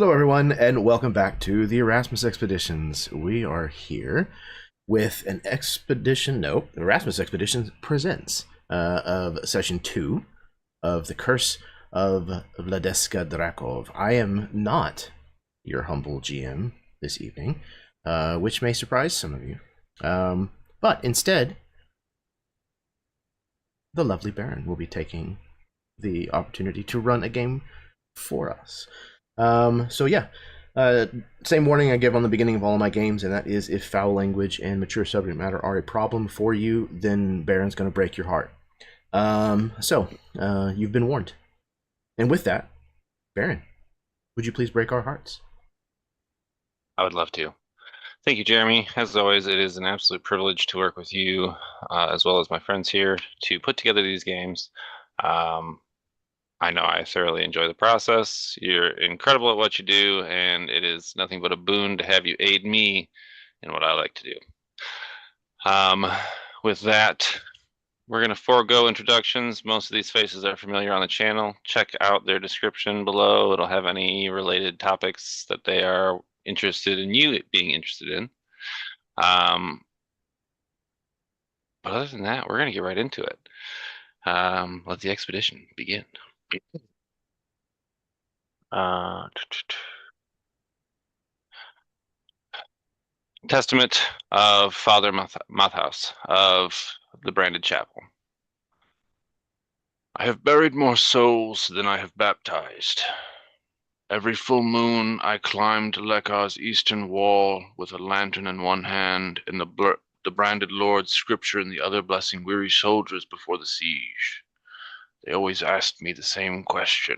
Hello, everyone, and welcome back to the Erasmus Expeditions. We are here with an expedition. No, Erasmus Expeditions presents of Session 2 of The Curse of Vladeska Drakov. I am not your humble GM this evening, which may surprise some of you. But instead, the lovely Baron will be taking the opportunity to run a game for us. Same warning I give on the beginning of all of my games, and that is if foul language and mature subject matter are a problem for you, then Baron's going to break your heart. You've been warned. And with that, Baron, would you please break our hearts? I would love to. Thank you, Jeremy. As always, it is an absolute privilege to work with you, as well as my friends here, to put together these games. I know I thoroughly enjoy the process. You're incredible at what you do, and it is nothing but a boon to have you aid me in what I like to do. With that, we're going to forego introductions. Most of these faces are familiar on the channel. Check out their description below. It'll have any related topics that they are interested in you being interested in. But other than that, we're going to get right into it. Let the expedition begin. Testament of Father Mathaus of the Branded Chapel. I have buried more souls than I have baptized. Every full moon I climbed Lekar's eastern wall with a lantern in one hand and the branded Lord's scripture in the other, blessing weary soldiers before the siege. They always asked me the same question.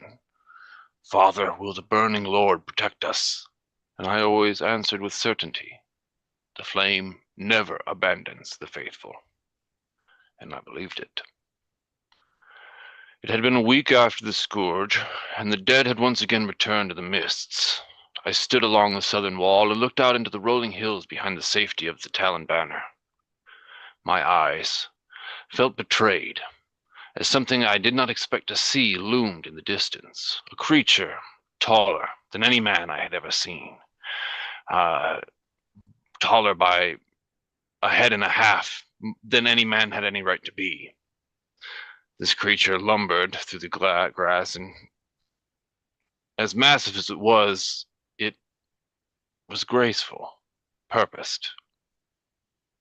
Father, will the burning Lord protect us? And I always answered with certainty. The flame never abandons the faithful. And I believed it. It had been a week after the scourge, and the dead had once again returned to the mists. I stood along the southern wall and looked out into the rolling hills behind the safety of the Talon banner. My eyes felt betrayed, as something I did not expect to see loomed in the distance. A creature taller than any man I had ever seen. Taller by a head and a half than any man had any right to be. This creature lumbered through the grass, and as massive as it was graceful, purposed,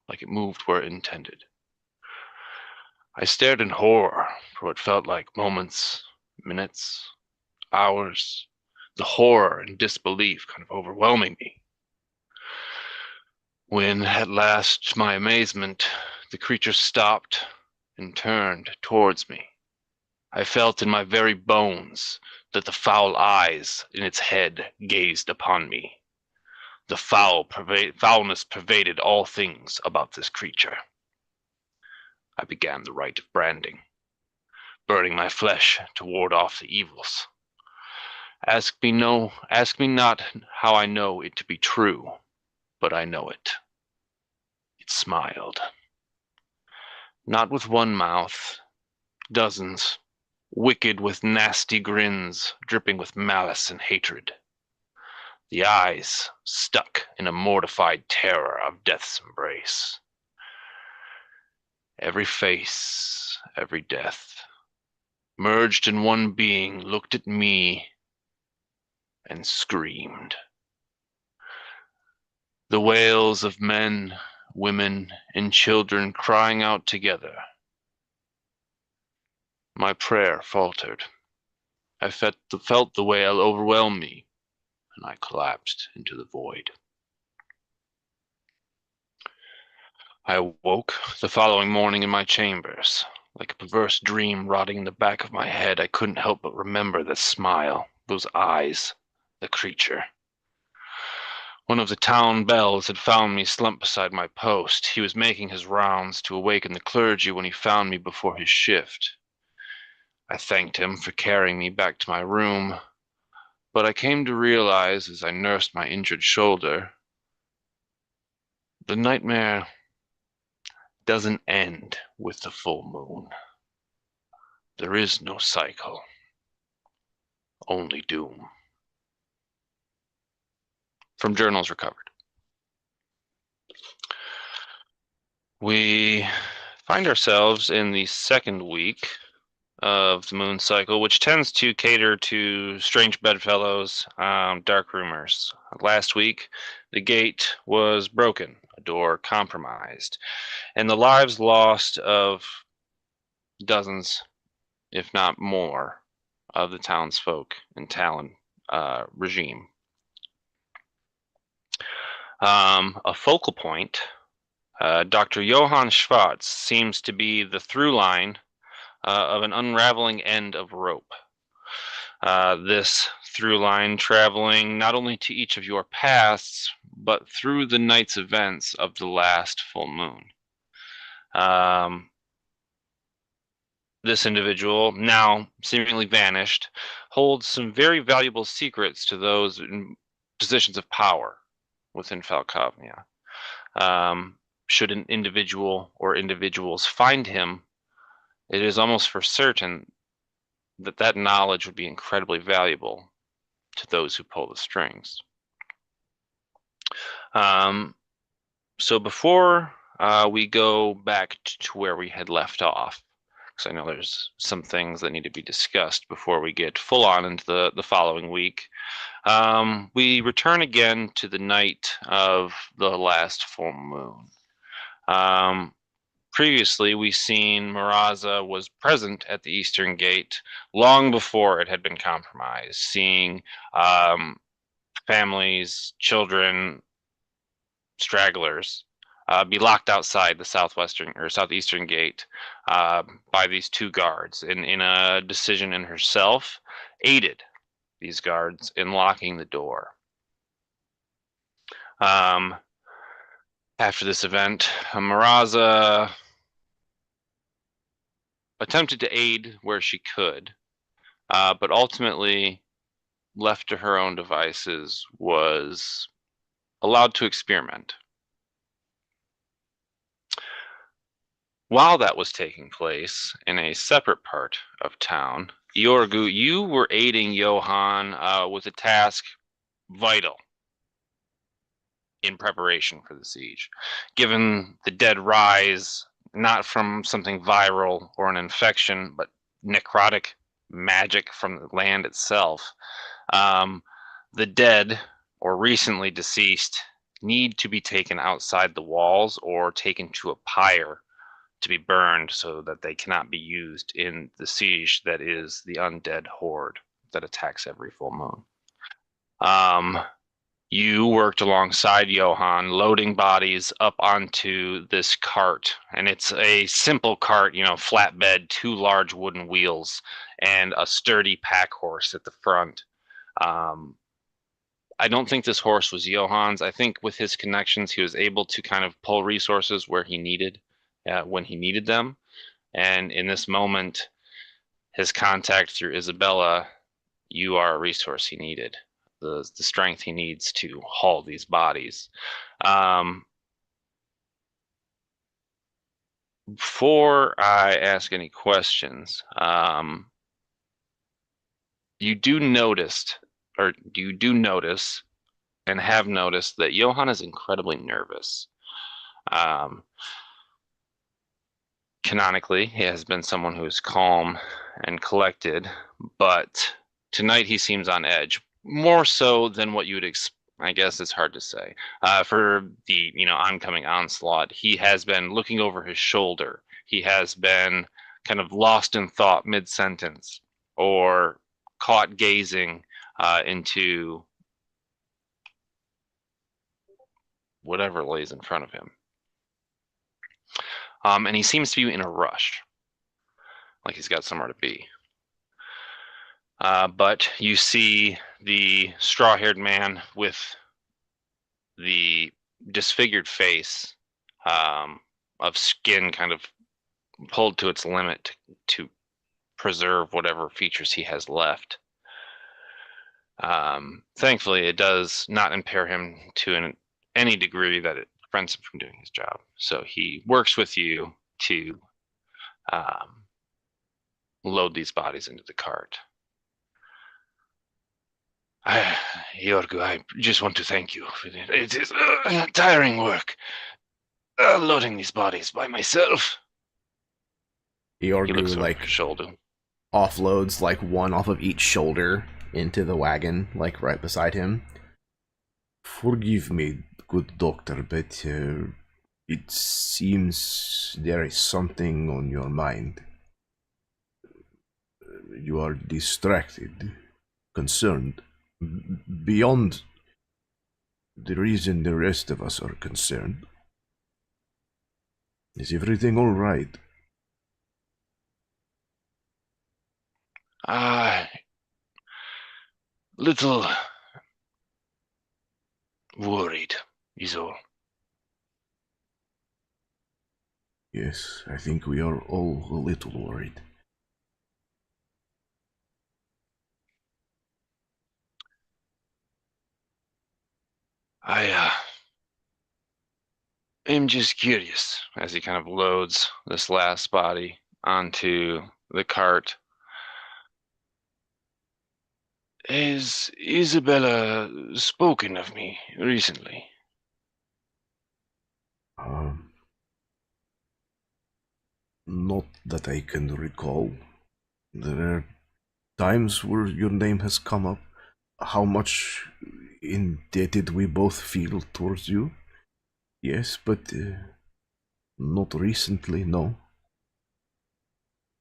like it moved where it intended. I stared in horror for what felt like moments, minutes, hours, the horror and disbelief kind of overwhelming me. When, at last, to my amazement, the creature stopped and turned towards me. I felt in my very bones that the foul eyes in its head gazed upon me. The foulness pervaded all things about this creature. I began the rite of branding, burning my flesh to ward off the evils. Ask me not how I know it to be true, but I know it. It smiled. Not with one mouth, dozens, wicked with nasty grins, dripping with malice and hatred. The eyes stuck in a mortified terror of death's embrace. Every face, every death, merged in one being, looked at me and screamed. The wails of men, women, and children crying out together. My prayer faltered. I felt the wail overwhelm me, and I collapsed into the void. I awoke the following morning in my chambers. Like a perverse dream rotting in the back of my head, I couldn't help but remember the smile, those eyes, the creature. One of the town bells had found me slumped beside my post. He was making his rounds to awaken the clergy when he found me before his shift. I thanked him for carrying me back to my room, but I came to realize as I nursed my injured shoulder, the nightmare doesn't end with the full moon. There is no cycle, only doom. from journals recovered. We find ourselves in the second week of the moon cycle, which tends to cater to strange bedfellows, dark rumors. Last week, the gate was broken, a door compromised, and the lives lost of dozens, if not more, of the townsfolk in Talon regime. A focal point, Dr. Johann Schwartz seems to be the through line of an unraveling end of rope. This through line traveling not only to each of your paths, but through the night's events of the last full moon. This individual, now seemingly vanished, holds some very valuable secrets to those in positions of power within Falkovnia. Should an individual or individuals find him, it is almost for certain that that knowledge would be incredibly valuable to those who pull the strings. So before we go back to where we had left off, because I know there's some things that need to be discussed before we get full on into the following week, we return again to the night of the last full moon. Previously, we seen Maraza was present at the Eastern Gate long before it had been compromised, seeing families, children, stragglers be locked outside the southwestern or southeastern gate by these two guards. And in a decision in herself, aided these guards in locking the door. After this event, Maraza attempted to aid where she could, but ultimately, left to her own devices, was allowed to experiment. While that was taking place in a separate part of town, Yorgu, you were aiding Johann with a task vital in preparation for the siege. Given the dead rise, not from something viral or an infection, but necrotic magic from the land itself, the dead or recently deceased need to be taken outside the walls or taken to a pyre to be burned so that they cannot be used in the siege that is the undead horde that attacks every full moon. You worked alongside Johann, loading bodies up onto this cart. And it's a simple cart, flatbed, two large wooden wheels, and a sturdy pack horse at the front. I don't think this horse was Johann's. I think with his connections, he was able to kind of pull resources where he needed, when he needed them. And in this moment, his contact through Isabella, you are a resource he needed. The strength he needs to haul these bodies. Before I ask any questions, you do notice and have noticed that Johann is incredibly nervous. Canonically, he has been someone who is calm and collected, but tonight he seems on edge. More so than what you would expect. I guess it's hard to say. For the oncoming onslaught, he has been looking over his shoulder. He has been kind of lost in thought mid-sentence, or caught gazing into whatever lays in front of him. And he seems to be in a rush, like he's got somewhere to be. But you see the straw-haired man with the disfigured face of skin kind of pulled to its limit to preserve whatever features he has left. Thankfully, it does not impair him to any degree that it prevents him from doing his job. So he works with you to load these bodies into the cart. Yorgu, I just want to thank you. It is tiring work, loading these bodies by myself. He looks Yorgu over his like shoulder. offloads like one off of each shoulder into the wagon, like right beside him. Forgive me, good doctor, but it seems there is something on your mind. You are distracted, concerned, beyond the reason the rest of us are concerned. Is everything all right? Little worried is all. Yes, I think we are all a little worried. I am just curious as he kind of loads this last body onto the cart. Has Isabella spoken of me recently? Um, Not that I can recall. There are times where your name has come up. How much indebted we both feel towards you. Yes, but not recently, no.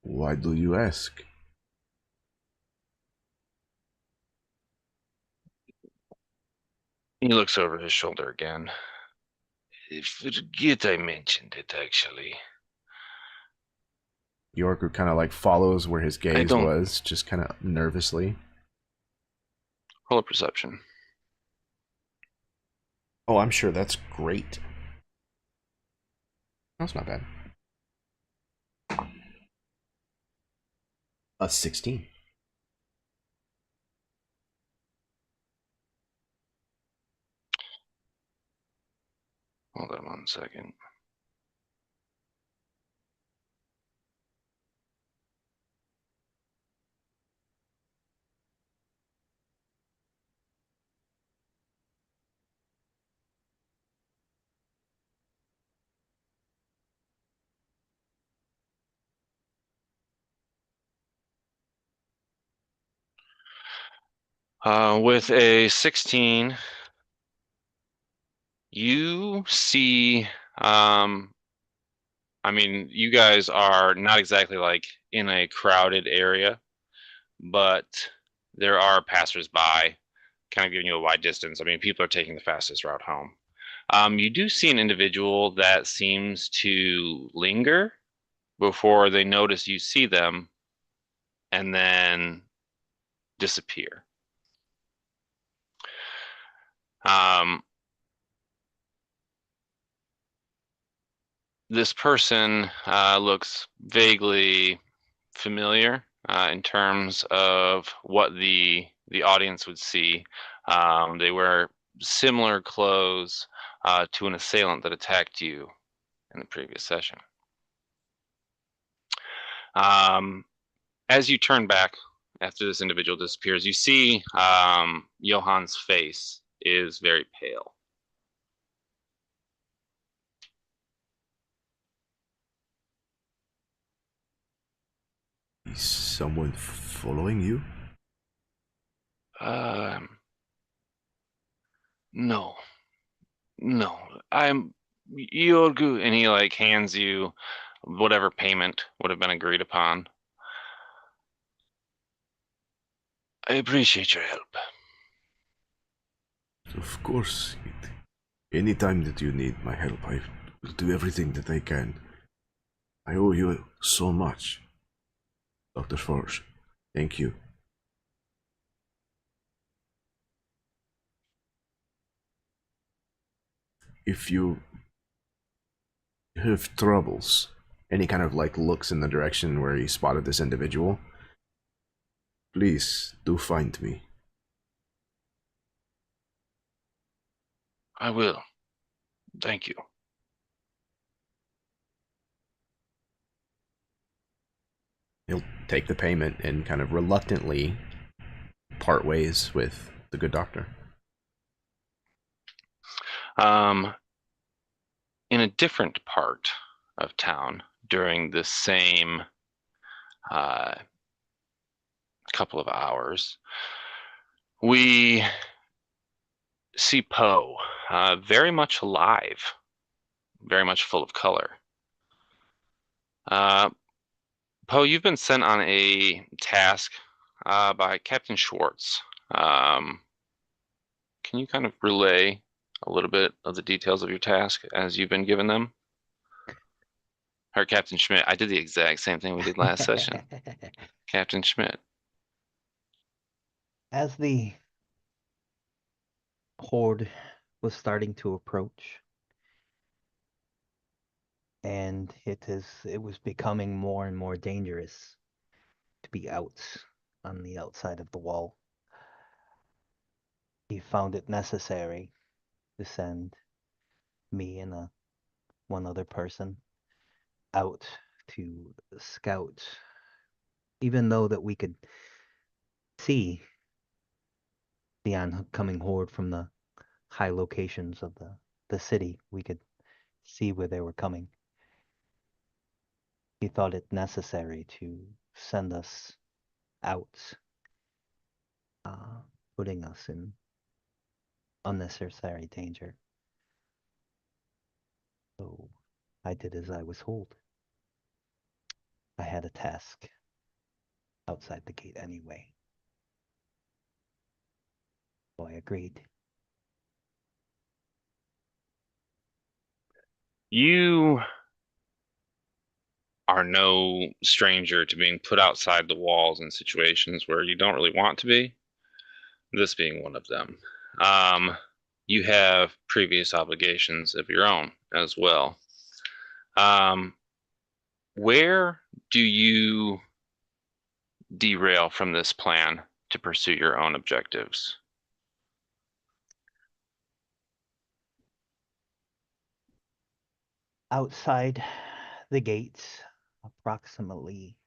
Why do you ask? He looks over his shoulder again. Forget I mentioned it, actually. Yorker kind of like follows where his I gaze don't was, just kind of nervously. roll a perception. Oh, I'm sure that's great. That's not bad. A 16. Hold on 1 second. With a 16, you see, I mean, you guys are not exactly like in a crowded area, but there are passersby kind of giving you a wide distance. I mean, people are taking the fastest route home. You do see an individual that seems to linger before they notice you see them and then disappear. Um, this person looks vaguely familiar in terms of what the audience would see. They wear similar clothes to an assailant that attacked you in the previous session. As you turn back after this individual disappears, you see Johan's face is very pale. Is someone following you? No, no, I'm Yorgu, and he like hands you whatever payment would have been agreed upon. I appreciate your help. Of course. Anytime that you need my help, I will do everything that I can. I owe you so much, Dr. Forge. Thank you. If you have troubles, and he kind of like looks in the direction where he spotted this individual, please do find me. I will. Thank you. He'll take the payment and kind of reluctantly part ways with The good doctor. Um, in a different part of town during the same uh, couple of hours, we see Poe, very much alive, very much full of color. Poe, you've been sent on a task by Captain Schwartz. Um, can you kind of relay a little bit of the details of your task as you've been given them? Or Captain Schmidt. I did the exact same thing we did last session. Captain Schmidt. As the horde was starting to approach, and it was becoming more and more dangerous to be out on the outside of the wall, he found it necessary to send me and one other person out to scout, even though that we could see the oncoming horde from the high locations of the city. We could see where they were coming. He thought it necessary to send us out, putting us in unnecessary danger. So I did as I was told. I had a task outside the gate anyway. So I agreed. You are no stranger to being put outside the walls in situations where you don't really want to be, this being one of them. You have previous obligations of your own as well. Where do you derail from this plan to pursue your own objectives? Outside the gates, approximately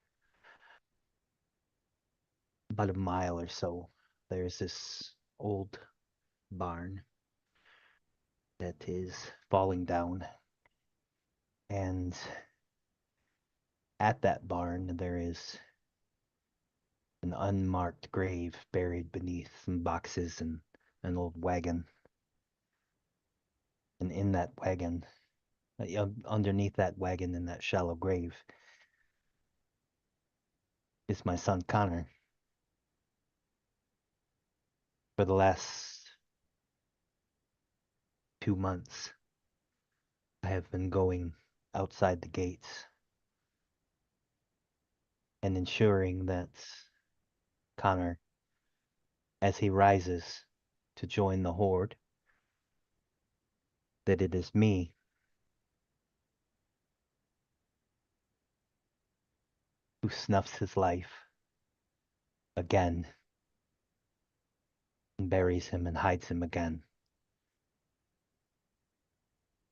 about a mile or so, there's this old barn that is falling down. And at that barn, there is an unmarked grave buried beneath some boxes and an old wagon. And in that wagon, underneath that wagon in that shallow grave, is my son Connor. For the last 2 months, I have been going outside the gates and ensuring that Connor, as he rises to join the horde, that it is me who snuffs his life again and buries him and hides him again,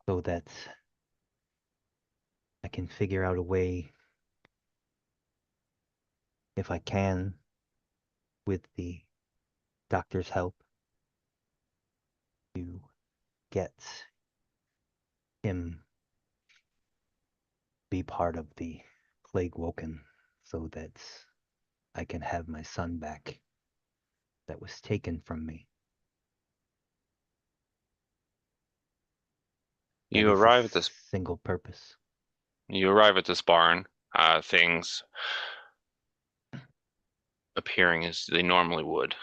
so that I can figure out a way, if I can, with the doctor's help, to get him be part of the plague woken, so that I can have my son back that was taken from me. You arrive at this single purpose. You arrive at this barn, things appearing as they normally would.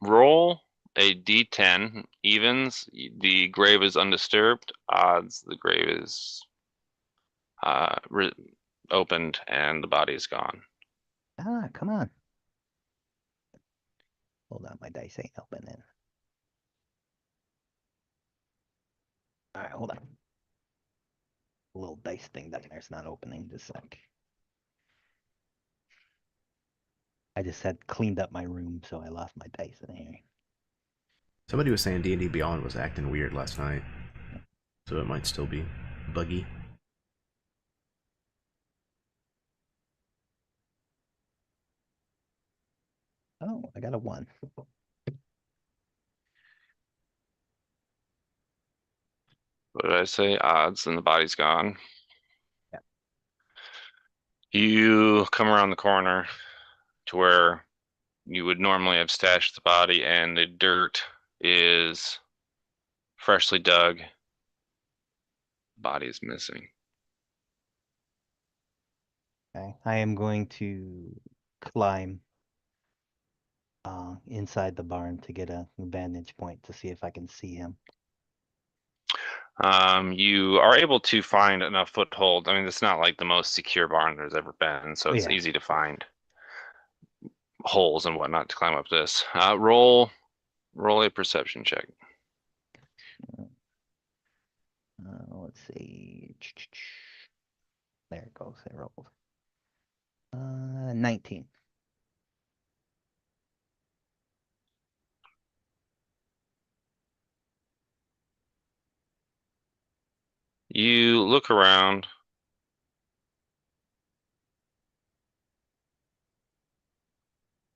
Roll a d10, evens, the grave is undisturbed, odds, the grave is opened and the body is gone. Come on. Hold on, my dice ain't opening. All right, hold on. The little dice thing down there's not opening. Just a sec. I just had cleaned up my room, so I lost my dice in here. Somebody was saying D&D Beyond was acting weird last night, so it might still be buggy. Oh, I got a 1. What did I say? Odds, and the body's gone. Yeah. You come around the corner to where you would normally have stashed the body, and the dirt is freshly dug. Body is missing. Okay. I am going to climb inside the barn to get a vantage point to see if I can see him. You are able to find enough foothold. I mean, it's not like the most secure barn there's ever been, so it's Yeah. easy to find holes and whatnot to climb up this. Roll a perception check. Let's see. There it goes. It rolled. 19. You look around.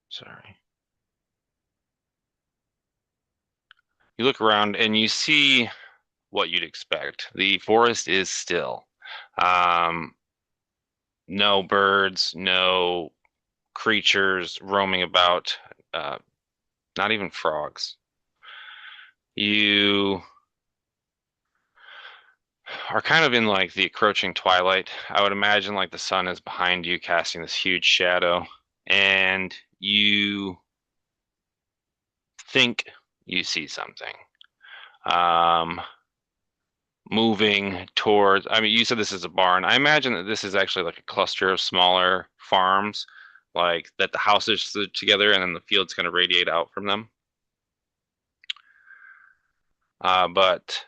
Sorry. You look around and you see what you'd expect. The forest is still. No birds, no creatures roaming about, not even frogs. You are kind of in like the encroaching twilight. I would imagine like the sun is behind you, casting this huge shadow, and you think you see something. Moving towards, I mean, you said this is a barn. I imagine that this is actually like a cluster of smaller farms, like that the houses stood together and then the fields kind of radiate out from them. But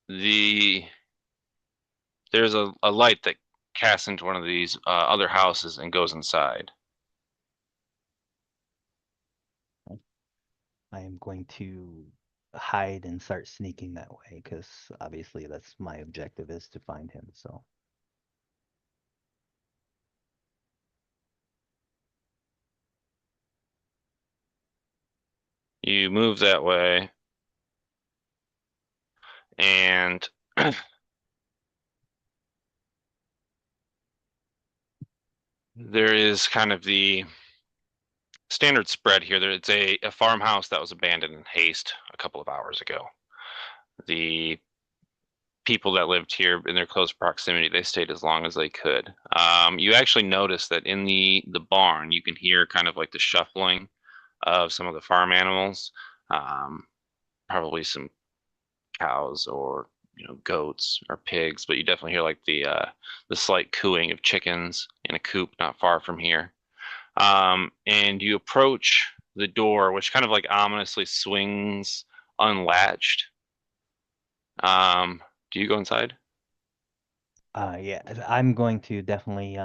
there's a light that casts into one of these other houses and goes inside. I am going to hide and start sneaking that way because obviously that's my objective is to find him. So You move that way, and there is kind of the standard spread here. It's a farmhouse that was abandoned in haste a couple of hours ago. The people that lived here in their close proximity, they stayed as long as they could. You actually notice that in the barn, you can hear kind of like the shuffling of some of the farm animals, probably some cows or goats or pigs, but you definitely hear like the slight cooing of chickens in a coop not far from here. And you approach the door, which kind of like ominously swings unlatched. Do you go inside? yeah, I'm going to definitely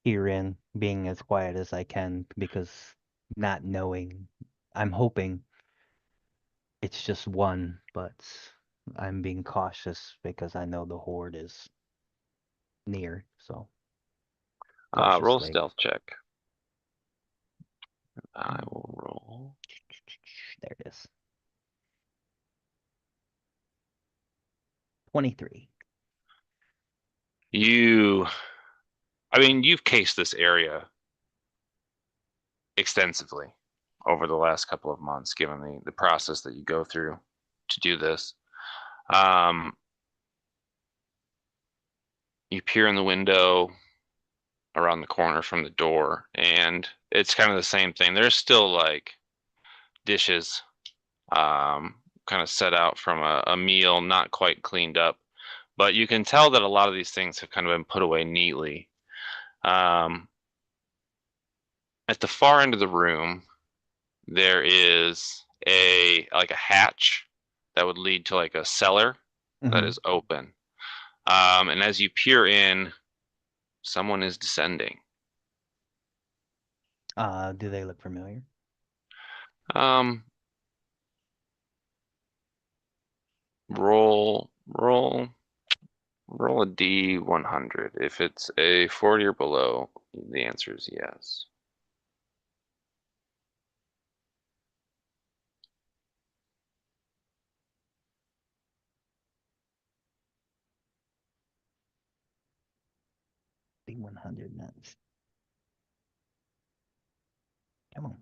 hear in being as quiet as I can because not knowing, I'm hoping it's just one, but I'm being cautious because I know the horde is near. So Roll a cautiously. stealth check. I will roll. There it is. 23. I mean, you've cased this area extensively over the last couple of months, given the process that you go through to do this. You peer in the window around the corner from the door, and it's kind of the same thing. There's still like dishes kind of set out from a meal, not quite cleaned up, but you can tell that a lot of these things have kind of been put away neatly. At the far end of the room, there is a hatch that would lead to like a cellar that is open. And as you peer in, someone is descending. Do they look familiar? Um, roll a D100. If it's a 40 or below, the answer is yes. 100 nuts. Come on.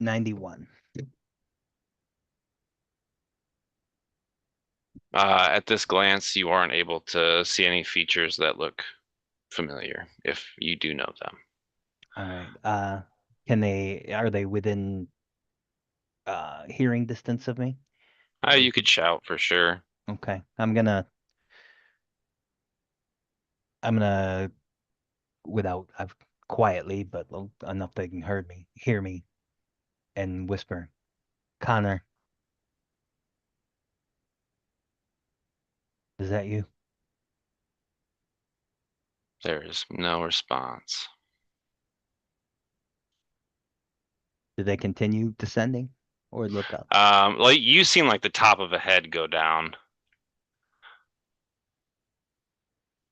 $91. At this glance, you aren't able to see any features that look familiar, if you do know them. All right. Are they within hearing distance of me? You could shout for sure. Okay. I'm gonna without I've quietly, but enough they can hear me and whisper, Connor, is that you? There is no response. Do they continue descending or look up? Like you seen like the top of a head go down.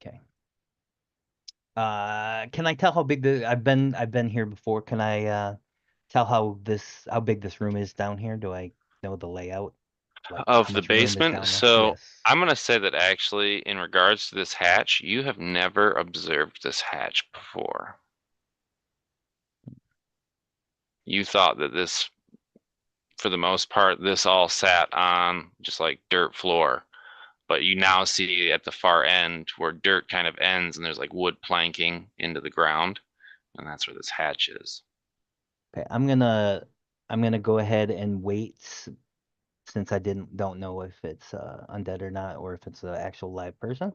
Okay. Can I tell how big I've been here before. Can I tell how big this room is down here? Do I know the layout? Like Of how the much room is basement. down there? So Yes. I'm gonna say that actually, in regards to this hatch, you have never observed this hatch before. You thought that this, for the most part, this all sat on just like dirt floor, but you now see at the far end where dirt kind of ends and there's like wood planking into the ground, and that's where this hatch is. Okay, I'm gonna go ahead and wait since I don't know if it's undead or not, or if it's an actual live person.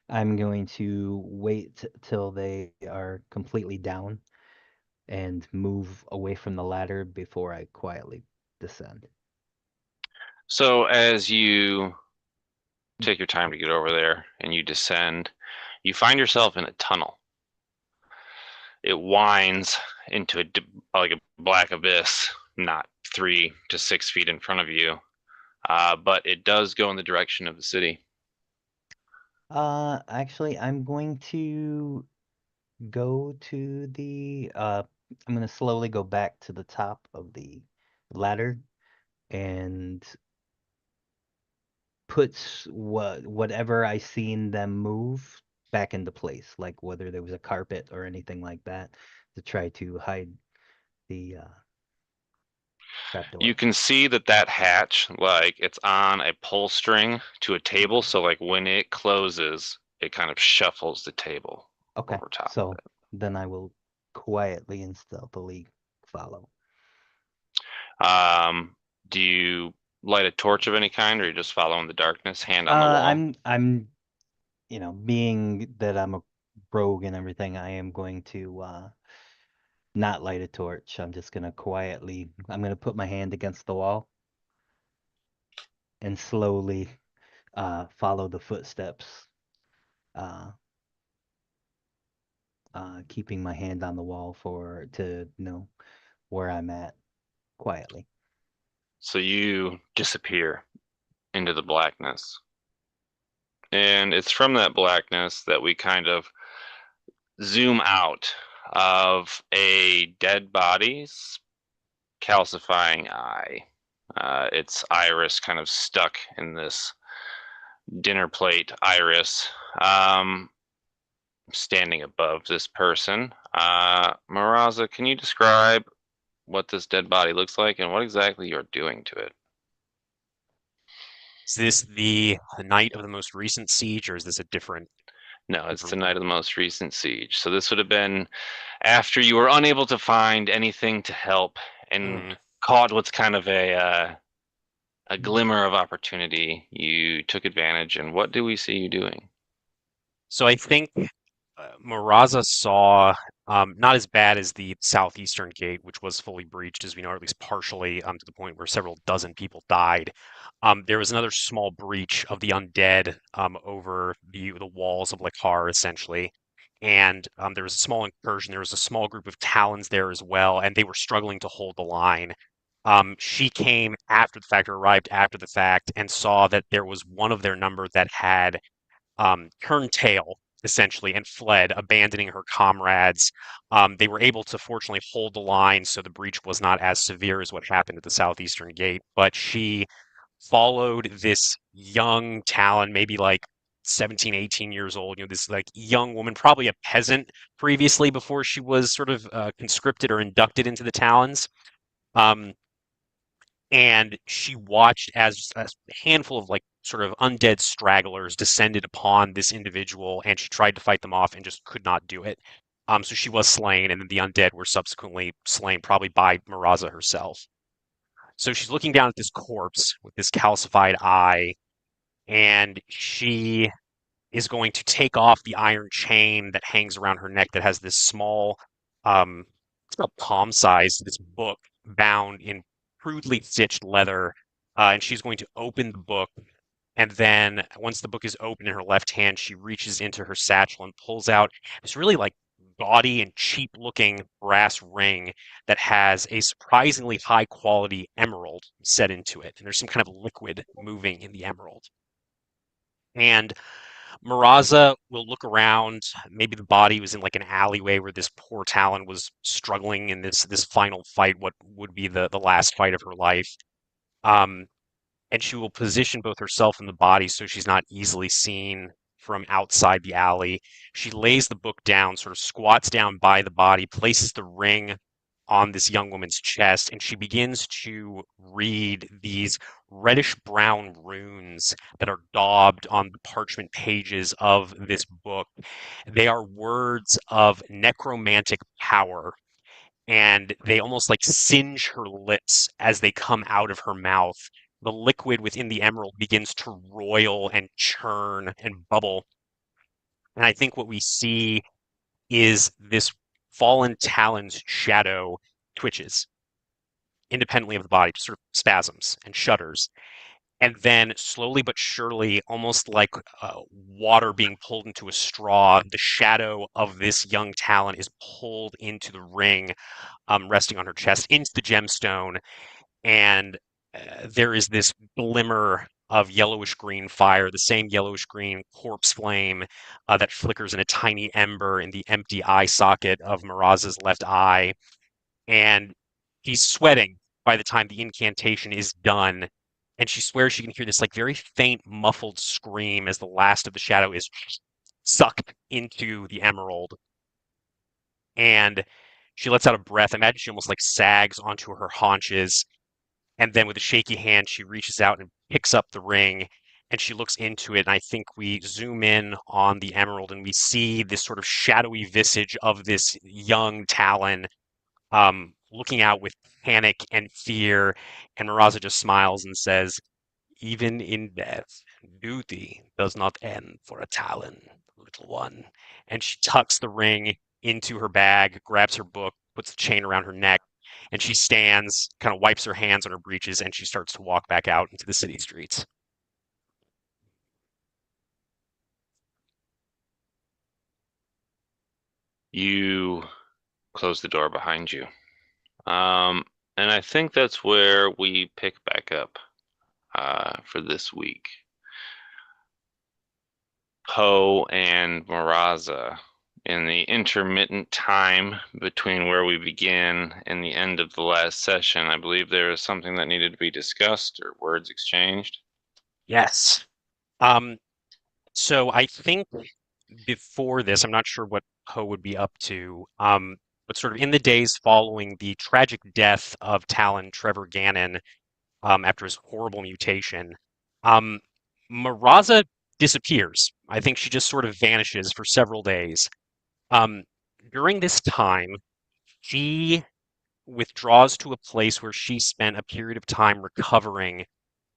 I'm going to wait till they are completely down and move away from the ladder before I quietly descend. So as you take your time to get over there and you descend, you find yourself in a tunnel. It winds into like a black abyss, not 3 to 6 feet in front of you, but it does go in the direction of the city. Actually, I'm going to go to the I'm gonna slowly go back to the top of the ladder and puts whatever I seen them move back into place, like whether there was a carpet or anything like that, to try to hide the You trapdoor. can see that that hatch, like it's on a pull string to a table, so like when it closes, it kind of shuffles the table Okay, over top of so then I will quietly and stealthily follow. it. Do you light a torch of any kind, or you just follow in the darkness, hand on the Uh, wall? I'm being that I'm a rogue and everything, I am going to not light a torch. I'm gonna put my hand against the wall and slowly follow the footsteps, uh, keeping my hand on the wall to know where I'm at quietly. So you disappear into the blackness. And it's from that blackness that we kind of zoom out of a dead body's calcifying eye. Its iris kind of stuck in this dinner plate iris, um, standing above this person. Maraza, can you describe what this dead body looks like and what exactly you're doing to it? Is this the night of the most recent siege, or is this a No, it's the different night one? of the most recent siege. So this would have been after you were unable to find anything to help and Hmm. caught what's kind of a glimmer of opportunity. You took advantage, and what do we see you doing? So I think Maraza saw not as bad as the southeastern gate, which was fully breached, as we know, or at least partially, to the point where several dozen people died. There was another small breach of the undead over the walls of Lakar, essentially. And there was a small incursion. There was a small group of Talons there as well, and they were struggling to hold the line. She came after the fact, or arrived after the fact, and saw that there was one of their number that had turned tail essentially, and fled, abandoning her comrades. They were able to fortunately hold the line, so the breach was not as severe as what happened at the southeastern gate. But she followed this young Talon, maybe like 17, 18 years old, this like young woman, probably a peasant previously before she was sort of conscripted or inducted into the Talons. Um, and she watched as a handful of like sort of undead stragglers descended upon this individual, and she tried to fight them off and just could not do it. So she was slain, and then the undead were subsequently slain, probably by Maraza herself. So she's looking down at this corpse with this calcified eye, and she is going to take off the iron chain that hangs around her neck that has this small, it's about palm size, this book bound in crudely stitched leather. And she's going to open the book. And then once the book is open in her left hand, she reaches into her satchel and pulls out this really like gaudy and cheap looking brass ring that has a surprisingly high quality emerald set into it. And there's some kind of liquid moving in the emerald. And Maraza will look around. Maybe the body was in like an alleyway where this poor Talon was struggling in this final fight, what would be the last fight of her life. Um, and she will position both herself and the body so she's not easily seen from outside the alley. She lays the book down, sort of squats down by the body, places the ring on this young woman's chest, and she begins to read these reddish brown runes that are daubed on the parchment pages of this book. They are words of necromantic power, and they almost like singe her lips as they come out of her mouth. The liquid within the emerald begins to roil and churn and bubble. And I think what we see is this fallen Talon's shadow twitches independently of the body, sort of spasms and shudders. And then slowly but surely, almost like water being pulled into a straw, the shadow of this young Talon is pulled into the ring, resting on her chest, into the gemstone. And there is this glimmer of yellowish green fire, the same yellowish green corpse flame that flickers in a tiny ember in the empty eye socket of Maraza's left eye. And she's sweating by the time the incantation is done. And she swears she can hear this like very faint, muffled scream as the last of the shadow is sucked into the emerald. And she lets out a breath. Imagine she almost like sags onto her haunches. And then with a shaky hand, she reaches out and picks up the ring, and she looks into it. And I think we zoom in on the emerald and we see this sort of shadowy visage of this young Talon looking out with panic and fear. And Maraza just smiles and says, "Even in death, duty does not end for a Talon, little one." And she tucks the ring into her bag, grabs her book, puts the chain around her neck, and she stands, kind of wipes her hands on her breeches, and she starts to walk back out into the city streets. You close the door behind you. And I think that's where we pick back up for this week. Poe and Maraza, in the intermittent time between where we begin and the end of the last session, I believe there is something that needed to be discussed or words exchanged. Yes. So I think before this, I'm not sure what Poe would be up to, but sort of in the days following the tragic death of Talon Trevor Gannon after his horrible mutation, Maraza disappears. I think she just sort of vanishes for several days. Um, During this time, she withdraws to a place where she spent a period of time recovering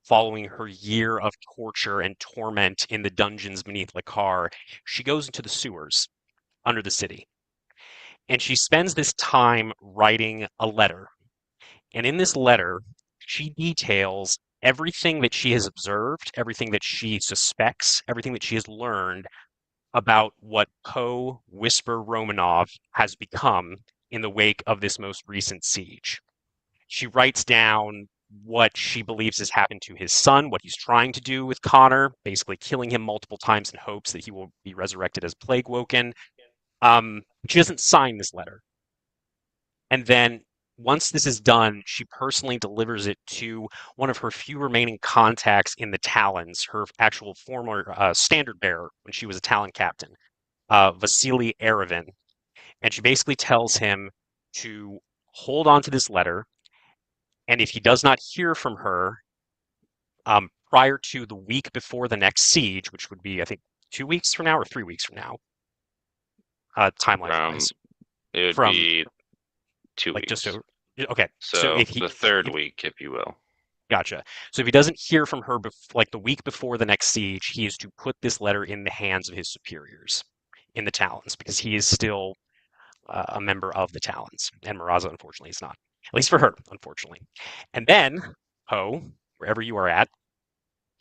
following her year of torture and torment in the dungeons beneath Lakar. She goes into the sewers under the city, and she spends this time writing a letter. And in this letter, she details everything that she has observed, everything that she suspects, everything that she has learned about what Poe Whisper Romanov has become in the wake of this most recent siege. She writes down what she believes has happened to his son, what he's trying to do with Connor, basically killing him multiple times in hopes that he will be resurrected as Plague Woken. She doesn't sign this letter. And then once this is done, she personally delivers it to one of her few remaining contacts in the Talons, her actual former standard bearer when she was a Talon captain, Vasily Erevin. And she basically tells him to hold on to this letter, and if he does not hear from her prior to the week before the next siege, which would be, I think, 2 weeks from now or 3 weeks from now, timeline From wise, it would from be 2 like just weeks. over. Okay, so So if he the third if week, if you will. Gotcha. So if he doesn't hear from her like the week before the next siege, he is to put this letter in the hands of his superiors in the Talons because he is still a member of the Talons, and Maraza unfortunately is not. At least for her, unfortunately. And then, Poe, wherever you are at,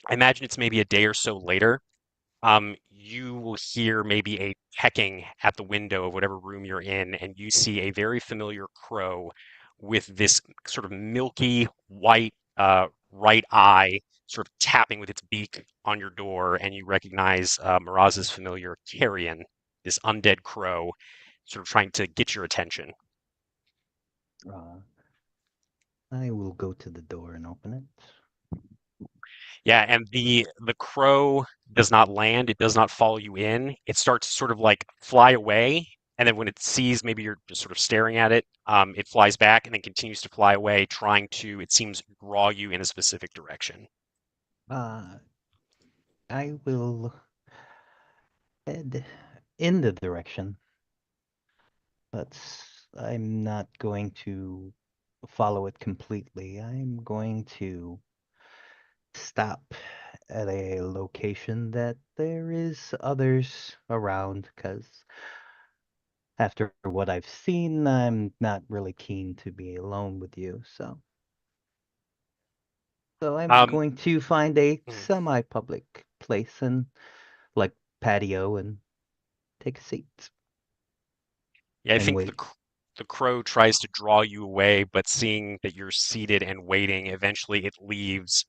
I imagine it's maybe a day or so later. You will hear maybe a pecking at the window of whatever room you're in, and you see a very familiar crow with this sort of milky white right eye sort of tapping with its beak on your door, and you recognize Miraza's familiar carrion, this undead crow, sort of trying to get your attention. I will go to the door and open it. Yeah, and the crow does not land. It does not follow you in. It starts to sort of like fly away, and then when it sees maybe you're just sort of staring at it, it flies back and then continues to fly away, trying to, it seems, draw you in a specific direction. I will head in the direction, but I'm not going to follow it completely. I'm going to stop at a location that there is others around, because after what I've seen, I'm not really keen to be alone with you. So I'm Um, going to find a mm, semi-public place and like patio and take a seat yeah, I and think wait. the crow tries to draw you away, but seeing that you're seated and waiting, eventually it leaves.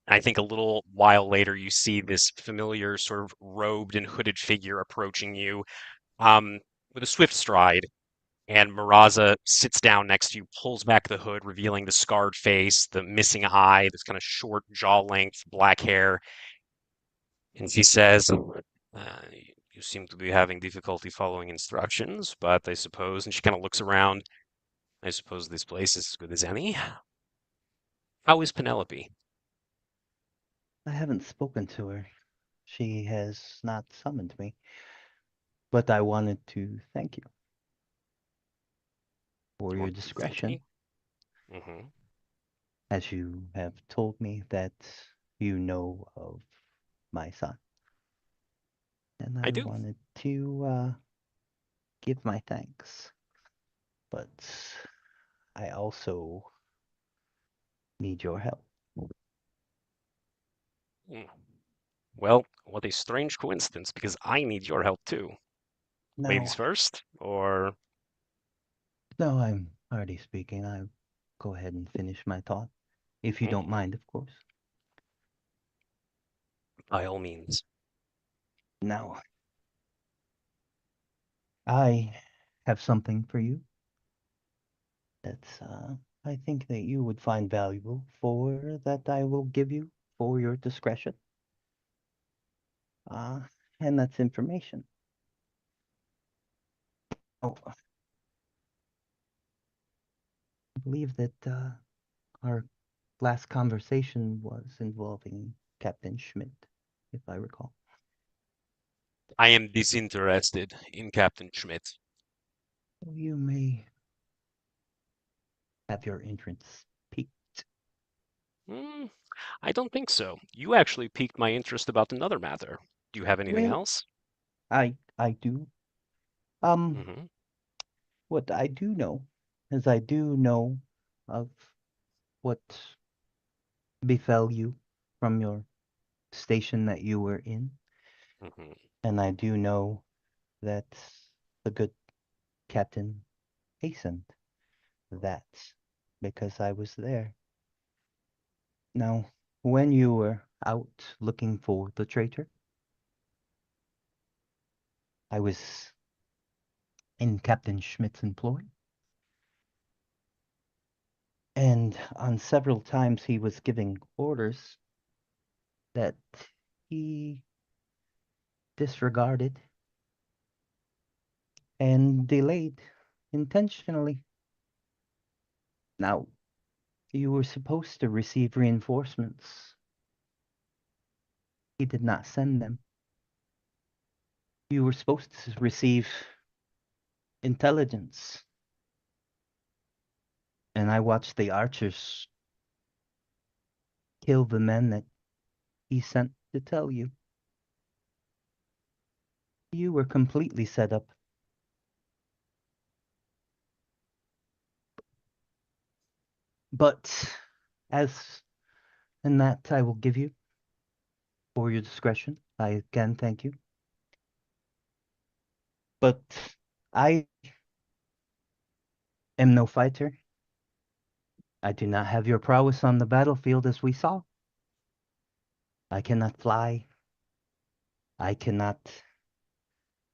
I think a little while later, you see this familiar sort of robed and hooded figure approaching you um, with a swift stride. And Maraza sits down next to you, pulls back the hood, revealing the scarred face, the missing eye, this kind of short jaw length, black hair. And she says, You seem to be having difficulty following instructions, but I suppose, and she kind of looks around, I suppose this place is as good as any. How is Penelope? I haven't spoken to her. She has not summoned me, but I wanted to thank you for You your want to thank discretion, me? Hmm. as you have told me that you know of my son. And I I do. wanted to give my thanks, but I also need your help. Mm. Well, what a strange coincidence, because I need your help too. Ladies No, first, or no, I'm already speaking. I'll go ahead and finish my thought, if you don't Mhm. mind, of course. By all means. Now, I have something for you that's, I think that you would find valuable, for that I will give you for your discretion. Uh, and that's information. Oh, I believe that our last conversation was involving Captain Schmidt, if I recall. I am disinterested in Captain Schmidt. So you may have your interest piqued. Mm, I don't think so. You actually piqued my interest about another matter. Do you have anything Well, else? I do. Um, Hmm. what I do know is I do know of what befell you from your station that you were in, Hmm. and I do know that the good captain hastened that, because I was there Now, when you were out looking for the traitor, I was in Captain Schmidt's employ, and on several times he was giving orders that he disregarded and delayed intentionally. Now, you were supposed to receive reinforcements. He did not send them. You were supposed to receive intelligence. And I watched the archers kill the men that he sent to tell you. You were completely set up. But as in that I will give you for your discretion. I again thank you. But I am no fighter. I do not have your prowess on the battlefield as we saw. I cannot fly. I cannot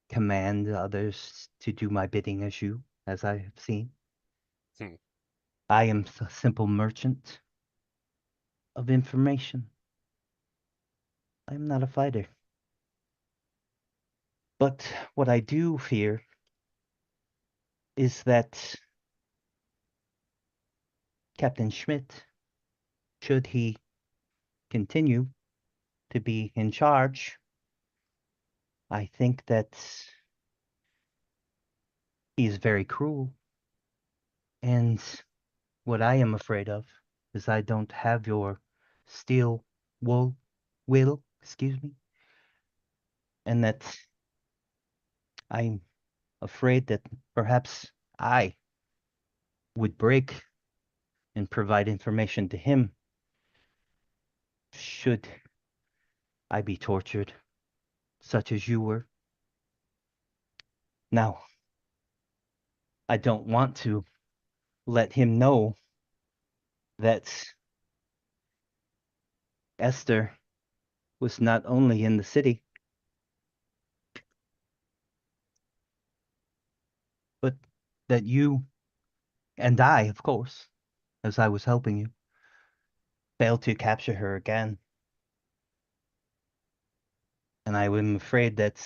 command others to do my bidding as you, as I have seen. I am a simple merchant of information. I am not a fighter. But what I do fear is that Captain Schmidt, should he continue to be in charge, I think that he's very cruel. And what I am afraid of is I don't have your steel will, excuse me, and that I'm afraid that perhaps I would break and provide information to him should I be tortured, such as you were. Now, I don't want to let him know that Esther was not only in the city, but that you and I, of course, as I was helping you, failed to capture her again. And I am afraid that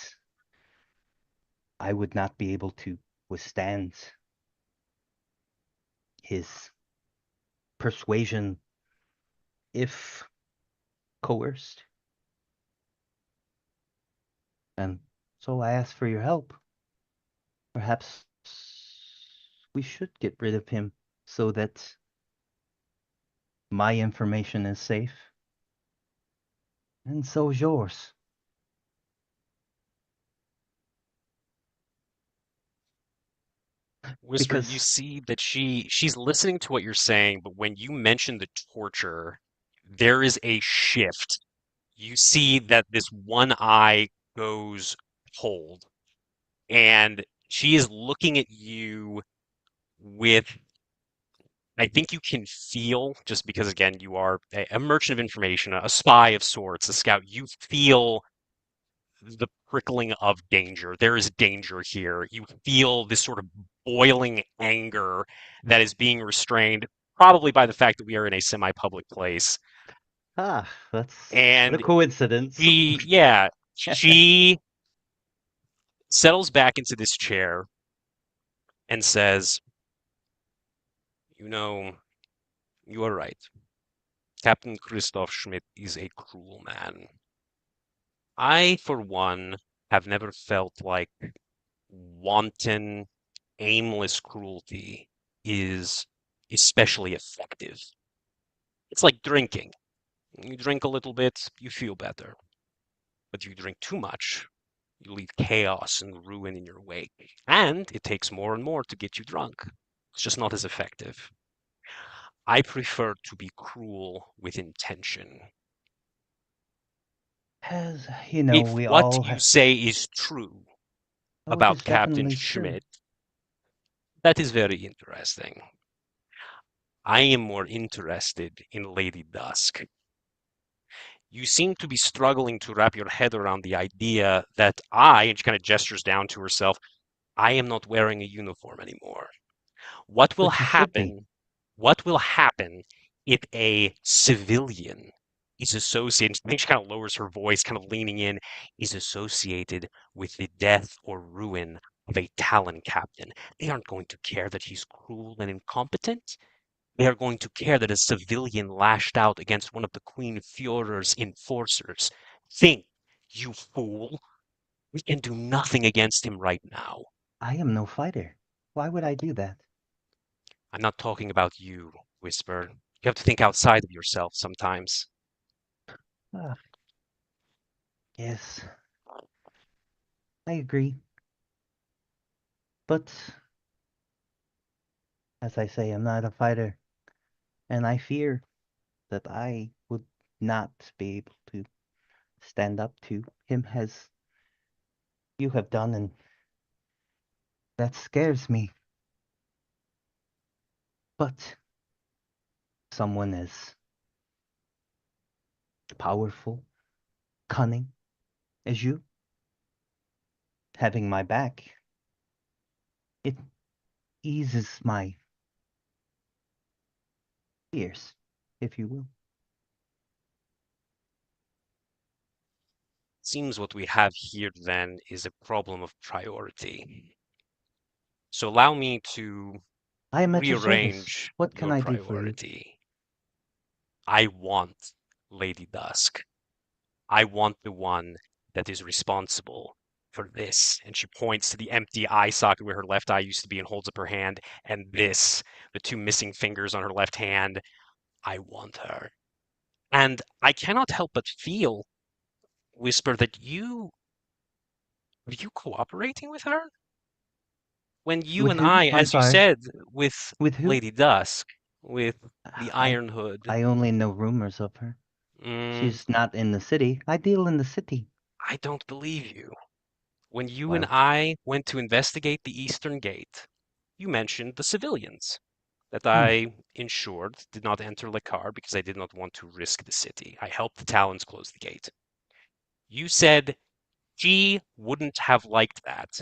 I would not be able to withstand his persuasion if coerced. And so I ask for your help. Perhaps we should get rid of him so that my information is safe. And so is yours. Whisper, you Because see that she's listening to what you're saying, but when you mention the torture, there is a shift. You see that this one eye goes cold, and she is looking at you with, I think you can feel, just because again, you are a merchant of information, a spy of sorts, a scout, you feel the prickling of danger. There is danger here. You feel this sort of boiling anger that is being restrained, probably by the fact that we are in a semi-public place. that's the And coincidence. she settles back into this chair and says, "You know, you are right. Captain Christoph Schmidt is a cruel man. I, for one, have never felt like wanton, aimless cruelty is especially effective. It's like drinking. You drink a little bit, you feel better. But you drink too much, you leave chaos and ruin in your wake. And it takes more and more to get you drunk. It's just not as effective. I prefer to be cruel with intention. As If we what all you have. say is true Oh, it is about Captain definitely true. Schmidt, that is very interesting. I am more interested in Lady Dusk. You seem to be struggling to wrap your head around the idea that and she kind of gestures down to herself, I am not wearing a uniform anymore. What will But you should be. happen? What will happen if a civilian is associated? I think she kind of lowers her voice, kind of leaning in, is associated with the death or ruin of a Talon captain. They aren't going to care that he's cruel and incompetent. They are going to care that a civilian lashed out against one of the Queen Führer's enforcers. Think, you fool. We can do nothing against him right now. I am no fighter. Why would I do that? I'm not talking about you, Whisper. You have to think outside of yourself sometimes. Ah, yes, I agree. But, as I say, I'm not a fighter. And I fear that I would not be able to stand up to him as you have done, and that scares me. But someone as powerful, cunning as you, having my back, it eases my fears, if you will. Seems what we have here then is a problem of priority. So allow me to I am at your service. rearrange What can your I do for you? priority. I want Lady Dusk. I want the one that is responsible for this. And she points to the empty eye socket where her left eye used to be and holds up her hand. And this, the two missing fingers on her left hand. I want her. And I cannot help but feel, Whisper, that are you cooperating with her? When you With and who? I, I'm as you sorry. said, with With who? Lady Dusk, with the I Iron Hood, I only know rumors of her. mm, She's not in the city. I deal in the city. I don't believe you. When you and Well, I went to investigate the Eastern Gate, you mentioned the civilians that hmm, I ensured did not enter Lekar because I did not want to risk the city. I helped the Talons close the gate. You said she wouldn't have liked that.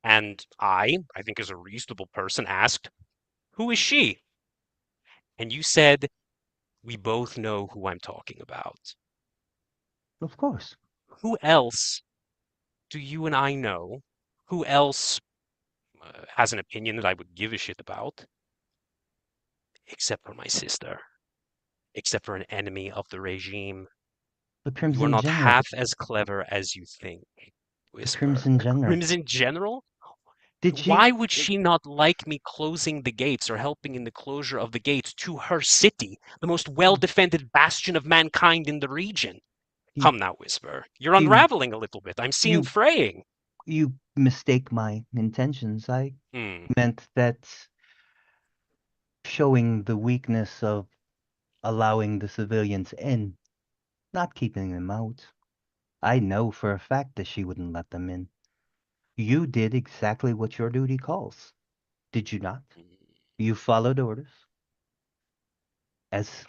And I think as a reasonable person, asked, who is she? And you said, we both know who I'm talking about. of course. Who else do you and I know? Who else has an opinion that I would give a shit about? Except for my sister. Except for an enemy of the regime. The You are Crimson not General. half as clever as you think, The Whisper. Crimson The General. Crimson General? Did she? Why would she not like me closing the gates or helping in the closure of the gates to her city, the most well-defended bastion of mankind in the region? You, Come now, Whisper. You're you, unraveling a little bit. I'm seeing you, fraying. you mistake my intentions. I Hmm. meant that showing the weakness of allowing the civilians in, not keeping them out. I know for a fact that she wouldn't let them in. You did exactly what your duty calls, did you not? You followed orders, as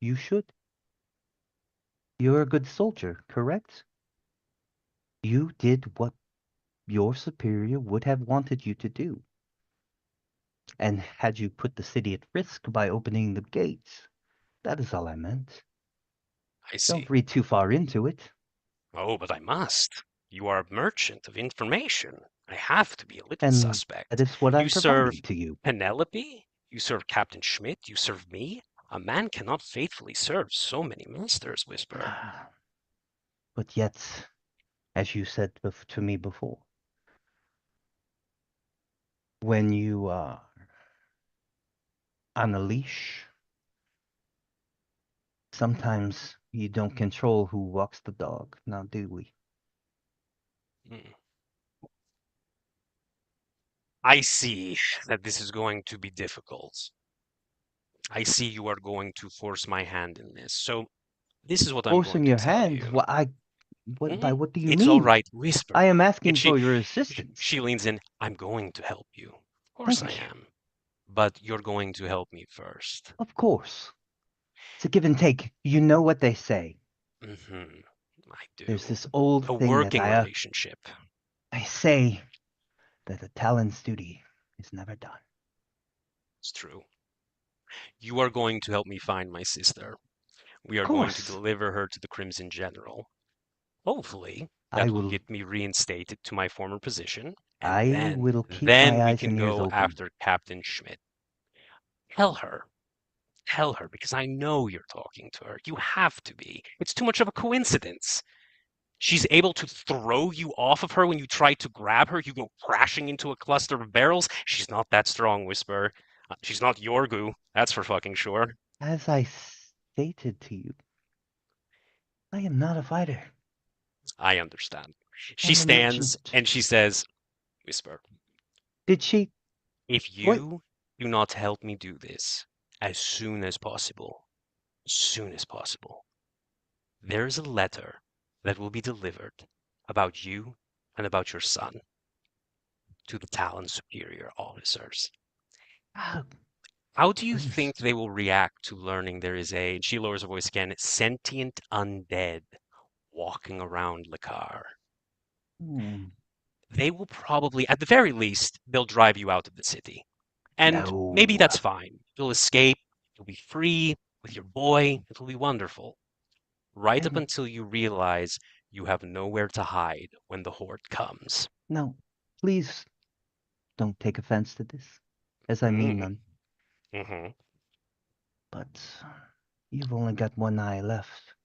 you should. You're a good soldier, correct? You did what your superior would have wanted you to do. And had you put the city at risk by opening the gates, that is all I meant. I Don't see. read too far into it. Oh, but I must. You are a merchant of information. I have to be a little And that suspect. is what You I'm serve providing to you. Penelope? You serve Captain Schmidt? You serve me? A man cannot faithfully serve so many masters, Whisper. But yet, as you said to me before, when you are on a leash, sometimes you don't control who walks the dog, now do we? Hmm. I see that this is going to be difficult. I see you are going to force my hand in this. So this is what I'm going Forcing to your tell hand? you. By Mhm. what do you It's all mean? right, Whisper. I am And asking she for your sh- assistance. she leans in. I'm going to help you. Of course I Thank you. am. but you're going to help me first. Of course. It's a give and take. You know what they say. Mm-hmm. I do. There's this old A thing that working relationship. I say that a talent's duty is never done. It's true. You are going to help me find my sister. We Of are going to course. deliver her to the Crimson General. Hopefully, I that will will get me reinstated to my former position, and I will keep my then we eyes can and ears go open. after Captain Schmidt. Tell her, because I know you're talking to her. You have to be. It's too much of a coincidence. She's able to throw you off of her when you try to grab her. You go crashing into a cluster of barrels. She's not that strong, Whisper. She's not Yorgu, that's for fucking sure. As I stated to you, I am not a fighter. I understand. She I'm a stands merchant. and she says, Whisper, Did she? if What? you do not help me do this as soon as possible, there's a letter that will be delivered about you and about your son to the Talon superior officers. Ah, How do you please. think they will react to learning there is a, she lowers her voice again, sentient undead walking around Lakar? Hmm. They will probably, at the very least, they'll drive you out of the city. And maybe No. that's fine. You'll escape, you'll be free with your boy, it'll be wonderful. Right up And until you realize you have nowhere to hide when the horde comes. no, please don't take offense to this, as I mean Mm, none. hmm But you've only got one eye left.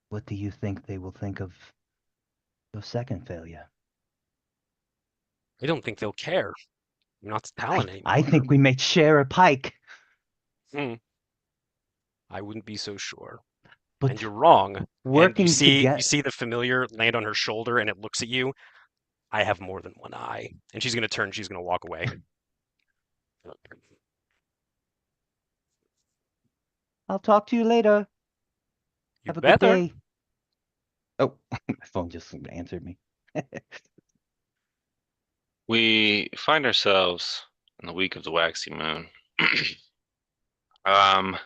What do you think they will think of your second failure? I don't think they'll care. You're not Talon any I longer. think we may share a pike. Hmm. I wouldn't be so sure. And But you're wrong. And you working see together. you see the familiar land on her shoulder and it looks at you. I have more than one eye. And she's gonna turn, she's gonna walk away. I'll talk to you later. You Have a good better. day. Oh, my phone just answered me. We find ourselves in the week of the waxy moon. um,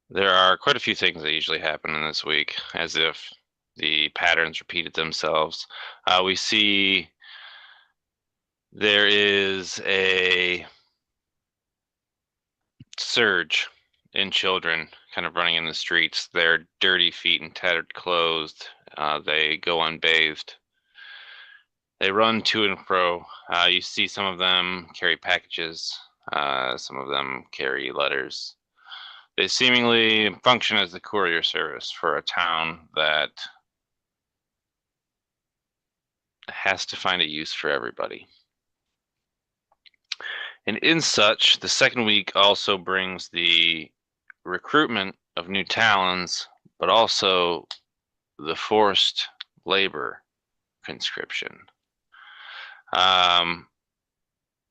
there are quite a few things that usually happen in this week, as if the patterns repeated themselves. We see there is a surge in children kind of running in the streets. Their dirty feet and tattered clothes. They go unbathed. They run to and fro. You see some of them carry packages. Some of them carry letters. They seemingly function as the courier service for a town that has to find a use for everybody. And in such, the second week also brings the recruitment of new talents, but also the forced labor conscription.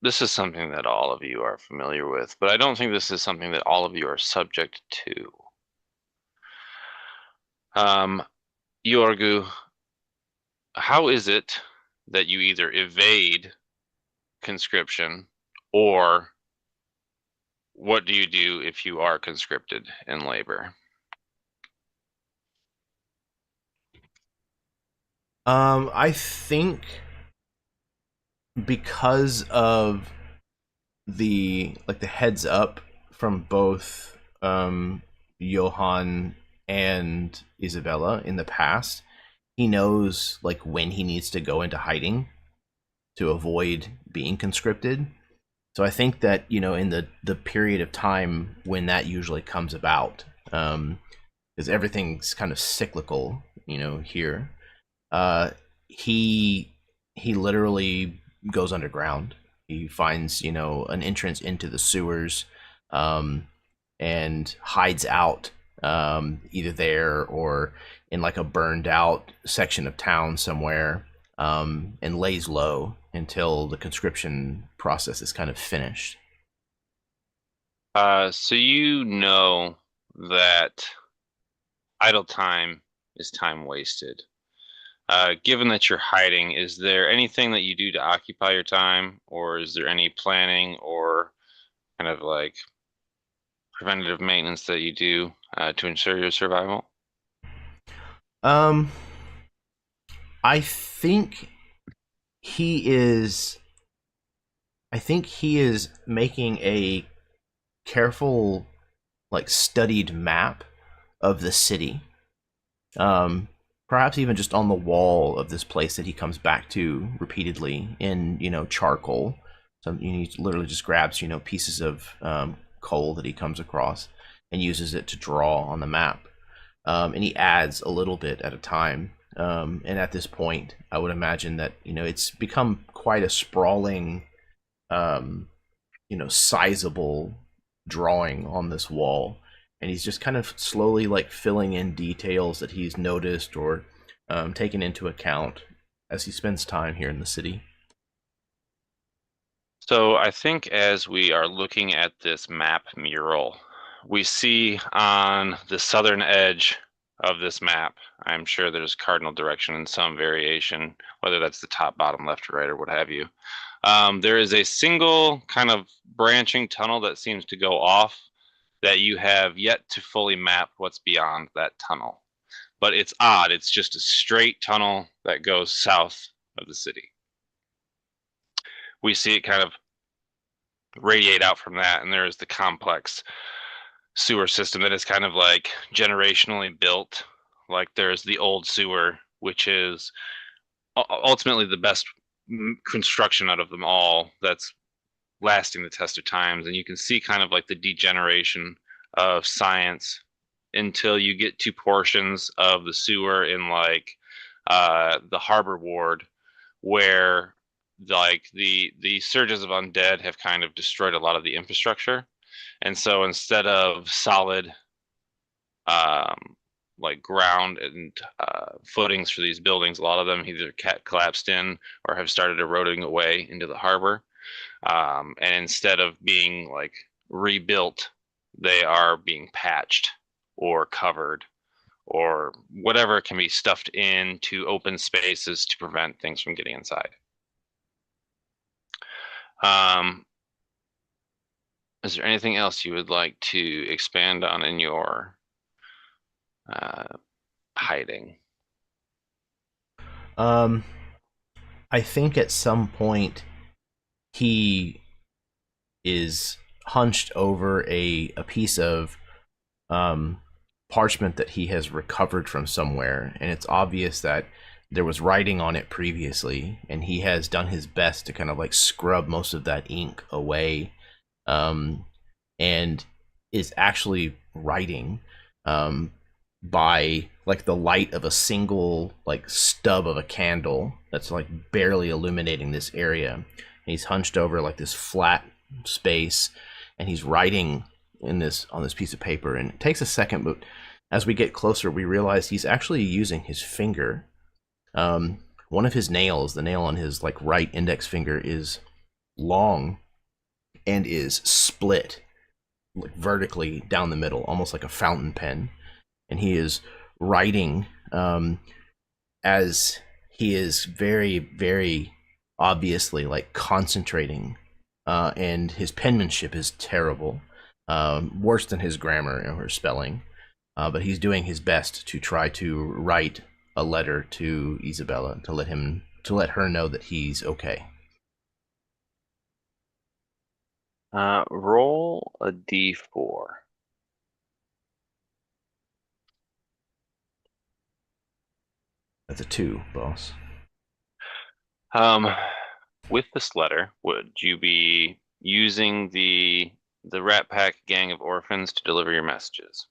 This is something that all of you are familiar with, but I don't think this is something that all of you are subject to. Yorgu, how is it that you either evade conscription, or what do you do if you are conscripted in labor? I think because of the heads up from both Johann and Isabella in the past, he knows like when he needs to go into hiding to avoid being conscripted. So I think that in the period of time when that usually comes about, because everything's kind of cyclical, here. Uh, he literally goes underground. He finds an entrance into the sewers, um, and hides out, either there or in like a burned out section of town somewhere, and lays low until the conscription process is kind of finished. So you know that idle time is time wasted. Given that you're hiding, is there anything that you do to occupy your time, or is there any planning or kind of like preventative maintenance that you do to ensure your survival? Um, I think he is. I think he is making a careful, like studied map of the city. Perhaps even just on the wall of this place that he comes back to repeatedly in, charcoal. So he literally just grabs, pieces of coal that he comes across and uses it to draw on the map. And he adds a little bit at a time. And at this point, I would imagine that, it's become quite a sprawling, sizable drawing on this wall. And he's just kind of slowly like filling in details that he's noticed or taken into account as he spends time here in the city. So I think as we are looking at this map mural, we see on the southern edge of this map, I'm sure there's cardinal direction in some variation, whether that's the top, bottom, left, or right, or what have you. There is a single kind of branching tunnel that seems to go off that you have yet to fully map what's beyond that tunnel. But it's odd. It's just a straight tunnel that goes south of the city. We see it kind of radiate out from that, and there is the complex sewer system that is kind of like generationally built. Like there's the old sewer, which is ultimately the best construction out of them all that's lasting the test of times. And you can see kind of like the degeneration of science until you get to portions of the sewer in like the harbor ward where like the surges of undead have kind of destroyed a lot of the infrastructure. And so instead of solid like ground and footings for these buildings, a lot of them either collapsed in or have started eroding away into the harbor. And instead of being like rebuilt, they are being patched or covered or whatever can be stuffed into open spaces to prevent things from getting inside. Is there anything else you would like to expand on in your hiding? I think at some point he is hunched over a piece of parchment that he has recovered from somewhere, and it's obvious that there was writing on it previously, and he has done his best to kind of like scrub most of that ink away, and is actually writing by like the light of a single like stub of a candle that's like barely illuminating this area. And he's hunched over like this flat space, and he's writing in this on this piece of paper, and it takes a second, but as we get closer we realize he's actually using his finger. One of his nails, the nail on his like right index finger, is long and is split like vertically down the middle, almost like a fountain pen, and he is writing as he is very, very obviously like concentrating, and his penmanship is terrible, worse than his grammar or spelling, but he's doing his best to try to write a letter to Isabella to let her know that he's okay. Roll a d4. That's a 2, boss. With this letter, would you be using the Rat Pack gang of orphans to deliver your messages?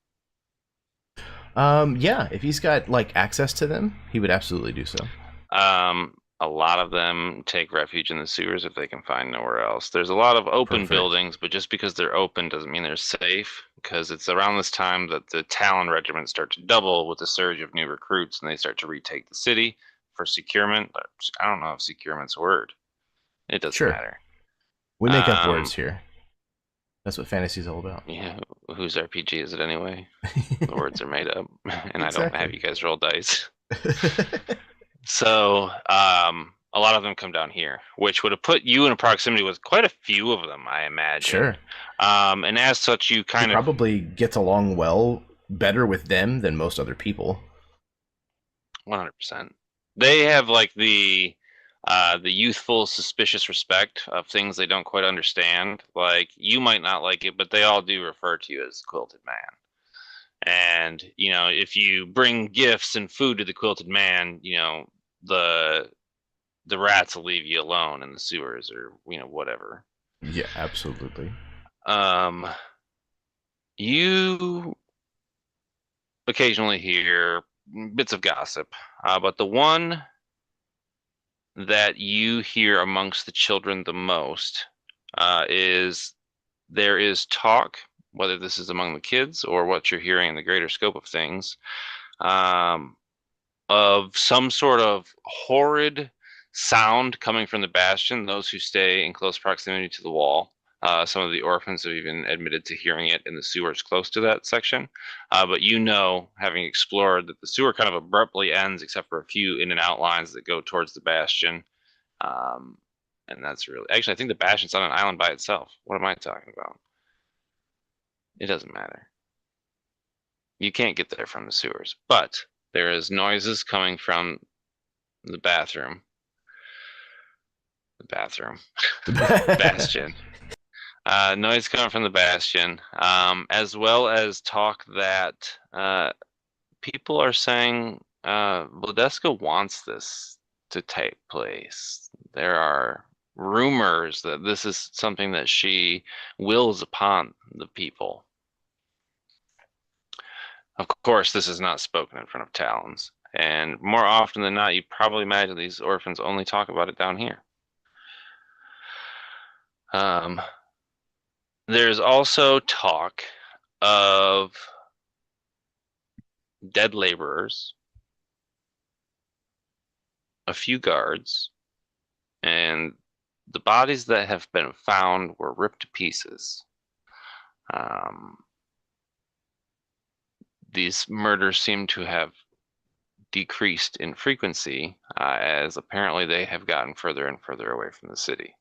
Yeah, if he's got like access to them, he would absolutely do so. A lot of them take refuge in the sewers if they can find nowhere else. There's a lot of open buildings, but just because they're open doesn't mean they're safe, because it's around this time that the Talon regiments start to double with the surge of new recruits, and they start to retake the city for securement. I don't know if securement's a word. It doesn't matter. We make up words here. That's what fantasy's all about. Yeah, whose RPG is it anyway? The words are made up, and exactly. I don't have you guys roll dice. So, a lot of them come down here, which would have put you in a proximity with quite a few of them, I imagine. Sure. And as such, you He kind of probably gets along better with them than most other people. 100%. They have like the youthful, suspicious respect of things they don't quite understand. Like you might not like it, but they all do refer to you as Quilted Man. And if you bring gifts and food to the Quilted Man, the rats will leave you alone in the sewers or whatever. Yeah, absolutely. You occasionally hear bits of gossip, but the one that you hear amongst the children the most is there is talk, whether this is among the kids or what you're hearing in the greater scope of things, of some sort of horrid sound coming from the bastion, those who stay in close proximity to the wall. Some of the orphans have even admitted to hearing it in the sewers close to that section. But having explored, that the sewer kind of abruptly ends except for a few in and out lines that go towards the bastion. And that's really... Actually, I think the bastion's on an island by itself. What am I talking about? It doesn't matter. You can't get there from the sewers. But there is noises coming from the bathroom. The bathroom. Bastion. Noise coming from the bastion, as well as talk that people are saying Vladeska wants this to take place. There are rumors that this is something that she wills upon the people. Of course, this is not spoken in front of Talons, and more often than not, you probably imagine these orphans only talk about it down here. There's also talk of dead laborers, a few guards, and the bodies that have been found were ripped to pieces. These murders seem to have decreased in frequency, as apparently they have gotten further and further away from the city.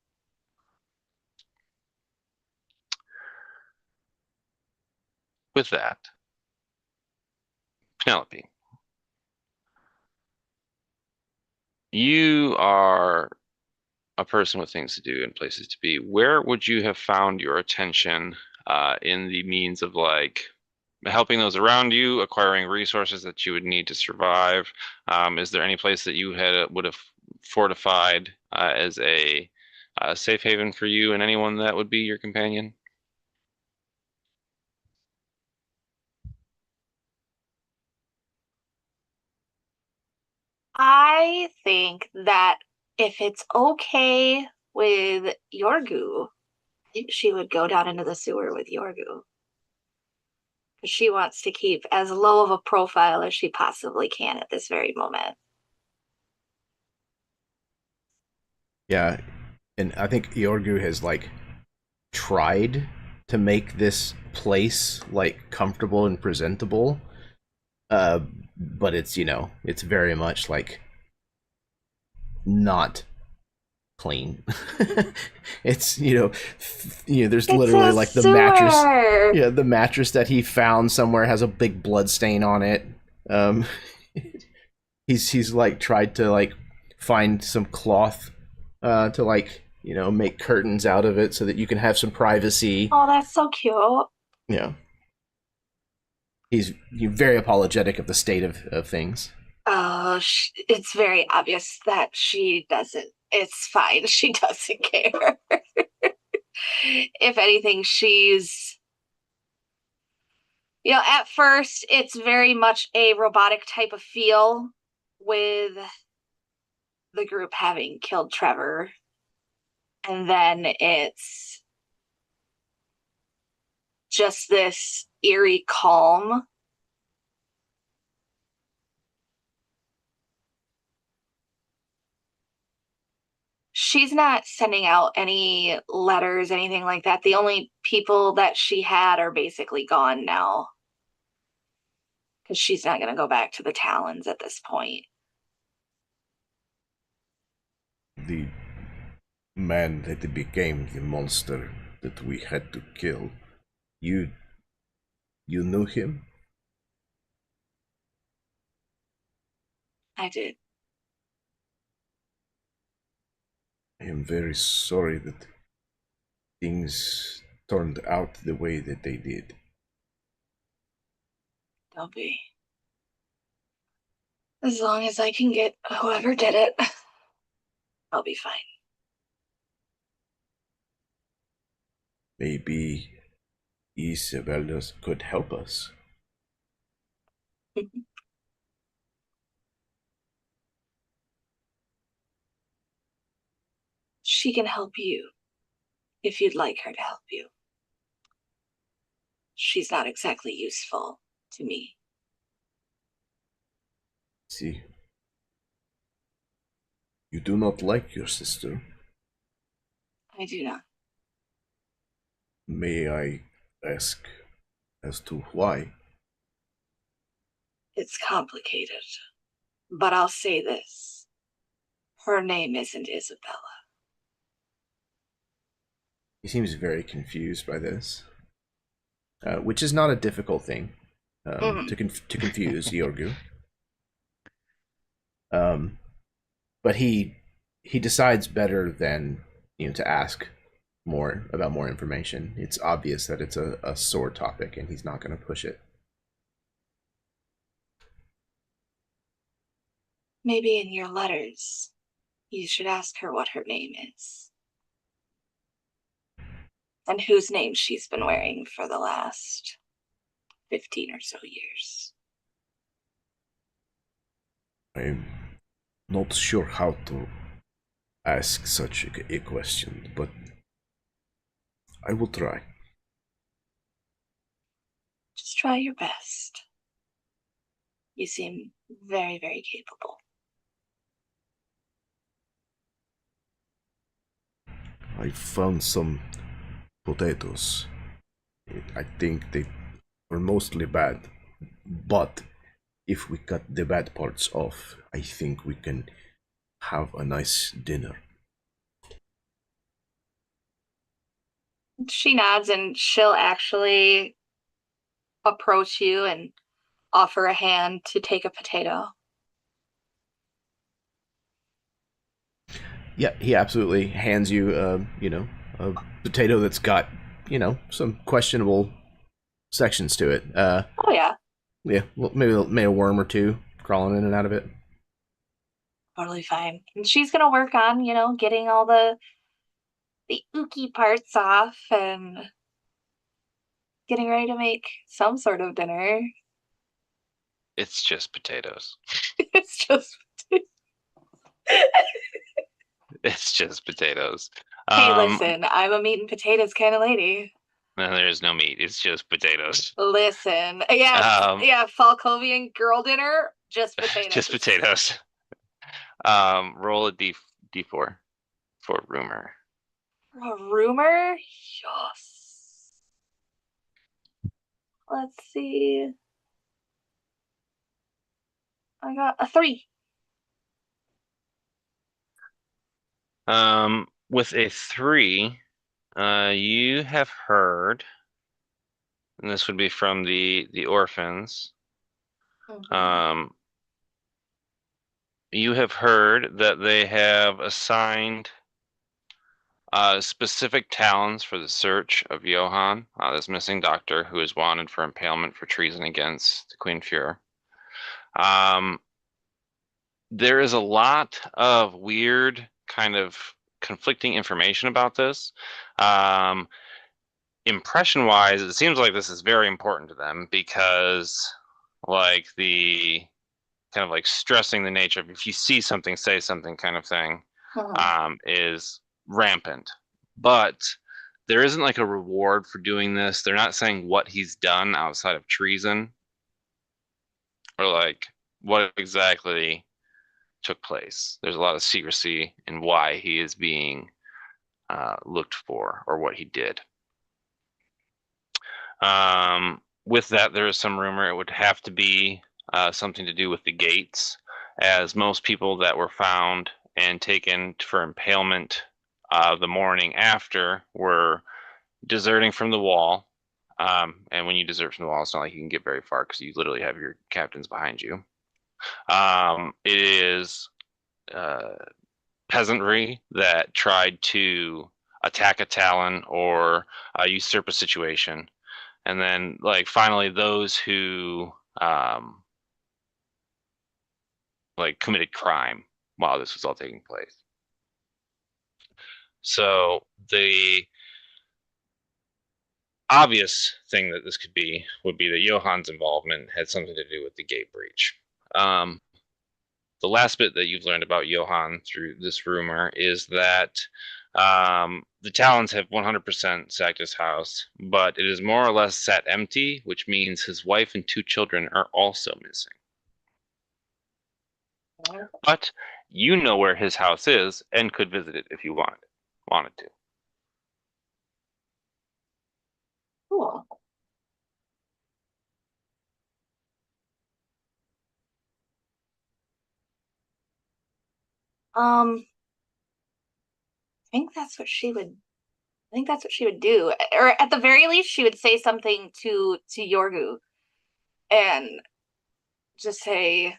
With that, Penelope, you are a person with things to do and places to be. Where would you have found your attention in the means of like helping those around you, acquiring resources that you would need to survive? Is there any place that you would have fortified as a safe haven for you and anyone that would be your companion? I think that if it's okay with Yorgu, I think she would go down into the sewer with Yorgu. She wants to keep as low of a profile as she possibly can at this very moment. Yeah, and I think Yorgu has like tried to make this place like comfortable and presentable, but it's it's very much like not clean. It's there's literally like the mattress. Yeah, the mattress that he found somewhere has a big blood stain on it. He's like tried to like find some cloth to like make curtains out of it so that you can have some privacy. Oh, that's so cute. Yeah, he's very apologetic of the state of things. Oh, it's very obvious that she doesn't. It's fine. She doesn't care. If anything, she's... at first, it's very much a robotic type of feel with the group having killed Trevor. And then it's just this eerie calm. She's not sending out any letters, anything like that. The only people that she had are basically gone now. Because she's not going to go back to the Talons at this point. the man that became the monster that we had to kill, you knew him? I did. I am very sorry that things turned out the way that they did. Don't be. As long as I can get whoever did it, I'll be fine. Maybe Isabella could help us. She can help you if you'd like her to help you. She's not exactly useful to me. See, you do not like your sister. I do not. May I ask as to why? It's complicated. But I'll say this. Her name isn't Isabella. He seems very confused by this, which is not a difficult thing to confuse Yorgu. But he decides better than to ask more information. It's obvious that it's a sore topic, and he's not going to push it. Maybe in your letters, you should ask her what her name is. And whose name she's been wearing for the last 15 or so years. I'm not sure how to ask such a question, but I will try. Just try your best. You seem very, very capable. I found some potatoes. I think they were mostly bad, but if we cut the bad parts off, I think we can have a nice dinner. She nods, and she'll actually approach you and offer a hand to take a potato. Yeah, he absolutely hands you, a potato that's got, some questionable sections to it. Oh yeah, Yeah, well, maybe a worm or two crawling in and out of it. totally fine. And she's gonna work on, getting all the ooky parts off and getting ready to make some sort of dinner. It's just potatoes. It's just It's just potatoes. Hey, listen, I'm a meat and potatoes kind of lady. No, there's no meat. It's just potatoes. Listen, yeah, Falkovian girl dinner, just potatoes. Just potatoes. Roll a d4 for rumor. A rumor? Yes. Let's see. I got a 3. With a 3, you have heard, and this would be from the orphans. Mm-hmm. You have heard that they have assigned specific talons for the search of Johann, this missing doctor who is wanted for impalement for treason against the Queen Fuhrer. There is a lot of weird kind of conflicting information about this. Impression-wise, it seems like this is very important to them because, like, the kind of like stressing the nature of if you see something, say something kind of thing, is rampant. But there isn't like a reward for doing this. They're not saying what he's done outside of treason or like what exactly took place. There's a lot of secrecy in why he is being looked for or what he did. With that, there is some rumor it would have to be something to do with the gates, as most people that were found and taken for impalement the morning after were deserting from the wall. And when you desert from the wall, it's not like you can get very far because you literally have your captains behind you. It is peasantry that tried to attack a talon or usurp a situation. And then, like, finally, those who like committed crime while this was all taking place. So the obvious thing that this could be would be that Johann's involvement had something to do with the gate breach. The last bit that you've learned about Johann through this rumor is that the Talons have 100% sacked his house, but it is more or less sat empty, which means his wife and 2 children are also missing. But you know where his house is and could visit it if you wanted to. Cool. I think that's what she would. I think that's what she would do, or at the very least, she would say something to Yorgu, and just say,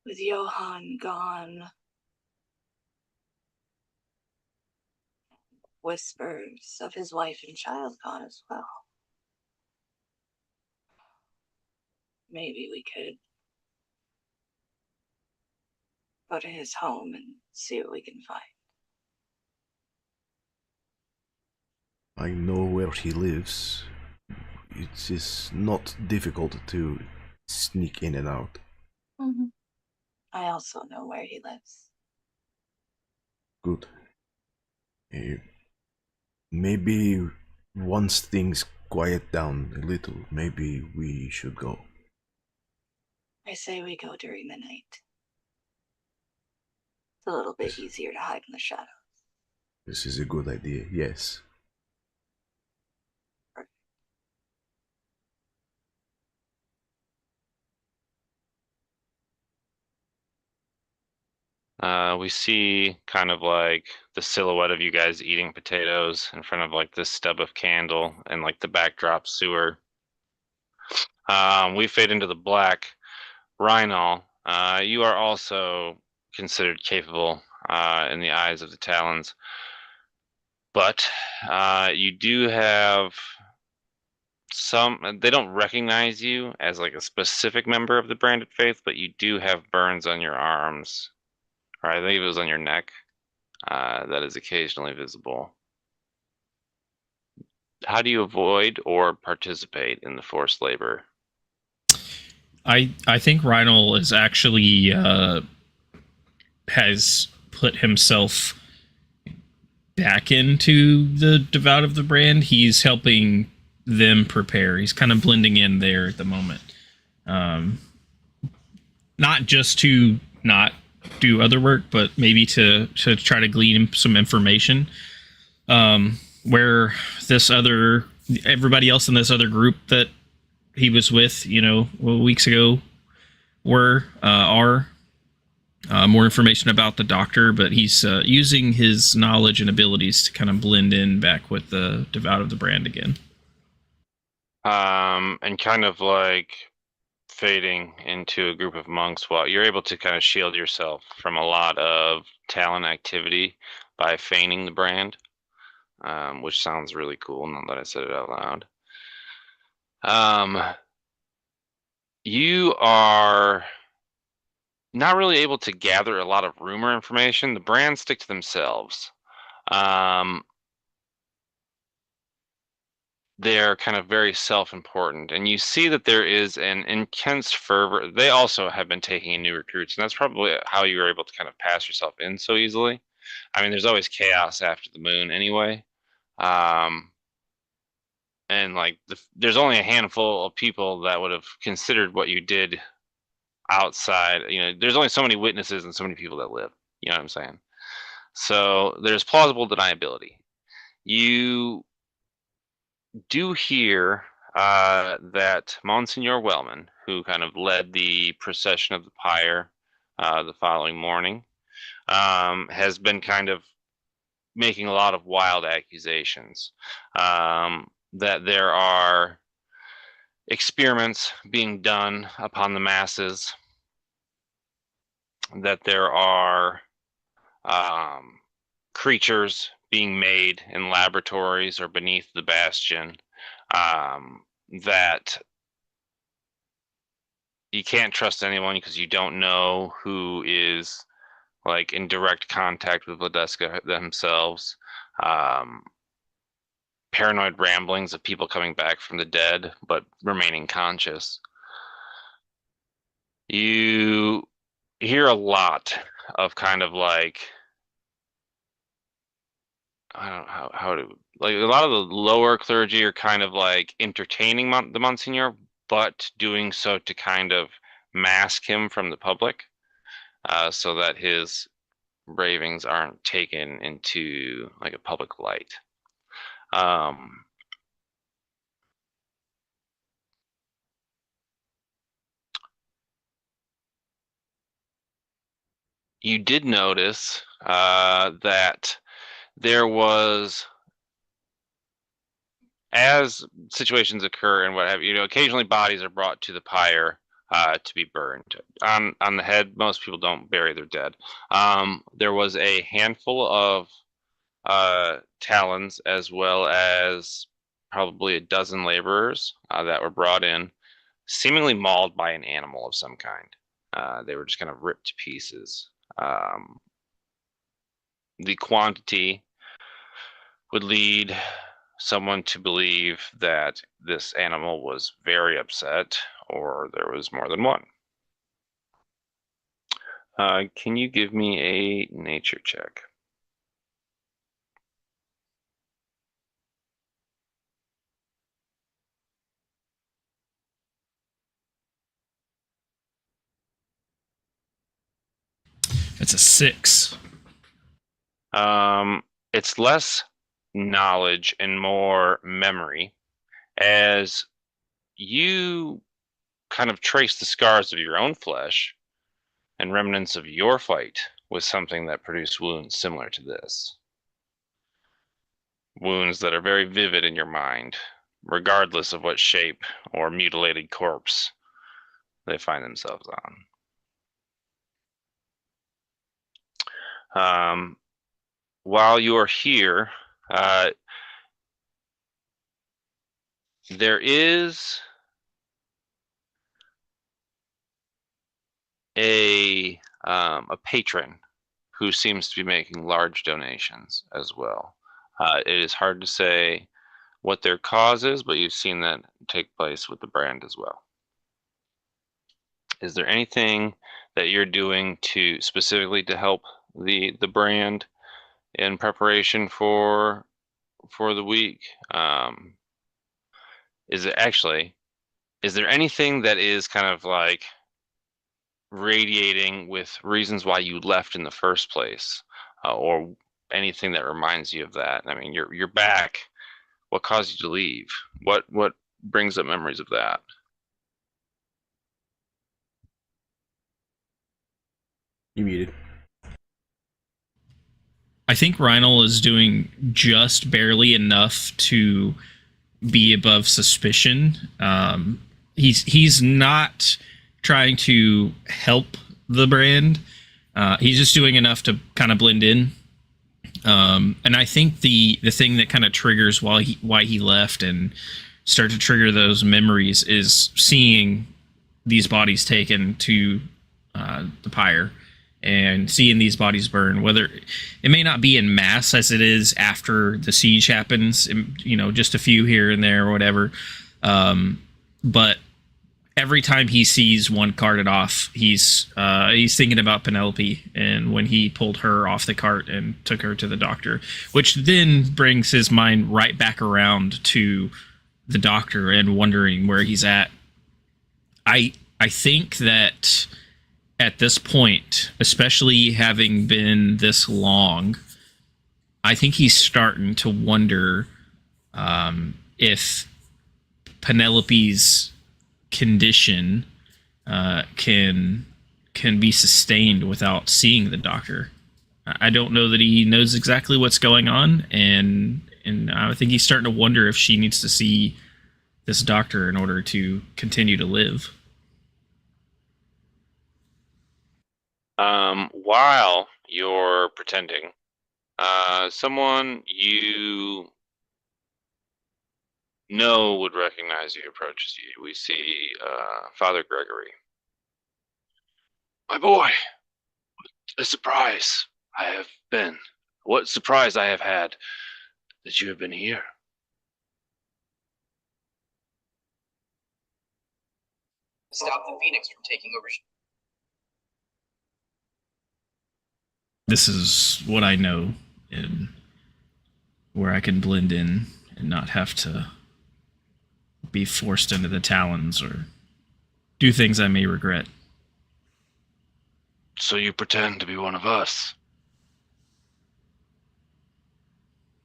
"With Johann gone, whispers of his wife and child gone as well. Maybe we could go to his home and see what we can find." I know where he lives. It is not difficult to sneak in and out. Mm-hmm. I also know where he lives. Good. Maybe once things quiet down a little, maybe we should go. I say we go during the night. It's a little bit easier to hide in the shadows. This is a good idea, yes. We see kind of like the silhouette of you guys eating potatoes in front of like this stub of candle and like the backdrop sewer. We fade into the black. Rhynol, you are also considered capable in the eyes of the Talons. But you do have they don't recognize you as like a specific member of the Branded Faith, but you do have burns on your arms. Or I think it was on your neck. That is occasionally visible. How do you avoid or participate in the forced labor? I think Rhynol is actually has put himself back into the Devout of the Brand. He's helping them prepare. He's kind of blending in there at the moment. Not just to not do other work, but maybe to try to glean some information. Where everybody else in this other group that he was with, weeks ago, are more information about the doctor, but he's using his knowledge and abilities to kind of blend in back with the Devout of the Brand again. And kind of like fading into a group of monks, while you're able to kind of shield yourself from a lot of Talon activity by feigning the brand, which sounds really cool now that I said it out loud. You are not really able to gather a lot of rumor information. The brands stick to themselves. They're kind of very self-important, and you see that there is an intense fervor. They also have been taking in new recruits, and that's probably how you were able to kind of pass yourself in so easily. I mean, there's always chaos after the moon anyway. And like there's only a handful of people that would have considered what you did outside. There's only so many witnesses and so many people that live. You know what I'm saying? So there's plausible deniability. You do hear that Monsignor Wellman, who kind of led the procession of the pyre the following morning, has been kind of making a lot of wild accusations that there are experiments being done upon the masses, that there are creatures being made in laboratories or beneath the bastion, that you can't trust anyone because you don't know who is like in direct contact with Vladeska themselves. Paranoid ramblings of people coming back from the dead but remaining conscious. You hear a lot of kind of like, I don't know how to, like, a lot of the lower clergy are kind of like entertaining the Monsignor, but doing so to kind of mask him from the public, so that his ravings aren't taken into like a public light. You did notice that there was, as situations occur and what have you, occasionally bodies are brought to the pyre to be burned. On the head, most people don't bury their dead. There was a handful of talons, as well as probably a dozen laborers that were brought in, seemingly mauled by an animal of some kind. They were just kind of ripped to pieces. The quantity would lead someone to believe that this animal was very upset, or there was more than one. Can you give me a nature check? It's a 6. It's less knowledge and more memory, as you kind of trace the scars of your own flesh and remnants of your fight with something that produced wounds similar to this. Wounds that are very vivid in your mind, regardless of what shape or mutilated corpse they find themselves on. While you are here, there is a patron who seems to be making large donations as well. It is hard to say what their cause is, but you've seen that take place with the brand as well. Is there anything that you're doing to specifically to help the brand in preparation for the week? Is there anything that is kind of like radiating with reasons why you left in the first place, or anything that reminds you of that? I mean, you're back. What caused you to leave? What brings up memories of that? You muted. I think Rhinal is doing just barely enough to be above suspicion. He's not trying to help the brand. He's just doing enough to kind of blend in. And I think the thing that kind of triggers why he left and start to trigger those memories is seeing these bodies taken to the pyre and seeing these bodies burn. Whether it may not be in mass as it is after the siege happens, just a few here and there or whatever. But every time he sees one carted off, he's thinking about Penelope and when he pulled her off the cart and took her to the doctor, which then brings his mind right back around to the doctor and wondering where he's at. I think that at this point, especially having been this long, I think he's starting to wonder if Penelope's condition can be sustained without seeing the doctor. I don't know that he knows exactly what's going on, and I think he's starting to wonder if she needs to see this doctor in order to continue to live. While you're pretending, someone you know would recognize you approaches you. We see Father Gregory. My boy, what a surprise I have been. What surprise I have had that you have been here. Stop the Phoenix from taking over. This is what I know, and where I can blend in and not have to be forced into the Talons or do things I may regret. So you pretend to be one of us?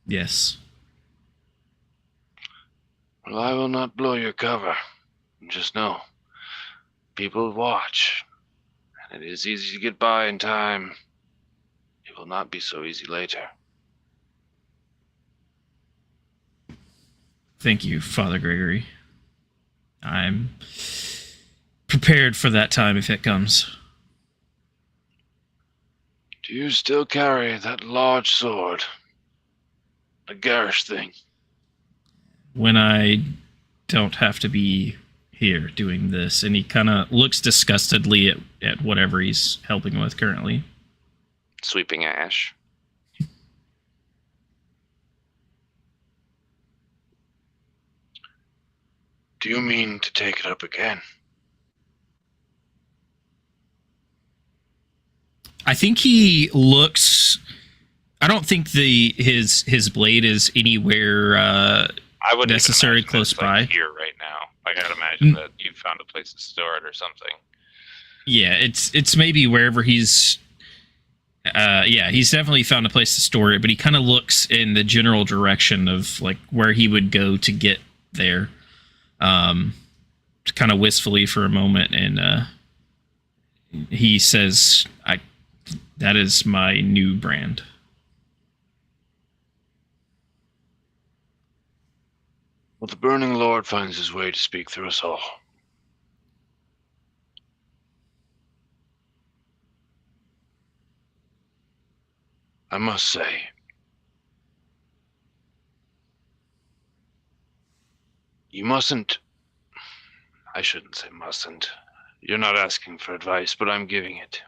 Yes. Well, I will not blow your cover. Just know, people watch, and it is easy to get by in time. It will not be so easy later. Thank you, Father Gregory. I'm prepared for that time if it comes. Do you still carry that large sword? A garish thing. When I don't have to be here doing this, and he kind of looks disgustedly at whatever he's helping with currently. Sweeping ash. Do you mean to take it up again? I think he looks. I don't think his blade is anywhere I wouldn't necessarily even close it's by. like here right now. I gotta imagine that you found a place to store it or something. Yeah, it's maybe wherever he's. Yeah, he's definitely found a place to store it, but he kind of looks in the general direction of like where he would go to get there, kind of wistfully for a moment, and he says, that is my new brand." Well, the Burning Lord finds his way to speak through us all. I must say, you mustn't. I shouldn't say mustn't. You're not asking for advice, but I'm giving it.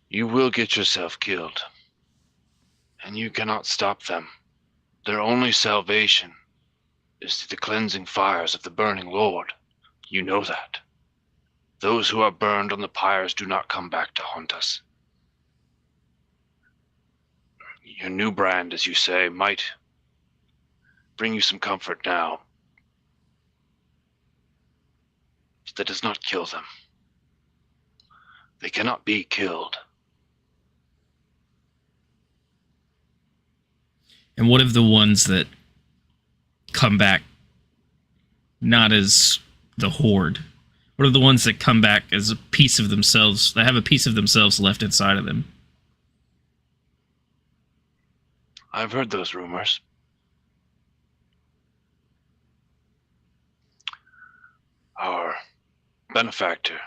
You will get yourself killed, and you cannot stop them. Their only salvation is through the cleansing fires of the Burning Lord. You know that. Those who are burned on the pyres do not come back to haunt us. Your new brand, as you say, might bring you some comfort now. But that does not kill them. They cannot be killed. And what of the ones that come back not as the Horde? What are the ones that come back as a piece of themselves, that have a piece of themselves left inside of them? I've heard those rumors. Our benefactor,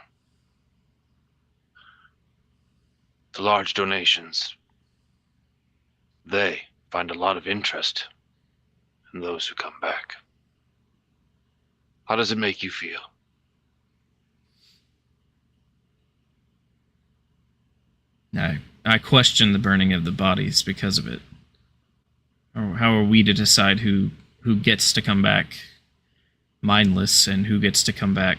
the large donations, they find a lot of interest in those who come back. How does it make you feel? I question the burning of the bodies because of it. Or how are we to decide who gets to come back mindless and who gets to come back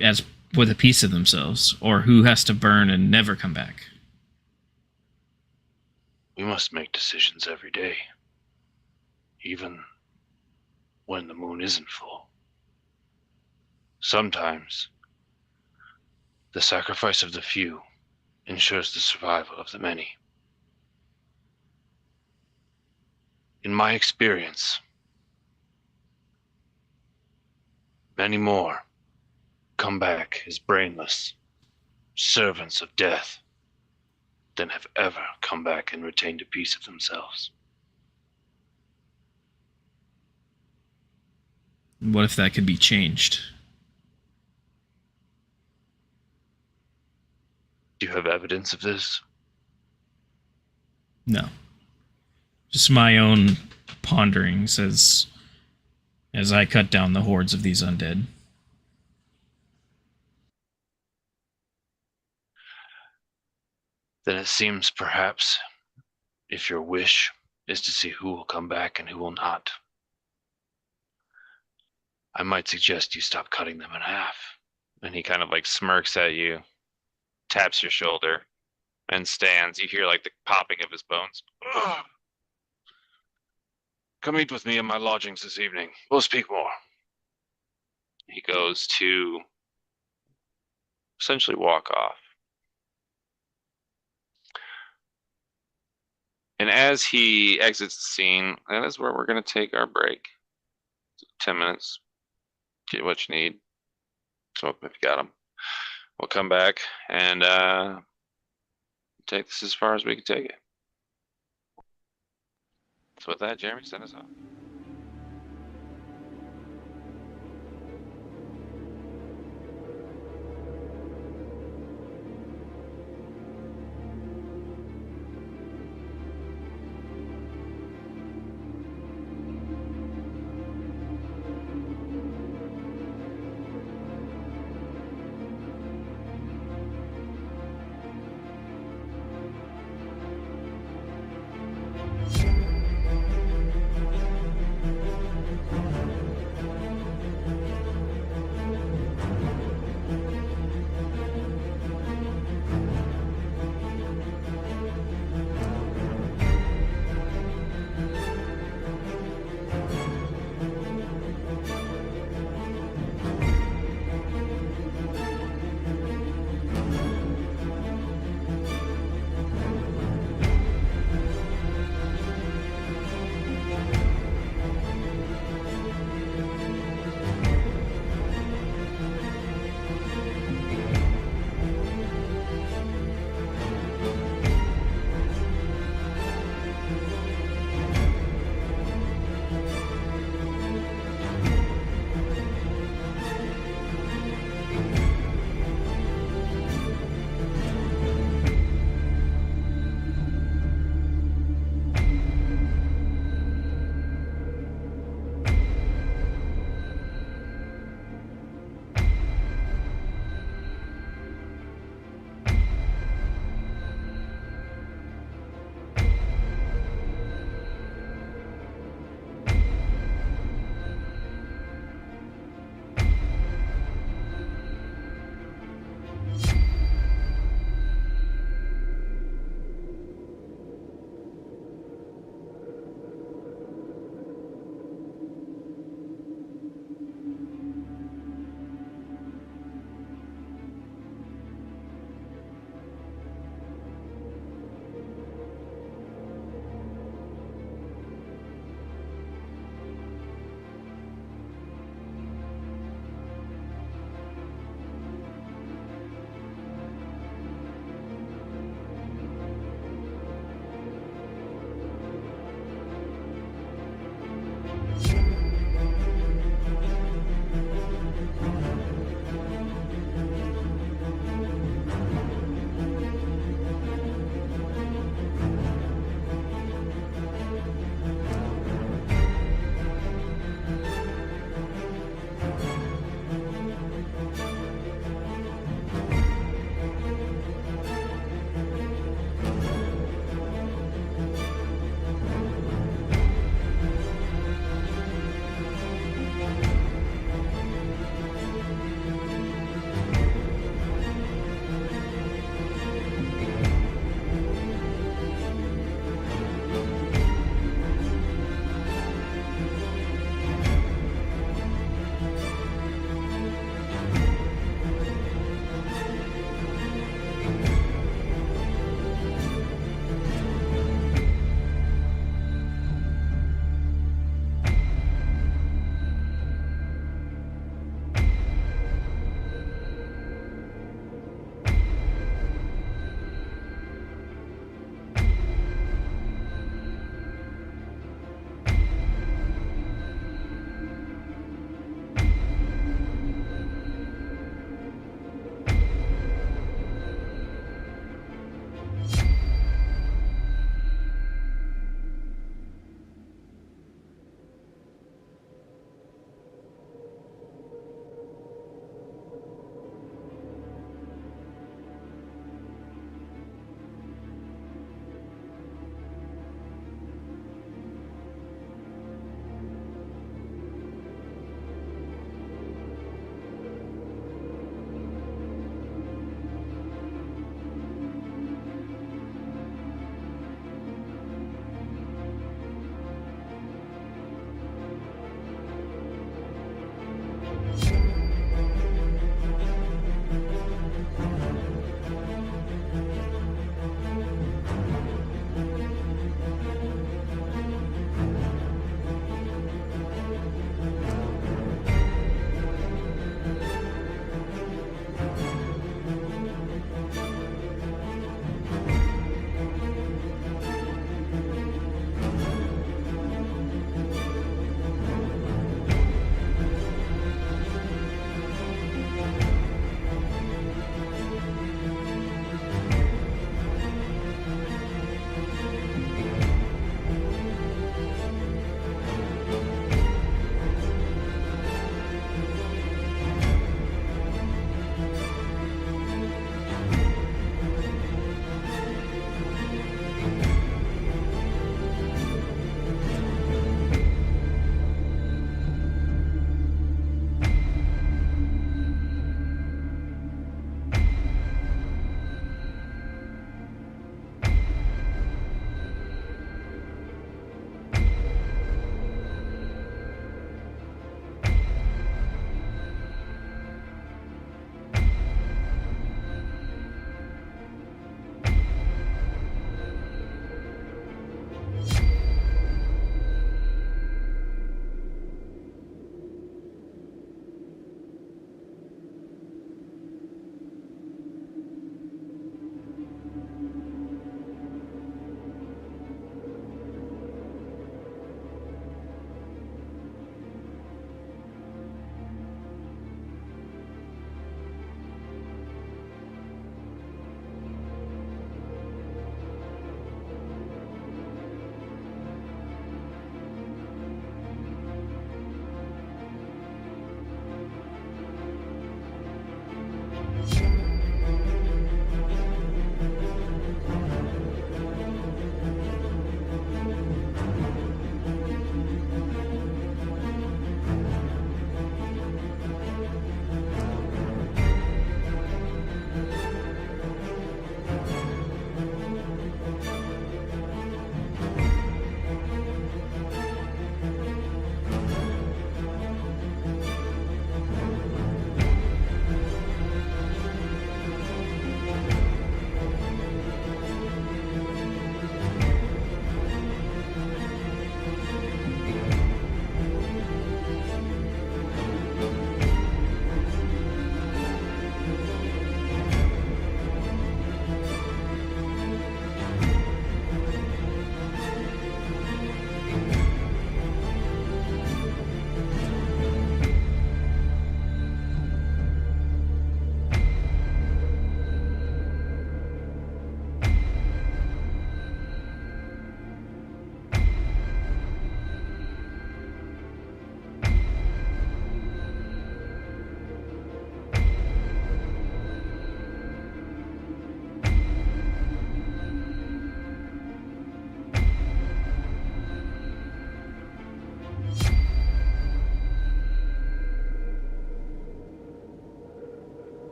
as with a piece of themselves, or who has to burn and never come back? We must make decisions every day, even when the moon isn't full. Sometimes the sacrifice of the few ensures the survival of the many. In my experience, many more come back as brainless servants of death than have ever come back and retained a piece of themselves. What if that could be changed? Do you have evidence of this? No. Just my own ponderings as I cut down the hordes of these undead. Then it seems perhaps if your wish is to see who will come back and who will not, I might suggest you stop cutting them in half. And he kind of like smirks at you, taps your shoulder, and stands. You hear like the popping of his bones. Ugh. Come eat with me in my lodgings this evening. We'll speak more. He goes to essentially walk off. And as he exits the scene, that is where we're going to take our break. 10 minutes. Get what you need. Smoke if you got them. We'll come back and take this as far as we can take it. So with that, Jeremy, send us off.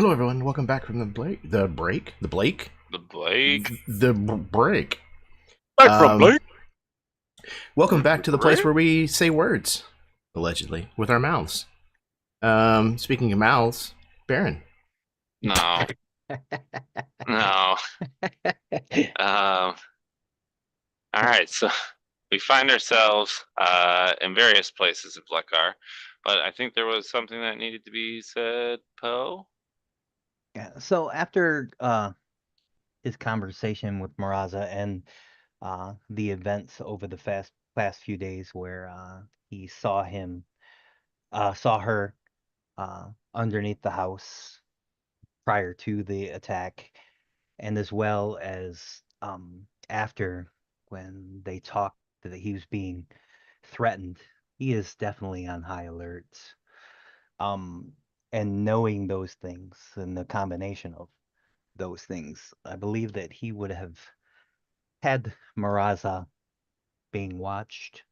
Hello, everyone. Welcome back from the break. The Blake. The break. Back from Blake. Welcome back to the place where we say words, allegedly, with our mouths. Speaking of mouths, Baron. No. No. All right, so we find ourselves in various places of Blekar, but I think there was something that needed to be said, Poe. Yeah. So after his conversation with Maraza and the events over the past few days, where he saw her underneath the house prior to the attack, and as well as after, when they talked that he was being threatened, he is definitely on high alert. And knowing those things and the combination of those things, I believe that he would have had Maraza being watched,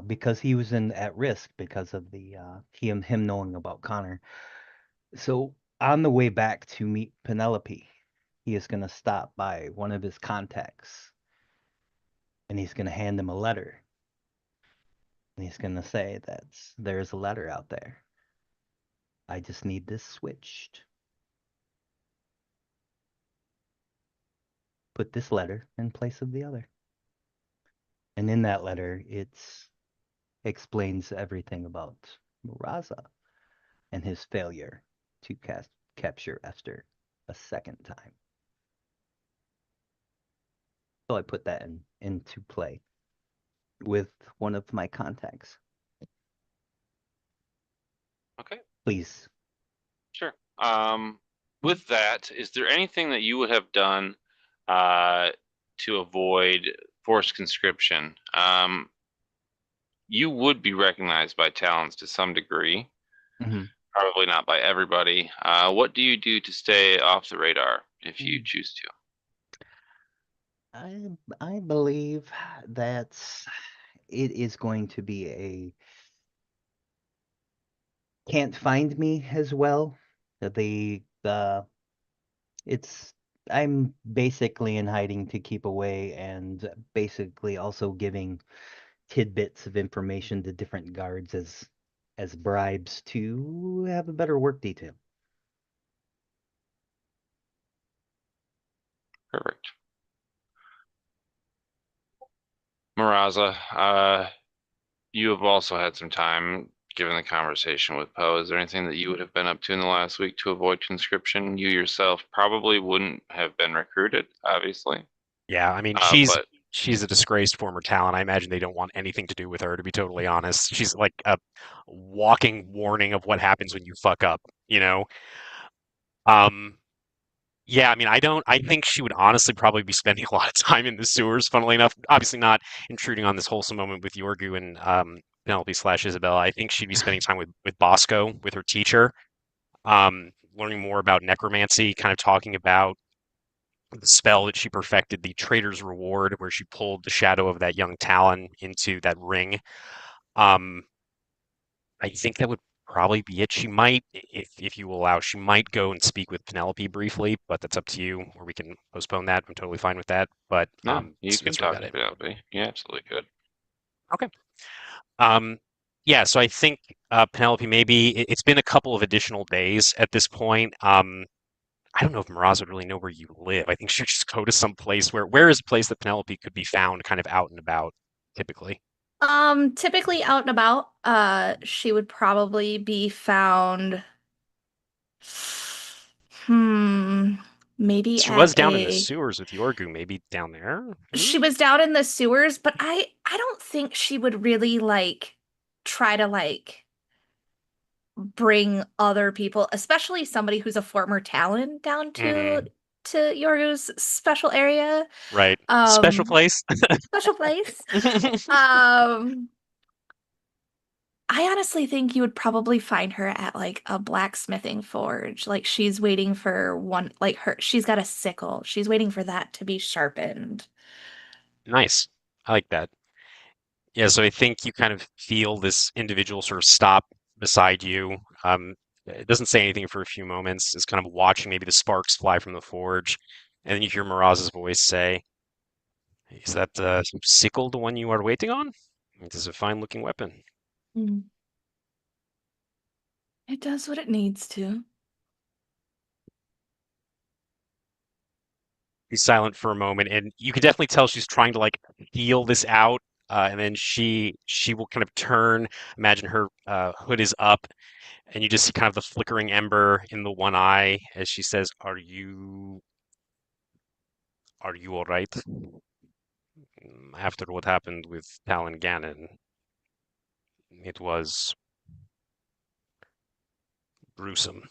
because he was at risk because of the him knowing about Connor. So on the way back to meet Penelope, he is going to stop by one of his contacts, and he's going to hand him a letter. And he's going to say that there's a letter out there. I just need this switched. Put this letter in place of the other. And in that letter, it explains everything about Maraza and his failure to capture Esther a second time. So I put that into play with one of my contacts. Okay. Please. Sure. With that, is there anything that you would have done to avoid forced conscription? You would be recognized by Talons to some degree. Mm-hmm. Probably not by everybody. What do you do to stay off the radar if you choose to? I believe that it is going to be a can't find me as well. I'm basically in hiding to keep away, and basically also giving tidbits of information to different guards as bribes to have a better work detail. Perfect. Maraza, you have also had some time, given the conversation with Poe. Is there anything that you would have been up to in the last week to avoid conscription? You yourself probably wouldn't have been recruited, obviously. Yeah, I mean, But she's a disgraced former talent. I imagine they don't want anything to do with her, to be totally honest. She's like a walking warning of what happens when you fuck up, you know? Yeah, I mean, I think she would honestly probably be spending a lot of time in the sewers, funnily enough. Obviously not intruding on this wholesome moment with Yorgu and Penelope / Isabella. I think she'd be spending time with Bosco, with her teacher, learning more about necromancy, kind of talking about the spell that she perfected, the Traitor's Reward, where she pulled the shadow of that young Talon into that ring. I think that would probably be it. She might, if you will allow, she might go and speak with Penelope briefly, but that's up to you, or we can postpone that. I'm totally fine with that. But no, you that's can really talk about to it. Penelope. Yeah, absolutely good. Okay. Yeah, so I think Penelope, maybe it's been a couple of additional days at this point. I don't know if Miraz would really know where you live. I think she should just go to some place where is a place that Penelope could be found kind of out and about, typically. Typically out and about, she would probably be found, maybe She at was down in the sewers with Yorgu, maybe down there. She was down in the sewers, but I don't think she would really try to bring other people, especially somebody who's a former Talon, down to Yorgu's special area. Right. Special place. Special place. I honestly think you would probably find her at a blacksmithing forge. Like she's waiting for one, she's got a sickle. She's waiting for that to be sharpened. Nice. I like that. Yeah, so I think you kind of feel this individual sort of stop beside you. It doesn't say anything for a few moments. It's kind of watching maybe the sparks fly from the forge, and then you hear Miraz's voice say, "Is that sickle the one you are waiting on? It is a fine-looking weapon." It does what it needs to. She's silent for a moment, and you can definitely tell she's trying to like feel this out. And then she will kind of turn. Imagine her hood is up, and you just see kind of the flickering ember in the one eye as she says, are you all right? After what happened with Talon Gannon, it was gruesome,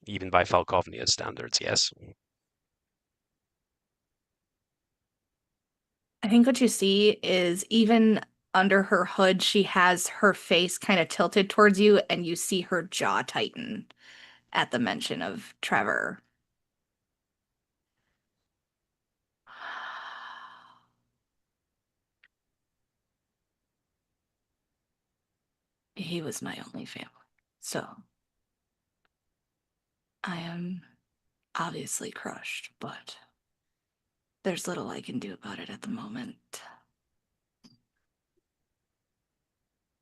even by Falkovnia's standards, yes. I think what you see is even under her hood, she has her face kind of tilted towards you, and you see her jaw tighten at the mention of Trevor. He was my only family, so I am obviously crushed, but there's little I can do about it at the moment.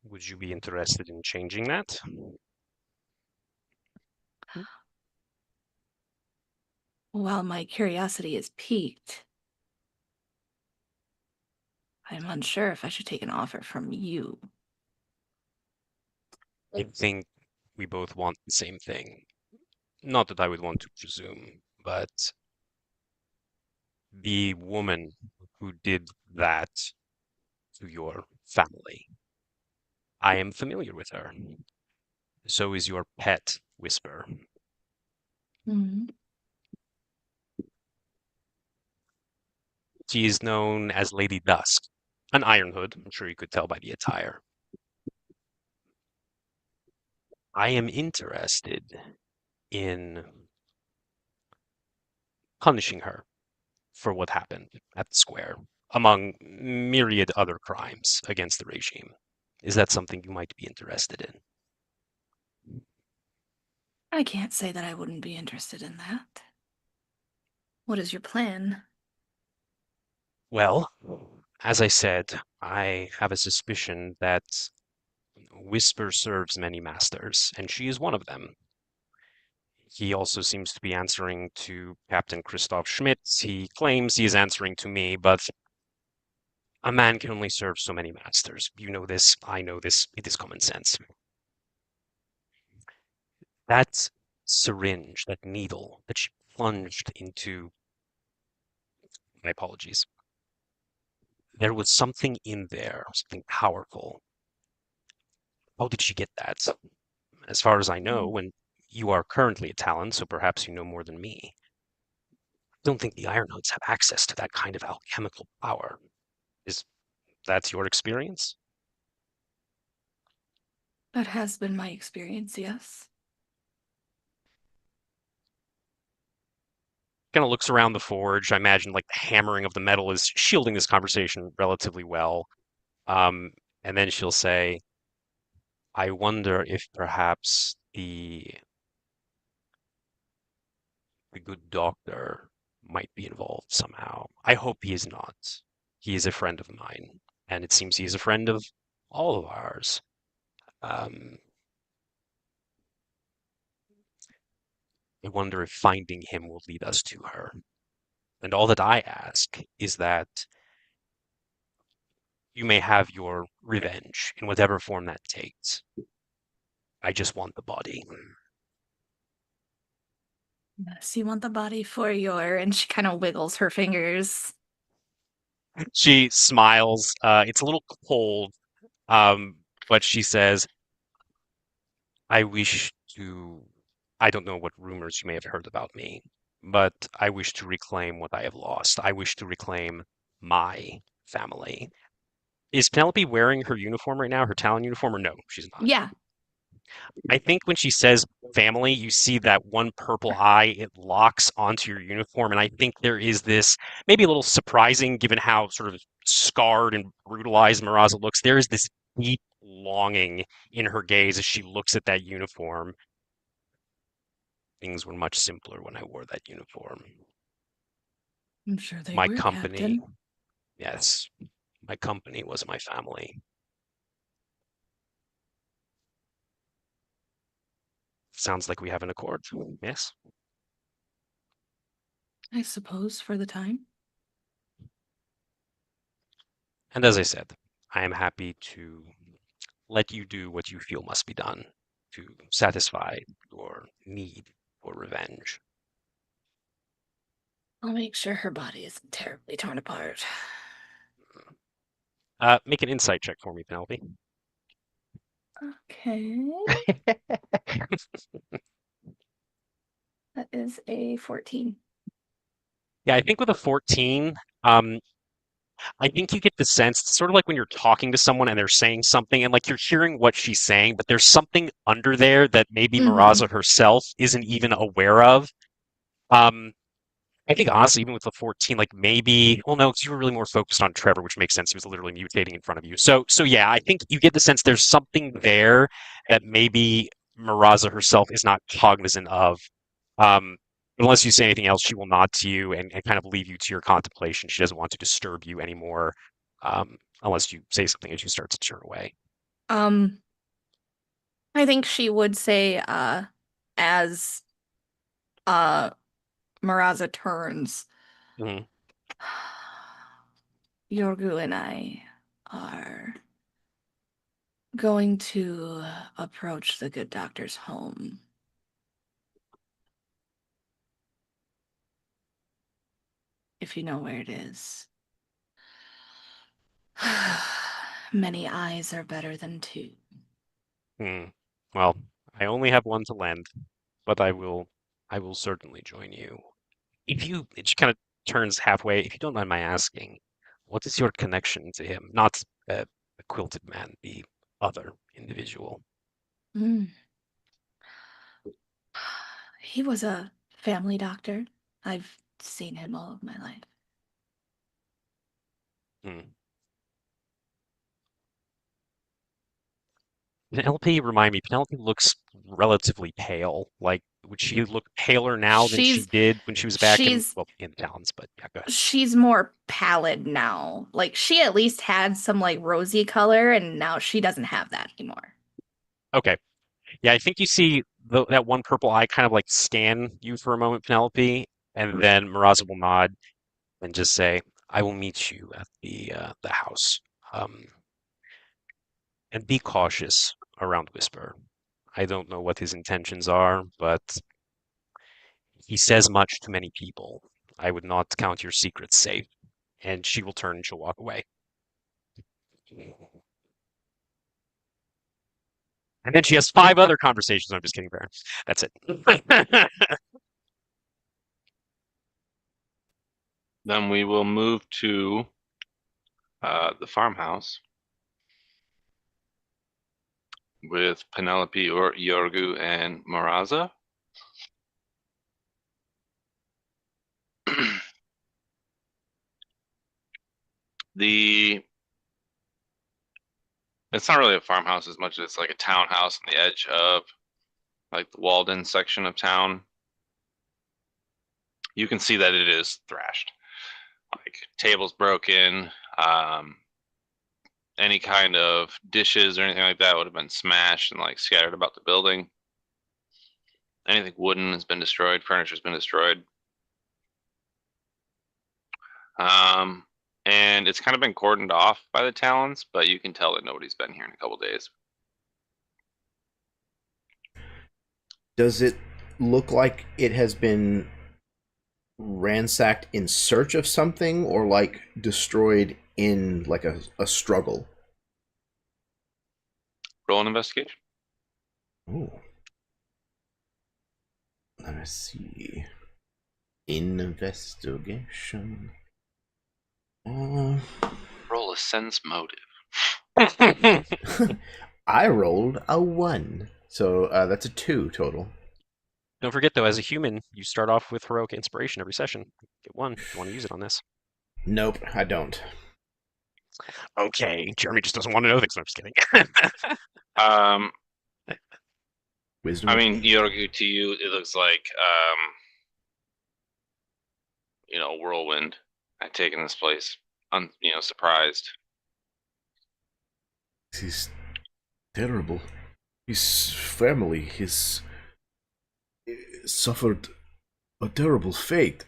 Would you be interested in changing that? While my curiosity is piqued, I'm unsure if I should take an offer from you. I think we both want the same thing. Not that I would want to presume, but the woman who did that to your family, I am familiar with her. So is your pet Whisper. She is known as Lady Dusk, an Iron Hood. I'm sure you could tell by the attire. I am interested in punishing her for what happened at the square, among myriad other crimes against the regime. Is that something you might be interested in? I can't say that I wouldn't be interested in that. What is your plan? Well, as I said, I have a suspicion that Whisper serves many masters, and she is one of them. He also seems to be answering to Captain Christoph Schmidt. He claims he is answering to me, but a man can only serve so many masters. You know this, I know this, it is common sense. That syringe, that needle that she plunged into, my apologies, there was something in there, something powerful. How did she get that? As far as I know, and you are currently a Talon, so perhaps you know more than me, I don't think the Ironhoods have access to that kind of alchemical power. Is that your experience? That has been my experience, yes. Kind of looks around the forge. I imagine like the hammering of the metal is shielding this conversation relatively well. And then she'll say, I wonder if perhaps the good doctor might be involved somehow. I hope he is not. He is a friend of mine, and it seems he is a friend of all of ours. I wonder if finding him will lead us to her. And all that I ask is that you may have your revenge in whatever form that takes. I just want the body. Yes, you want the body for and she kind of wiggles her fingers. She smiles. It's a little cold, but she says, I wish to. I don't know what rumors you may have heard about me, but I wish to reclaim what I have lost. I wish to reclaim my family. Is Penelope wearing her uniform right now, her Talon uniform, or no? She's not. Yeah. I think when she says family, you see that one purple eye, it locks onto your uniform. And I think there is this, maybe a little surprising given how sort of scarred and brutalized Maraza looks. There is this deep longing in her gaze as she looks at that uniform. things were much simpler when I wore that uniform. I'm sure they My were, company, Captain. yes, my company was my family. Sounds like we have an accord, yes? I suppose for the time. And as I said, I am happy to let you do what you feel must be done to satisfy your need for revenge. I'll make sure her body isn't terribly torn apart. Make an insight check for me, Penelope. Okay. That is a 14. Yeah, I think with a 14, I think you get the sense, sort of like when you're talking to someone and they're saying something and like you're hearing what she's saying, but there's something under there that maybe Miraza herself isn't even aware of. I think honestly, even with the 14, like maybe, well, no, because you were really more focused on Trevor, which makes sense. He was literally mutating in front of you. So yeah, I think you get the sense there's something there that maybe Miraza herself is not cognizant of. Um, unless you say anything else, she will nod to you and kind of leave you to your contemplation. She doesn't want to disturb you anymore, unless you say something as you start to turn away. I think she would say, as Maraza turns, Mhm. Yorgu and I are going to approach the good doctor's home. If you know where it is. Many eyes are better than two. Well, I only have one to lend, but I will certainly join you. If you, it just kind of turns halfway. If you don't mind my asking, what is your connection to him? Not the quilted man, the other individual. Mm. He was a family doctor. I've seen him all of my life. Penelope, remind me, Penelope looks relatively pale. Like, would she look paler now than she did when she was back in, well, in Talons, but yeah, go ahead. She's more pallid now. Like, she at least had some, like, rosy color, and now she doesn't have that anymore. Okay. Yeah, I think you see that one purple eye kind of like scan you for a moment, Penelope, and then Miraza will nod and just say, "I will meet you at the house. And be cautious around Whisper. I don't know what his intentions are, but he says much to many people. I would not count your secrets safe." And she will turn and she'll walk away. And then she has 5 other conversations. I'm just kidding, Baron. That's it. Then we will move to the farmhouse with Penelope or Yorgu and Maraza. It's not really a farmhouse as much as it's like a townhouse on the edge of like the Walden section of town. You can see that it is thrashed, like tables broken, any kind of dishes or anything like that would have been smashed and like scattered about the building. Anything wooden has been destroyed, furniture's been destroyed. And it's kind of been cordoned off by the Talons, but you can tell that nobody's been here in a couple days. Does it look like it has been ransacked in search of something, or like destroyed in like a struggle? Roll an investigation. Ooh. Let me see. Investigation. Roll a sense motive. I rolled a 1, so that's a 2 total. Don't forget, though, as a human, you start off with heroic inspiration every session. Get 1 if you want to use it on this. Nope, I don't. Okay, Jeremy just doesn't want to know things. No, I'm just kidding. wisdom. I mean, Yorgu, to you, it looks like, whirlwind had taken this place, surprised. This is terrible. His family, his suffered a terrible fate.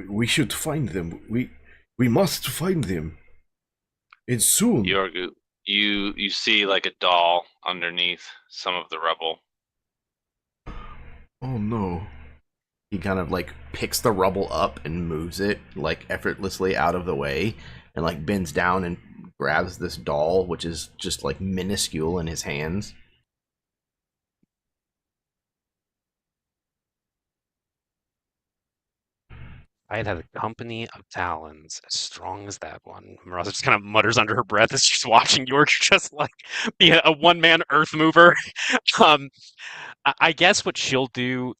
We should find them. We must find them. And soon. Yorgu, you see like a doll underneath some of the rubble. Oh no. He kind of like picks the rubble up and moves it like effortlessly out of the way and like bends down and grabs this doll, which is just like minuscule in his hands. I had a company of talons as strong as that one. Marasa just kind of mutters under her breath as she's watching York just like be a one-man earth mover. um, I guess what she'll do,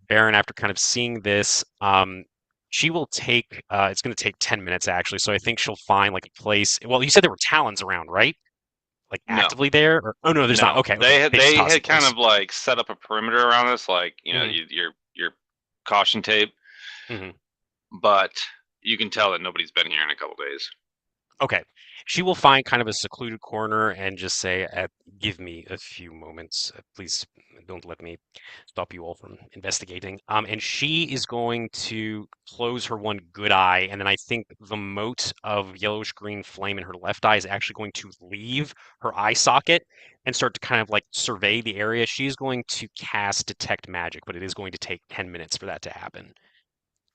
Baron, after kind of seeing this, she will take. It's going to take 10 minutes actually, so I think she'll find like a place. Well, you said there were talons around, right? Like No. actively there? Or, oh no, there's not. Okay, They okay. had just tossed kind place. of like set up a perimeter around this, like your caution tape. Mhm. But you can tell that nobody's been here in a couple days. Okay. She will find kind of a secluded corner and just say, give me a few moments. Please don't let me stop you all from investigating. And she is going to close her one good eye. And then I think the mote of yellowish green flame in her left eye is actually going to leave her eye socket and start to kind of like survey the area. She's going to cast Detect Magic, but it is going to take 10 minutes for that to happen.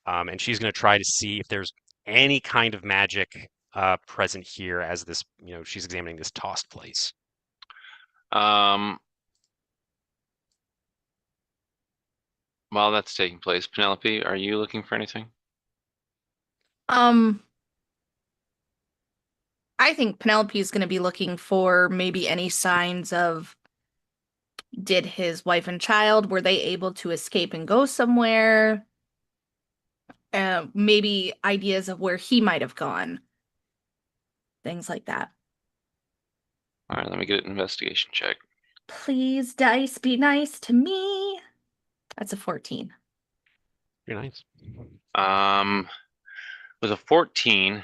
And she's going to try to see if there's any kind of magic present here as this, she's examining this tossed place. While that's taking place, Penelope, are you looking for anything? I think Penelope is going to be looking for maybe any signs of, did his wife and child, were they able to escape and go somewhere? Maybe ideas of where he might have gone. Things like that. All right, let me get an investigation check. Please, dice, be nice to me. That's a 14. Very nice. With a 14,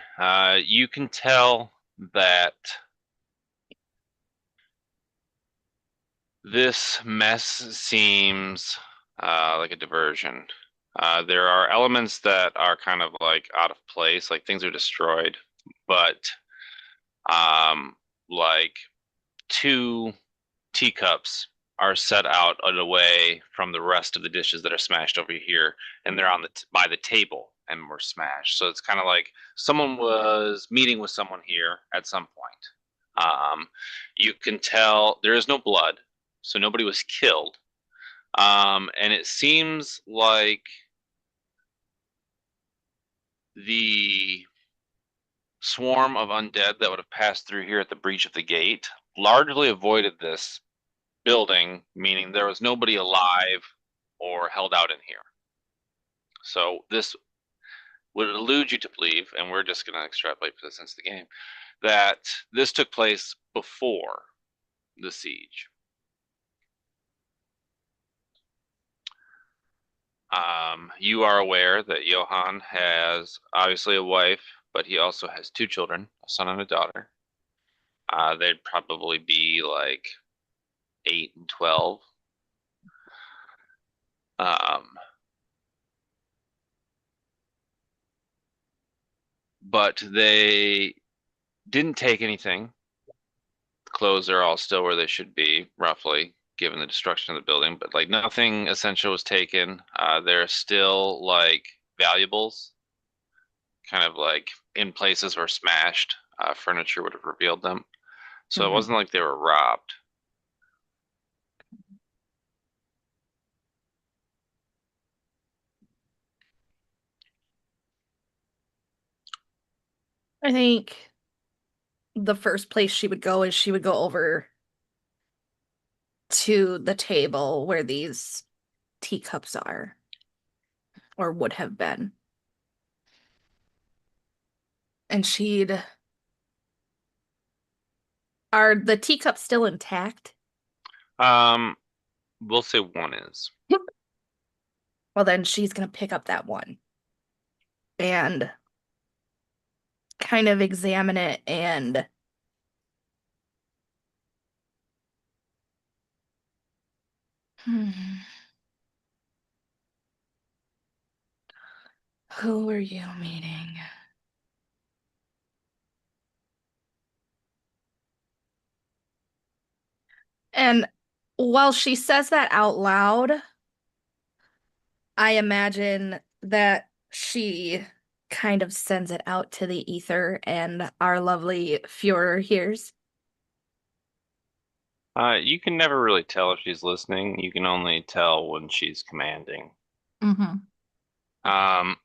you can tell that this mess seems like a diversion. There are elements that are kind of like out of place, like things are destroyed, but like 2 teacups are set out and away from the rest of the dishes that are smashed over here, and they're on by the table and were smashed. So it's kind of like someone was meeting with someone here at some point. You can tell there is no blood, so nobody was killed. And it seems like the swarm of undead that would have passed through here at the breach of the gate largely avoided this building, meaning there was nobody alive or held out in here. So this would elude you to believe, and we're just going to extrapolate for the sense of the game, that this took place before the siege. You are aware that Johann has obviously a wife, but he also has 2 children, a son and a daughter. They'd probably be like 8 and 12. But they didn't take anything. The clothes are all still where they should be, roughly, given the destruction of the building. But like nothing essential was taken. There are still like valuables, kind of like in places where smashed furniture would have revealed them. So It wasn't like they were robbed. I think the first place she would go is she would go over to the table where these teacups are, or would have been. And are the teacups still intact? We'll say one is. Well, then she's gonna pick up that one and kind of examine it and who are you meeting? And while she says that out loud, I imagine that she kind of sends it out to the ether and our lovely Führer hears. You can never really tell if she's listening. You can only tell when she's commanding. Mm-hmm. Um,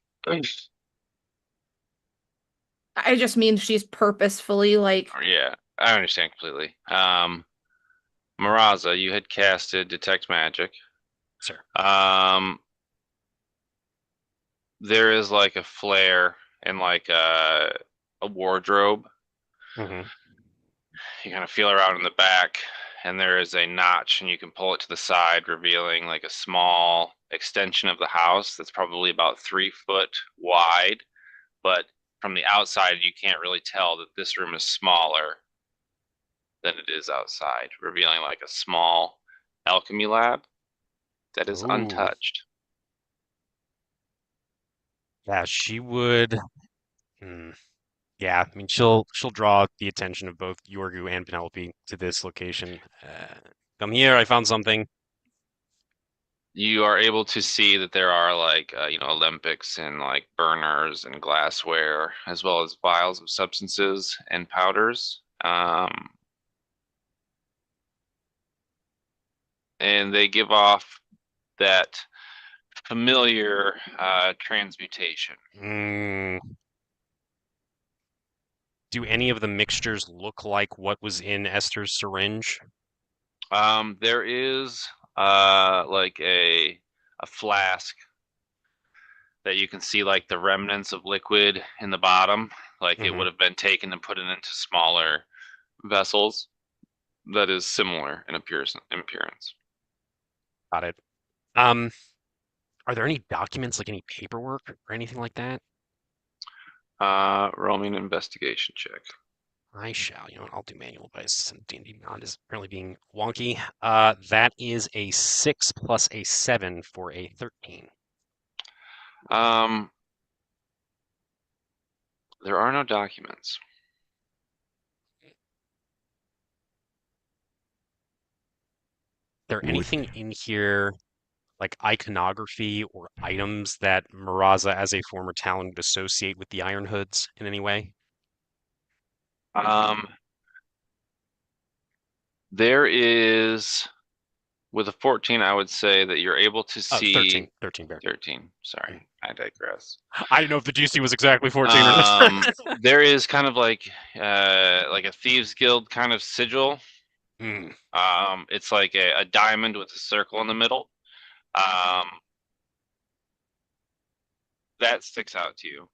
I just mean she's purposefully like, yeah, I understand completely. Maraza, you had casted Detect Magic. Sir. There is like a flare and like a wardrobe. Mm-hmm. You kind of feel around in the back, and there is a notch, and you can pull it to the side, revealing like a small extension of the house that's probably about 3 foot wide. But from the outside, you can't really tell that this room is smaller than it is outside, revealing like a small alchemy lab that is Ooh. untouched. Yeah, she would. Yeah, I mean, she'll draw the attention of both Yorgu and Penelope to this location. Come here, I found something. You are able to see that there are like Olympics and like burners and glassware, as well as vials of substances and powders. And they give off that familiar transmutation. Do any of the mixtures look like what was in Esther's syringe? There is like a flask that you can see like the remnants of liquid in the bottom, like it would have been taken and put it into smaller vessels. That is similar in appearance. Got it. Are there any documents, like any paperwork or anything like that? Roll me an investigation check. I shall. You know what? I'll do manual dice. D&D Beyond is apparently being wonky. That is a 6 plus a 7 for a 13. There are no documents. There anything in here, like iconography or items that Maraza, as a former Talon, would associate with the Iron Hoods in any way? There is, with a 14, I would say that you're able to see 13. 13, Bear. 13. Sorry, I digress. I didn't know if the GC was exactly 14 or not. There is kind of like a Thieves Guild kind of sigil. It's like a diamond with a circle in the middle. That sticks out to you.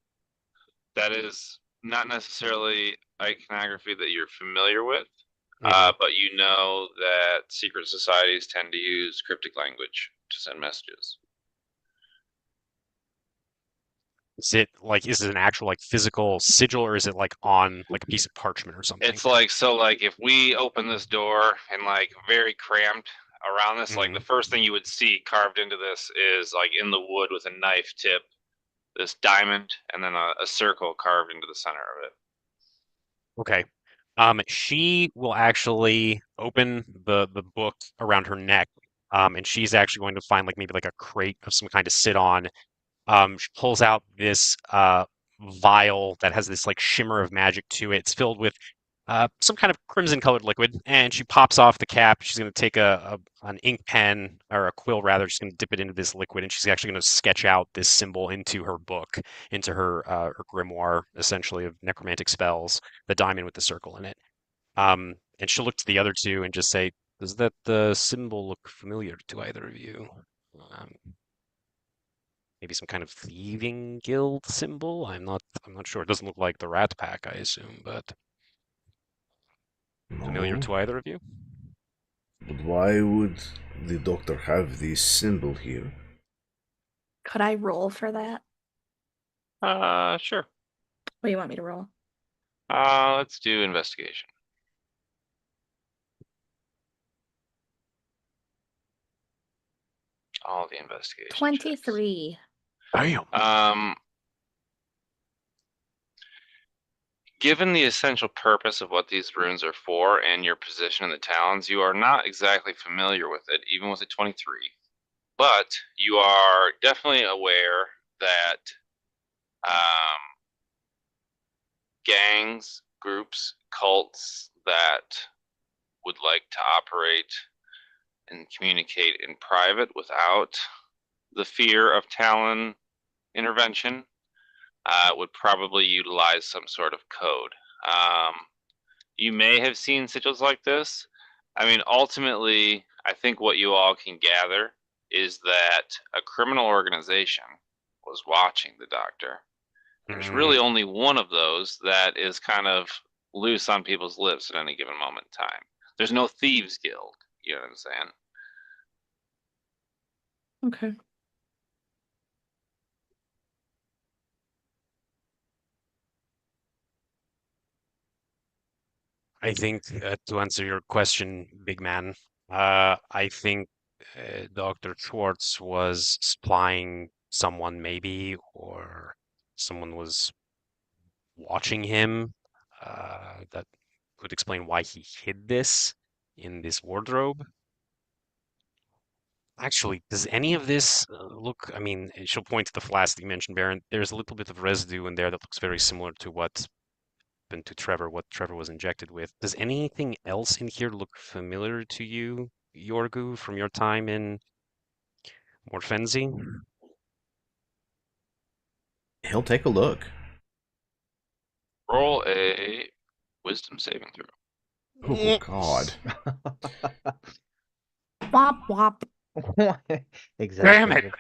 That is not necessarily iconography that you're familiar with, but you know that secret societies tend to use cryptic language to send messages. Is it an actual like physical sigil, or is it like on like a piece of parchment or something? It's like, so like if we open this door and like very cramped around this, like the first thing you would see carved into this is like in the wood with a knife tip, this diamond, and then a circle carved into the center of it. Okay. She will actually open the book around her neck, and she's actually going to find like maybe like a crate of some kind to sit on. She pulls out this vial that has this like shimmer of magic to it. It's filled with some kind of crimson colored liquid, and she pops off the cap. She's going to take an ink pen, or a quill rather. She's going to dip it into this liquid, and she's actually going to sketch out this symbol into her book, into her grimoire, essentially, of necromantic spells, the diamond with the circle in it. And she'll look to the other two and just say, "Does that the symbol look familiar to either of you?" Maybe some kind of thieving guild symbol. I'm not sure. It doesn't look like the Rat Pack, I assume, but familiar to either of you? But why would the doctor have this symbol here? Could I roll for that? Sure. What do you want me to roll? Let's do investigation. All the investigation. 23. Damn. Given the essential purpose of what these runes are for and your position in the Talons, you are not exactly familiar with it, even with a 23. But you are definitely aware that gangs, groups, cults that would like to operate and communicate in private without the fear of Talon intervention would probably utilize some sort of code. You may have seen sigils like this. I mean, ultimately, I think what you all can gather is that a criminal organization was watching the doctor. There's really only one of those that is kind of loose on people's lips at any given moment in time. There's no thieves guild. You know what I'm saying? Okay. I think to answer your question, big man, I think Dr. Schwartz was supplying someone maybe, or someone was watching him. That could explain why he hid this in this wardrobe. Actually, does any of this look? I mean, she'll point to the flask that you mentioned, Baron. There's a little bit of residue in there that looks very similar to what happened to Trevor, what Trevor was injected with. Does anything else in here look familiar to you, Yorgu, from your time in Morfenzi? He'll take a look. Roll a wisdom saving throw. Oh, God. Womp womp. Exactly.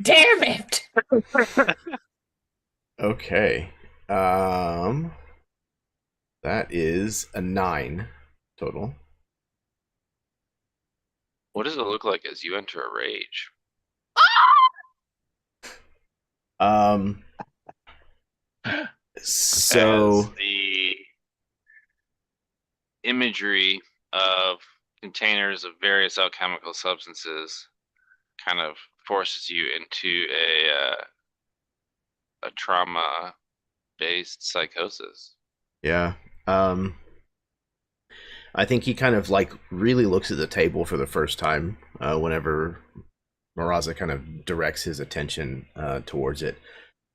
Damn it! Okay. That is a 9 total. What does it look like as you enter a rage? So As the imagery of containers of various alchemical substances kind of forces you into a trauma-based psychosis. yeah. I think he kind of like really looks at the table for the first time whenever Maraza kind of directs his attention towards it.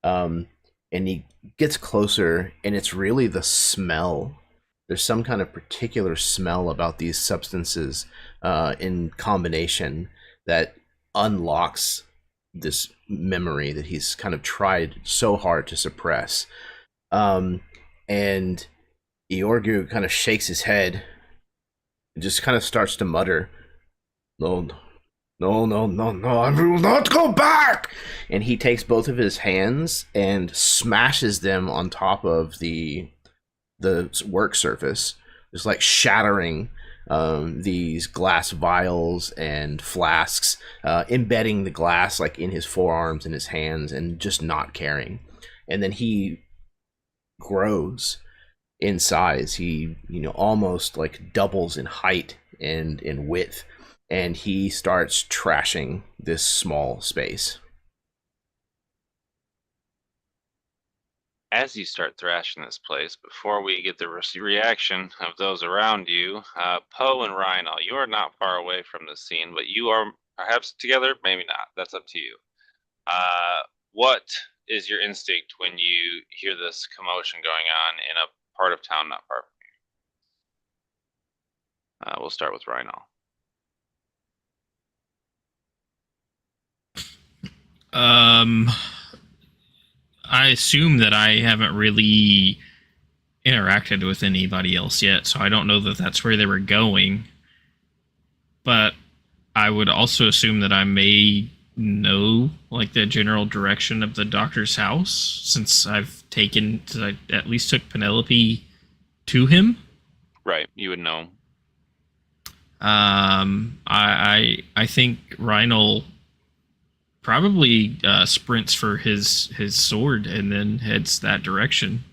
And he gets closer, and it's really the smell. There's some kind of particular smell about these substances in combination that unlocks this memory that he's kind of tried so hard to suppress. And Iorgu kind of shakes his head and just kind of starts to mutter, No, I will not go back! And he takes both of his hands and smashes them on top of the work surface, just like shattering these glass vials and flasks, embedding the glass like in his forearms and his hands, and just not caring. And then he grows in size. He, almost like doubles in height and in width, and he starts trashing this small space. As you start thrashing this place, before we get the reaction of those around you, Poe and Rhino, you are not far away from the scene, but you are perhaps together, maybe not. That's up to you. What is your instinct when you hear this commotion going on in a part of town not far from you? We'll start with Rhino. I assume that I haven't really interacted with anybody else yet, so I don't know that that's where they were going. But I would also assume that I may know, like, the general direction of the doctor's house, since I at least took Penelope to him. Right, you would know. I think Rhino probably sprints for his sword and then heads that direction.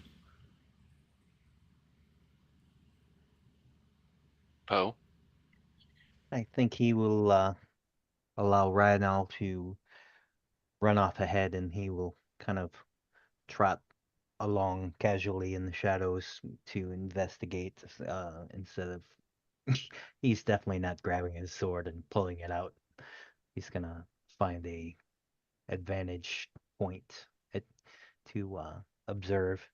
Poe. I think he will allow Rhino to run off ahead, and he will kind of trot along casually in the shadows to investigate instead of he's definitely not grabbing his sword and pulling it out. He's gonna find a advantage point to observe.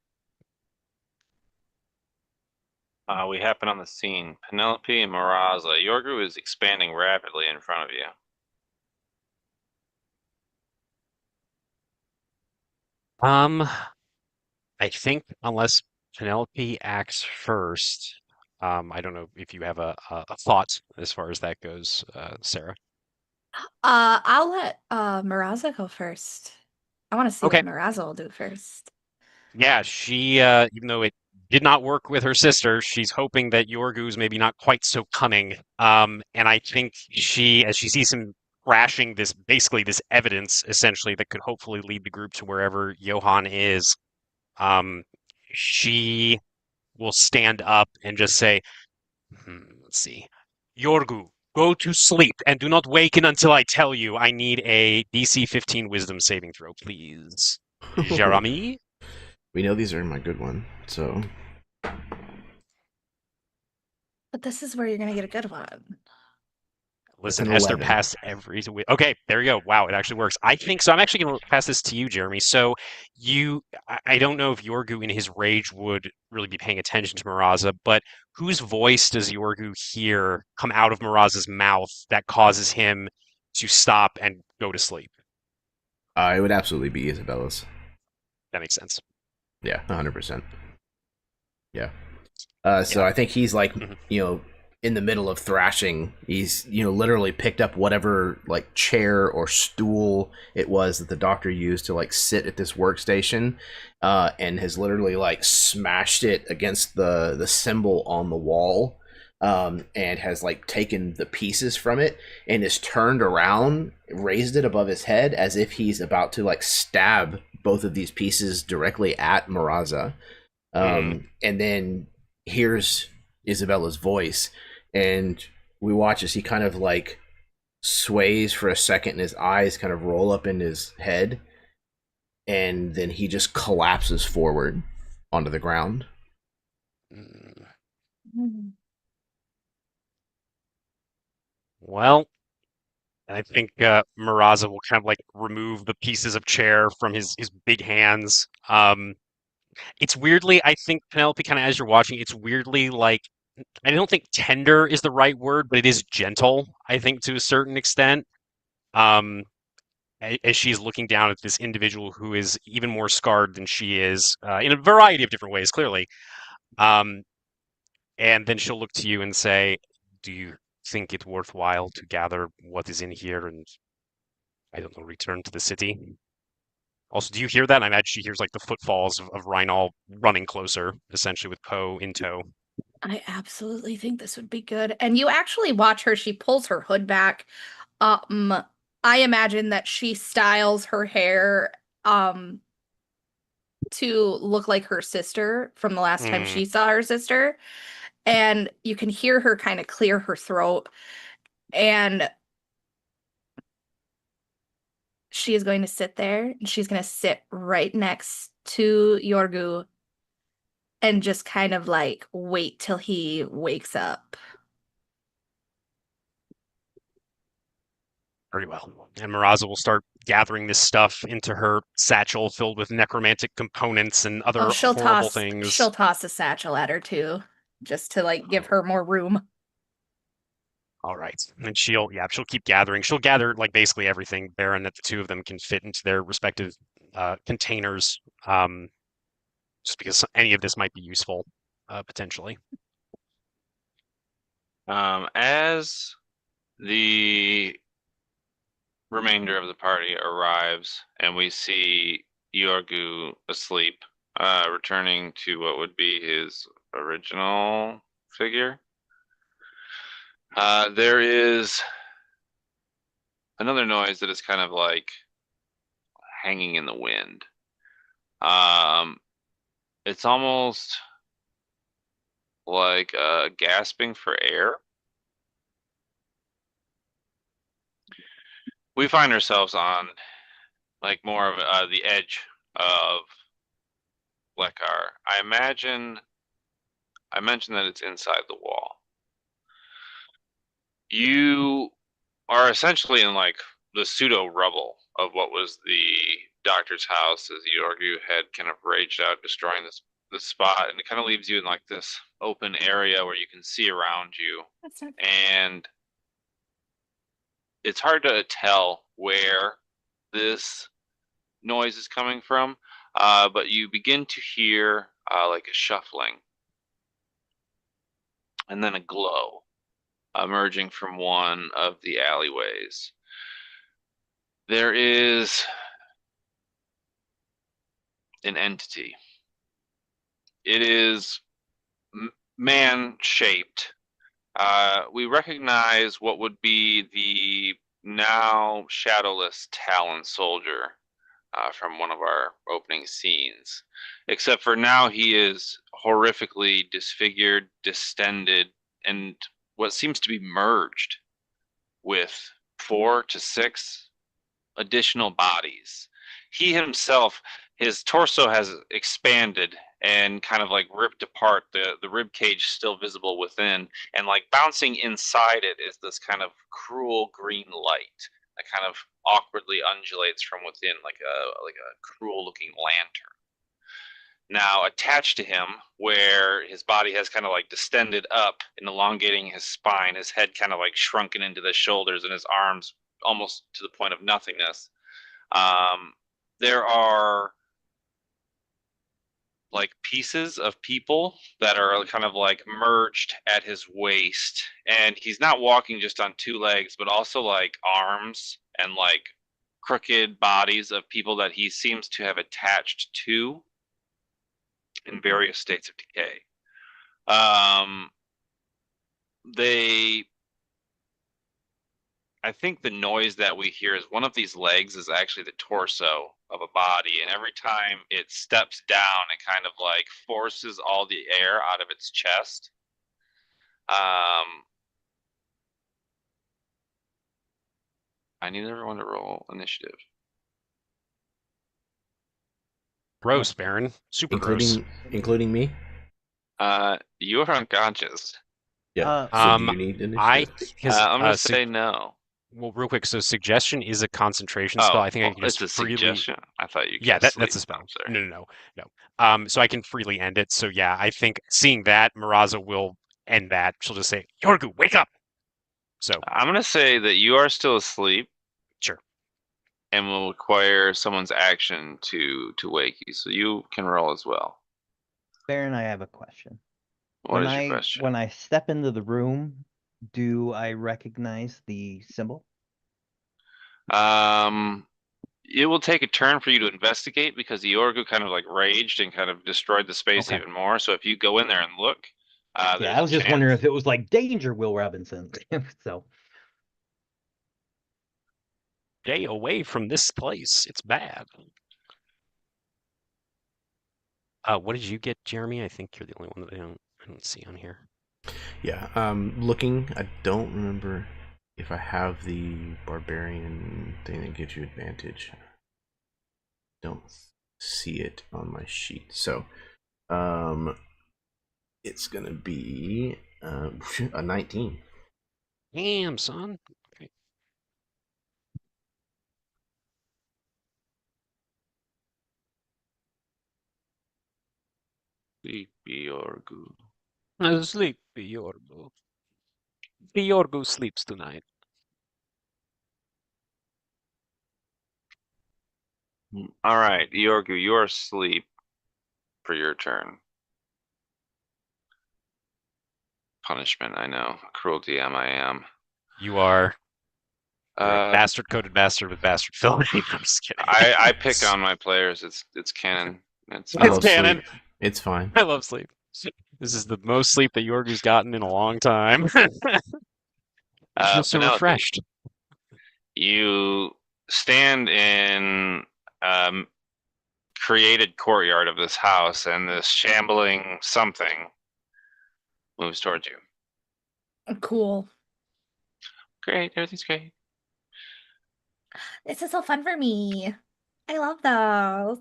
We happen on the scene. Penelope and Maraza. Yorgu is expanding rapidly in front of you. I think unless Penelope acts first, I don't know if you have a thought as far as that goes, Sarah. I'll let Maraza go first. I want to see Okay. what Maraza will do first. Yeah, she even though it did not work with her sister, she's hoping that Yorgu's maybe not quite so cunning. And I think as she sees him crashing this evidence essentially that could hopefully lead the group to wherever Johann is, um, she will stand up and just say, let's see, Yorgu, go to sleep and do not waken until I tell you. I need a DC 15 Wisdom saving throw, please. Jeremy? We know these are my good one, so But this is where you're gonna get a good one. Listen, an Esther 11. passed every. Okay, there you go. Wow, it actually works. I think so. I'm actually going to pass this to you, Jeremy. So I don't know if Yorgu in his rage would really be paying attention to Maraza, but whose voice does Yorgu hear come out of Maraza's mouth that causes him to stop and go to sleep? It would absolutely be Isabella's. That makes sense. Yeah, 100%. Yeah. So Yeah. I think he's like, Mhm. In the middle of thrashing. He's, literally picked up whatever like chair or stool it was that the doctor used to like sit at this workstation, and has literally like smashed it against the symbol on the wall, and has like taken the pieces from it and is turned around, raised it above his head as if he's about to like stab both of these pieces directly at Maraza. And then hears Isabella's voice, and we watch as he kind of like sways for a second and his eyes kind of roll up in his head, and then he just collapses forward onto the ground. Well, I think Maraza will kind of like remove the pieces of chair from his big hands. It's weirdly, I think, Penelope, kind of as you're watching, it's weirdly like, I don't think tender is the right word, but it is gentle, I think, to a certain extent. Um, as she's looking down at this individual who is even more scarred than she is, in a variety of different ways, clearly. Um, and then she'll look to you and say, do you think it worthwhile to gather what is in here and, I don't know, return to the city? Also, do you hear that? I imagine she hears like the footfalls of Rheinald running closer, essentially with Poe in tow. I absolutely think this would be good. And you actually watch her, she pulls her hood back. I imagine that she styles her hair to look like her sister from the last time she saw her sister. And you can hear her kind of clear her throat. And she is going to sit there, and she's going to sit right next to Yorgu and just kind of like wait till he wakes up. Very well. And Maraza will start gathering this stuff into her satchel filled with necromantic components and other horrible things. She'll toss a satchel at her too, just to like give her more room. All right. And she'll keep gathering. She'll gather like basically everything, Baron, that the two of them can fit into their respective containers. Just because any of this might be useful, potentially. As the remainder of the party arrives and we see Yorgu asleep, returning to what would be his original figure, There is another noise that is kind of like hanging in the wind. It's almost like gasping for air. We find ourselves on like more of the edge of Lekar. I mentioned that it's inside the wall. You are essentially in like the pseudo rubble of what was the doctor's house as Yorgu had kind of raged out, destroying this spot, and it kind of leaves you in like this open area where you can see around you. That's not And it's hard to tell where this noise is coming from, but you begin to hear like a shuffling and then a glow emerging from one of the alleyways. There is an entity. It is man-shaped. We recognize what would be the now shadowless Talon soldier from one of our opening scenes. Except for now he is horrifically disfigured, distended, and what seems to be merged with 4 to 6 additional bodies. He himself, his torso has expanded and kind of like ripped apart, the rib cage still visible within, and like bouncing inside it is this kind of cruel green light that kind of awkwardly undulates from within like a cruel looking lantern. Now attached to him, where his body has kind of like distended up and elongating his spine, his head kind of like shrunken into the shoulders and his arms almost to the point of nothingness. There are like pieces of people that are kind of like merged at his waist, and he's not walking just on 2 legs, but also like arms and like crooked bodies of people that he seems to have attached to in various states of decay. I think the noise that we hear is one of these legs is actually the torso of a body, and every time it steps down, it kind of like forces all the air out of its chest. I need everyone to roll initiative. Gross, Baron. Super gross. Including me. You are unconscious. Yeah. So Um, do you need initiative? I'm gonna say no. Well, real quick, so suggestion is a concentration spell. I think I can it's just a freely. suggestion. I thought you. Yeah, cast that's a sleep. spell. I'm sorry. No. So I can freely end it. So yeah, I think seeing that, Miraza will end that. She'll just say, "Yorgu, wake up!" So I'm gonna say that you are still asleep. Sure. And will require someone's action to wake you, so you can roll as well. Baron, I have a question. What is your question? When I step into the room, do I recognize the symbol? It will take a turn for you to investigate because the Orgu kind of like raged and kind of destroyed the space even more. So if you go in there and look, yeah, I was just wondering if it was like danger, Will Robinson. So stay away from this place. It's bad. What did you get, Jeremy? I think you're the only one that I don't see on here. Yeah. Looking, I don't remember if I have the barbarian thing that gives you advantage. Don't see it on my sheet. So, it's gonna be a 19. Damn, son. Okay. Sleepy Orgu. Sleepy Yorgu. The Yorgu sleeps tonight. All right, Yorgu, you are asleep for your turn. Punishment, I know. Cruel DM I am. You are a bastard-coded bastard with bastard filling. I'm just kidding. I pick on my players. It's canon. It's canon. Sleep. It's fine. I love sleep. This is the most sleep that Yorgu's gotten in a long time. I feel so Penelope, refreshed. you stand in created courtyard of this house, and this shambling something moves towards you. Cool. Great, everything's great. This is so fun for me. I love those.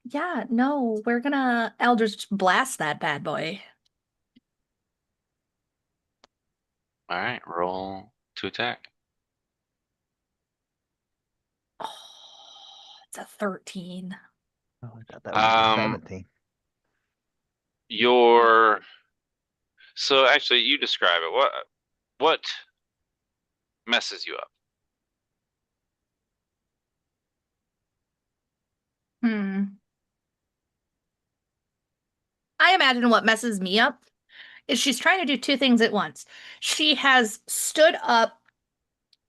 Yeah, no, we're gonna Eldritch Blast that bad boy. All right, roll to attack. Oh, it's a 13. Oh, I thought that was a 17. So actually, you describe it. What messes you up? I imagine what messes me up is she's trying to do two things at once. She has stood up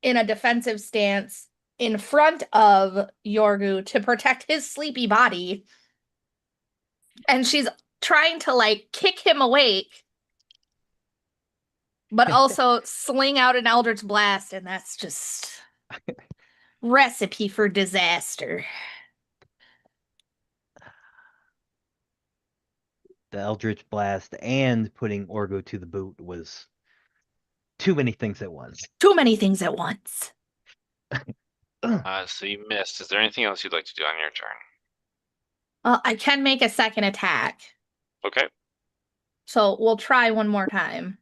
in a defensive stance in front of Yorgu to protect his sleepy body. And she's trying to like kick him awake, but also sling out an Eldritch Blast, and that's just recipe for disaster. The Eldritch Blast and putting Orgo to the boot was too many things at once. Too many things at once. So you missed. Is there anything else you'd like to do on your turn? I can make a second attack. Okay. So we'll try one more time.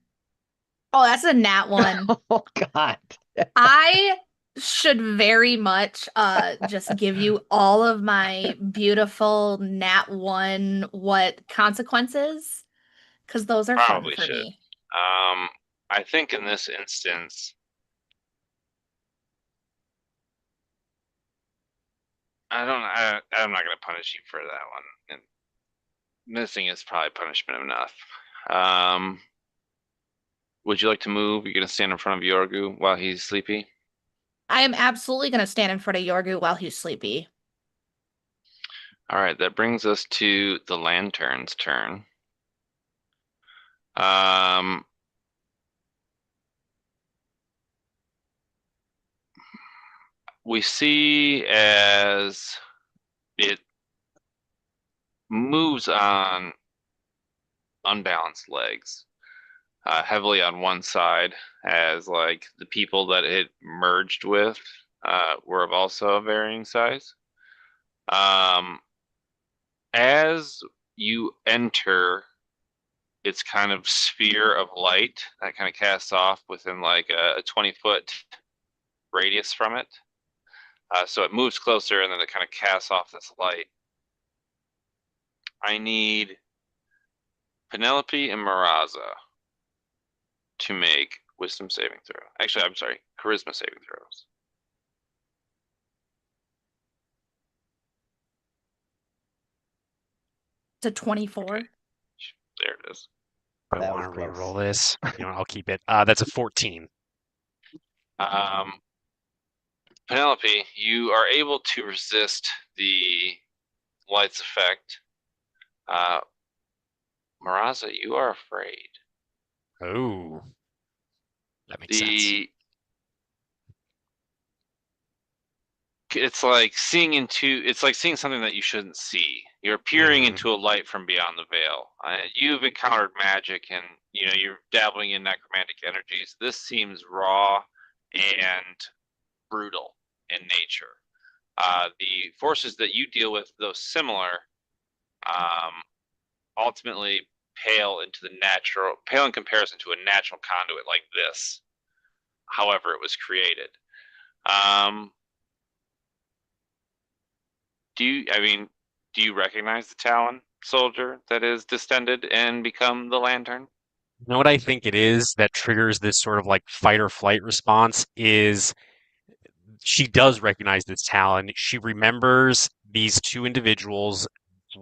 Oh, that's a nat one. Oh, God. I should very much just give you all of my beautiful nat 1 what consequences, because those are Probably fun for should. me. I think in this instance, I'm not going to punish you for that one. And missing is probably punishment enough. Would you like to move? You're going to stand in front of Yorgu while he's sleepy? I am absolutely going to stand in front of Yorgu while he's sleepy. All right, that brings us to the lantern's turn. We see as it moves on unbalanced legs, heavily on one side, as like the people that it merged with were of also a varying size. As you enter its kind of sphere of light that kind of casts off within like a 20-foot radius from it. So it moves closer and then it kind of casts off this light. I need Penelope and Maraza to make wisdom saving throw. Actually, I'm sorry, charisma saving throws. It's a 24. Okay. There it is. I That want was to close. reroll this. You know, I'll keep it. That's a 14. Penelope, you are able to resist the light's effect. Maraza, you are afraid. Oh, that makes sense. It's like seeing something that you shouldn't see. You're peering into a light from beyond the veil. You've encountered magic, and you're dabbling in necromantic energies. This seems raw and brutal in nature. The forces that you deal with, though similar, ultimately pale in comparison to a natural conduit like this. However, it was created. Do you recognize the Talon soldier that is distended and become the lantern? You know what I think it is that triggers this sort of like fight or flight response is she does recognize this Talon. She remembers these two individuals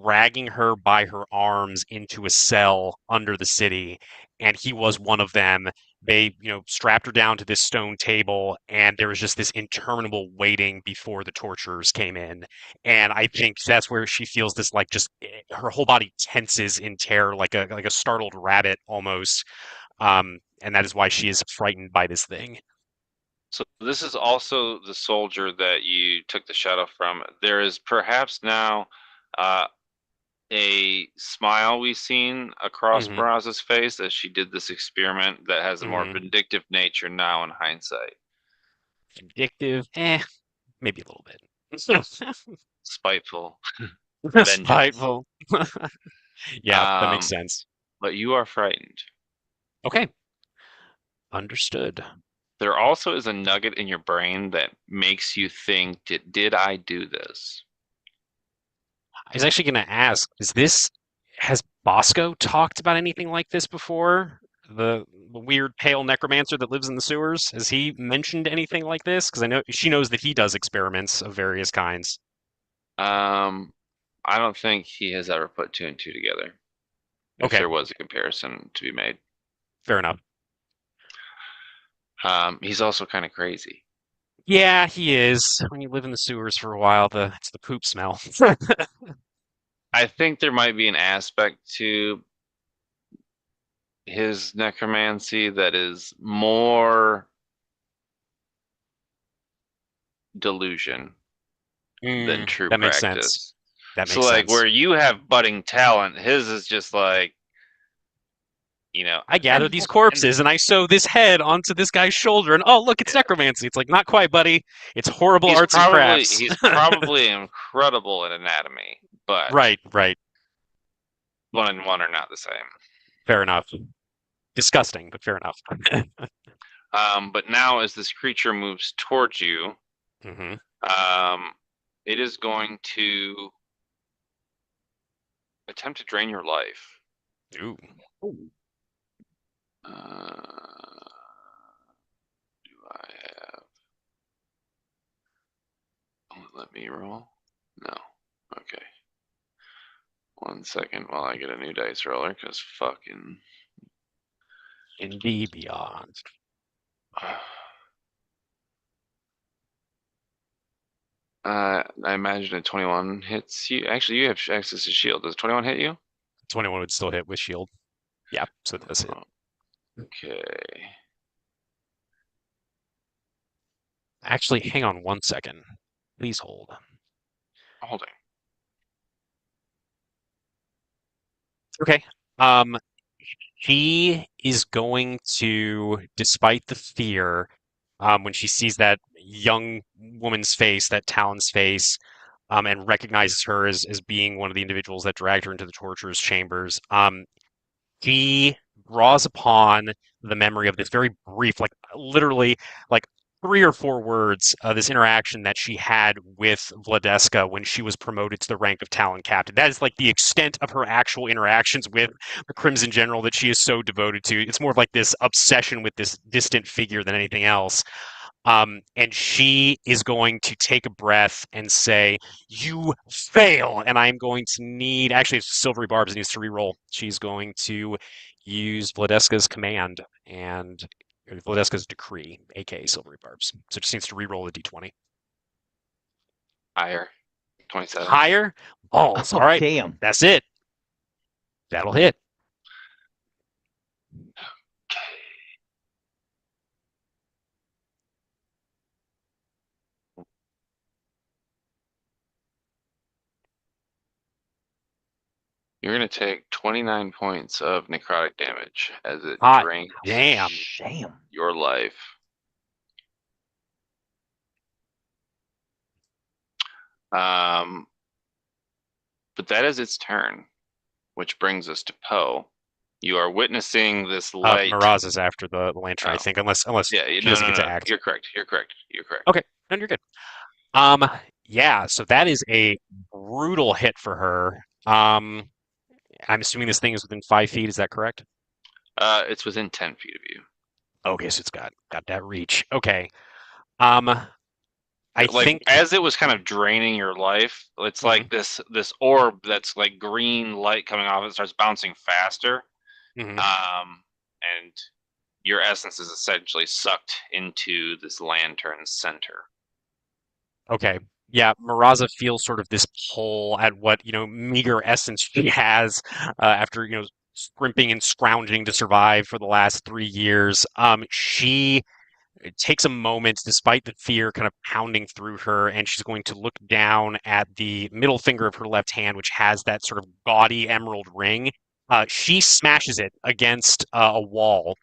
dragging her by her arms into a cell under the city, and he was one of them. They, strapped her down to this stone table, and there was just this interminable waiting before the torturers came in. And I think that's where she feels this like just her whole body tenses in terror, like a startled rabbit almost. and that is why she is frightened by this thing. So this is also the soldier that you took the shadow from. There is perhaps now a smile we've seen across Mhm. Miraza's face as she did this experiment that has a more Mhm. vindictive nature now in hindsight. Vindictive, maybe a little bit. Spiteful. Vengeance. Spiteful. Yeah, that makes Um, sense. But you are frightened. Okay. Understood. There also is a nugget in your brain that makes you think, did I do this? I was actually going to ask, has Bosco talked about anything like this before? The weird pale necromancer that lives in the sewers? Has he mentioned anything like this? Because I know she knows that he does experiments of various kinds. I don't think he has ever put two and two together. If Okay, there was a comparison to be made. fair enough. He's also kind of crazy. Yeah, he is. When you live in the sewers for a while, it's the poop smell. I think there might be an aspect to his necromancy that is more delusion than true that makes practice. sense. That So makes like sense. where you have budding talent, his is just like, I gather these corpses and I sew this head onto this guy's shoulder, and oh look, it's necromancy. It's like, not quite, buddy. It's horrible arts and crafts. He's probably incredible at anatomy, but right. one and one are not the same. Fair enough. Disgusting, but fair enough. But now as this creature moves towards you, it is going to attempt to drain your life. Ooh. Do I have? Oh, let me roll? No. Okay. 1 second while I get a new dice roller, because fucking. Indeed beyond. I imagine a 21 hits you. Actually, you have access to shield. Does 21 hit you? 21 would still hit with shield. Yeah, so it does hit. Okay. Actually, hang on 1 second. Please hold. Holding. Okay. She is going to, despite the fear, when she sees that young woman's face, that Talon's face, and recognizes her as being one of the individuals that dragged her into the torturer's chambers, she draws upon the memory of this very brief, like literally like 3 or 4 words, this interaction that she had with Vladeska when she was promoted to the rank of Talon Captain. That is like the extent of her actual interactions with the Crimson General that she is so devoted to. It's more of like this obsession with this distant figure than anything else. And she is going to take a breath and say, "You fail!" And I'm going to need, actually, it's Silvery Barbs needs to reroll. She's going to use Vladeska's command and Vladeska's decree, aka Silvery Barbs. So it just needs to reroll the d20. Higher. 27. Higher? Balls. All right. Damn. That's it. That'll hit. You're going to take 29 points of necrotic damage as it Hot drains damn. your life. But that is its turn, which brings us to Poe. You are witnessing this light. Miraz is after the lantern, I think, unless yeah, she doesn't get to act. You're correct. Okay, then you're good. Yeah, so that is a brutal hit for her. I'm assuming this thing is within 5 feet. Is that correct? It's within 10 feet of you. Okay, so it's got that reach. Okay. I like, think as it was kind of draining your life, it's like this orb that's like green light coming off. It starts bouncing faster, and your essence is essentially sucked into this lantern's center. Okay. Yeah, Miraza feels sort of this pull at what, meager essence she has after, scrimping and scrounging to survive for the last 3 years. She takes a moment, despite the fear kind of pounding through her, and she's going to look down at the middle finger of her left hand, which has that sort of gaudy emerald ring. She smashes it against a wall,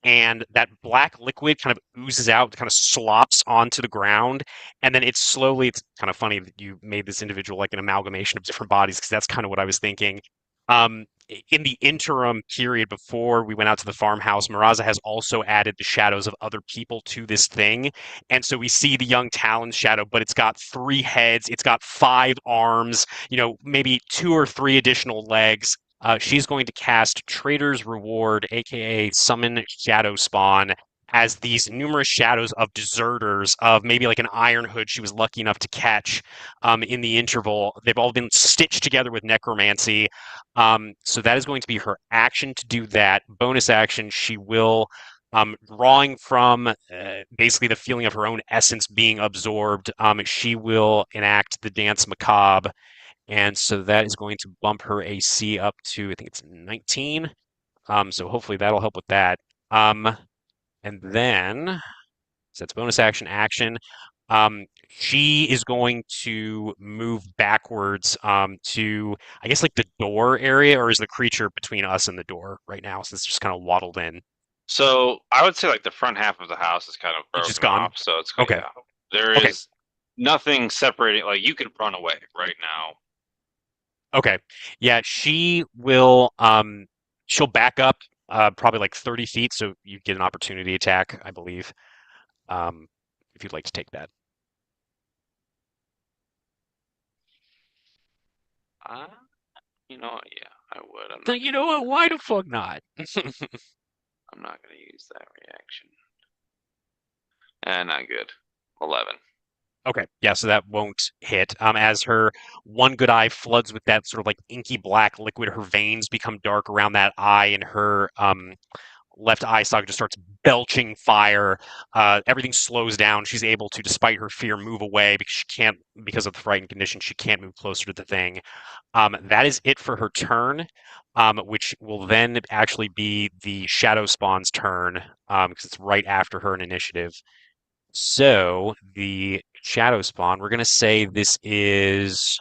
and that black liquid kind of oozes out, kind of slops onto the ground, and then it's kind of funny that you made this individual like an amalgamation of different bodies, because that's kind of what I was thinking. In the interim period before we went out to the farmhouse, Maraza has also added the shadows of other people to this thing. And so we see the young Talon shadow, but it's got 3 heads, it's got 5 arms, maybe 2 or 3 additional legs. She's going to cast Trader's Reward, aka Summon Shadow Spawn, as these numerous shadows of deserters, of maybe like an Iron Hood she was lucky enough to catch in the interval. They've all been stitched together with necromancy. So that is going to be her action to do that. Bonus action, she will, drawing from basically the feeling of her own essence being absorbed, she will enact the Dance Macabre. And so that is going to bump her AC up to, I think it's 19. So hopefully that'll help with that. And then, so that's bonus action, action. She is going to move backwards to, I guess, like the door area, or is the creature between us and the door right now? So it's just kind of waddled in. So I would say like the front half of the house is kind of It's just broken gone? off. So it's Okay. yeah. There Okay. is nothing separating. Like you could run away right now. Okay. Yeah, she will she'll back up probably like 30 feet, so you get an opportunity attack, I believe. If you'd like to take that. Yeah, I would. You know what? Why the fuck not? I'm not going to use that reaction. Not good. 11. Okay, yeah, so that won't hit. As her one good eye floods with that sort of like inky black liquid, her veins become dark around that eye, and her left eye socket just starts belching fire. Everything slows down. She's able to, despite her fear, move away because she can't, because of the frightened condition, she can't move closer to the thing. That is it for her turn, which will then actually be the Shadow Spawn's turn, because it's right after her in initiative. So the Shadow Spawn, we're going to say this is.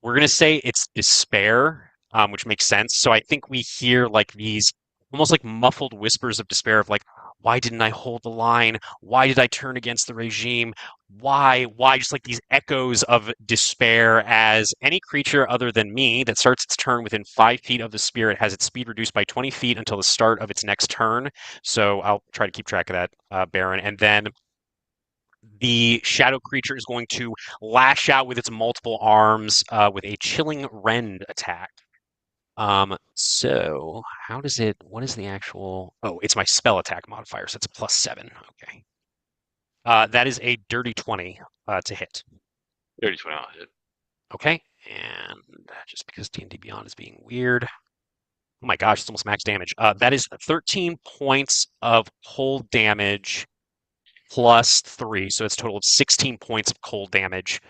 We're going to say it's despair, which makes sense. So I think we hear like these almost like muffled whispers of despair of like, why didn't I hold the line? Why did I turn against the regime? Why? Just like these echoes of despair, as any creature other than me that starts its turn within 5 feet of the spirit has its speed reduced by 20 feet until the start of its next turn. So I'll try to keep track of that, Baron. And then the shadow creature is going to lash out with its multiple arms with a chilling rend attack. So how does it, what is the actual, oh, it's my spell attack modifier, so it's a +7. Okay. That is a dirty 20 to hit. Dirty 20 I'll hit. Okay, and just because D&D Beyond is being weird. Oh my gosh, it's almost max damage. That is 13 points of cold damage +3, so it's a total of 16 points of cold damage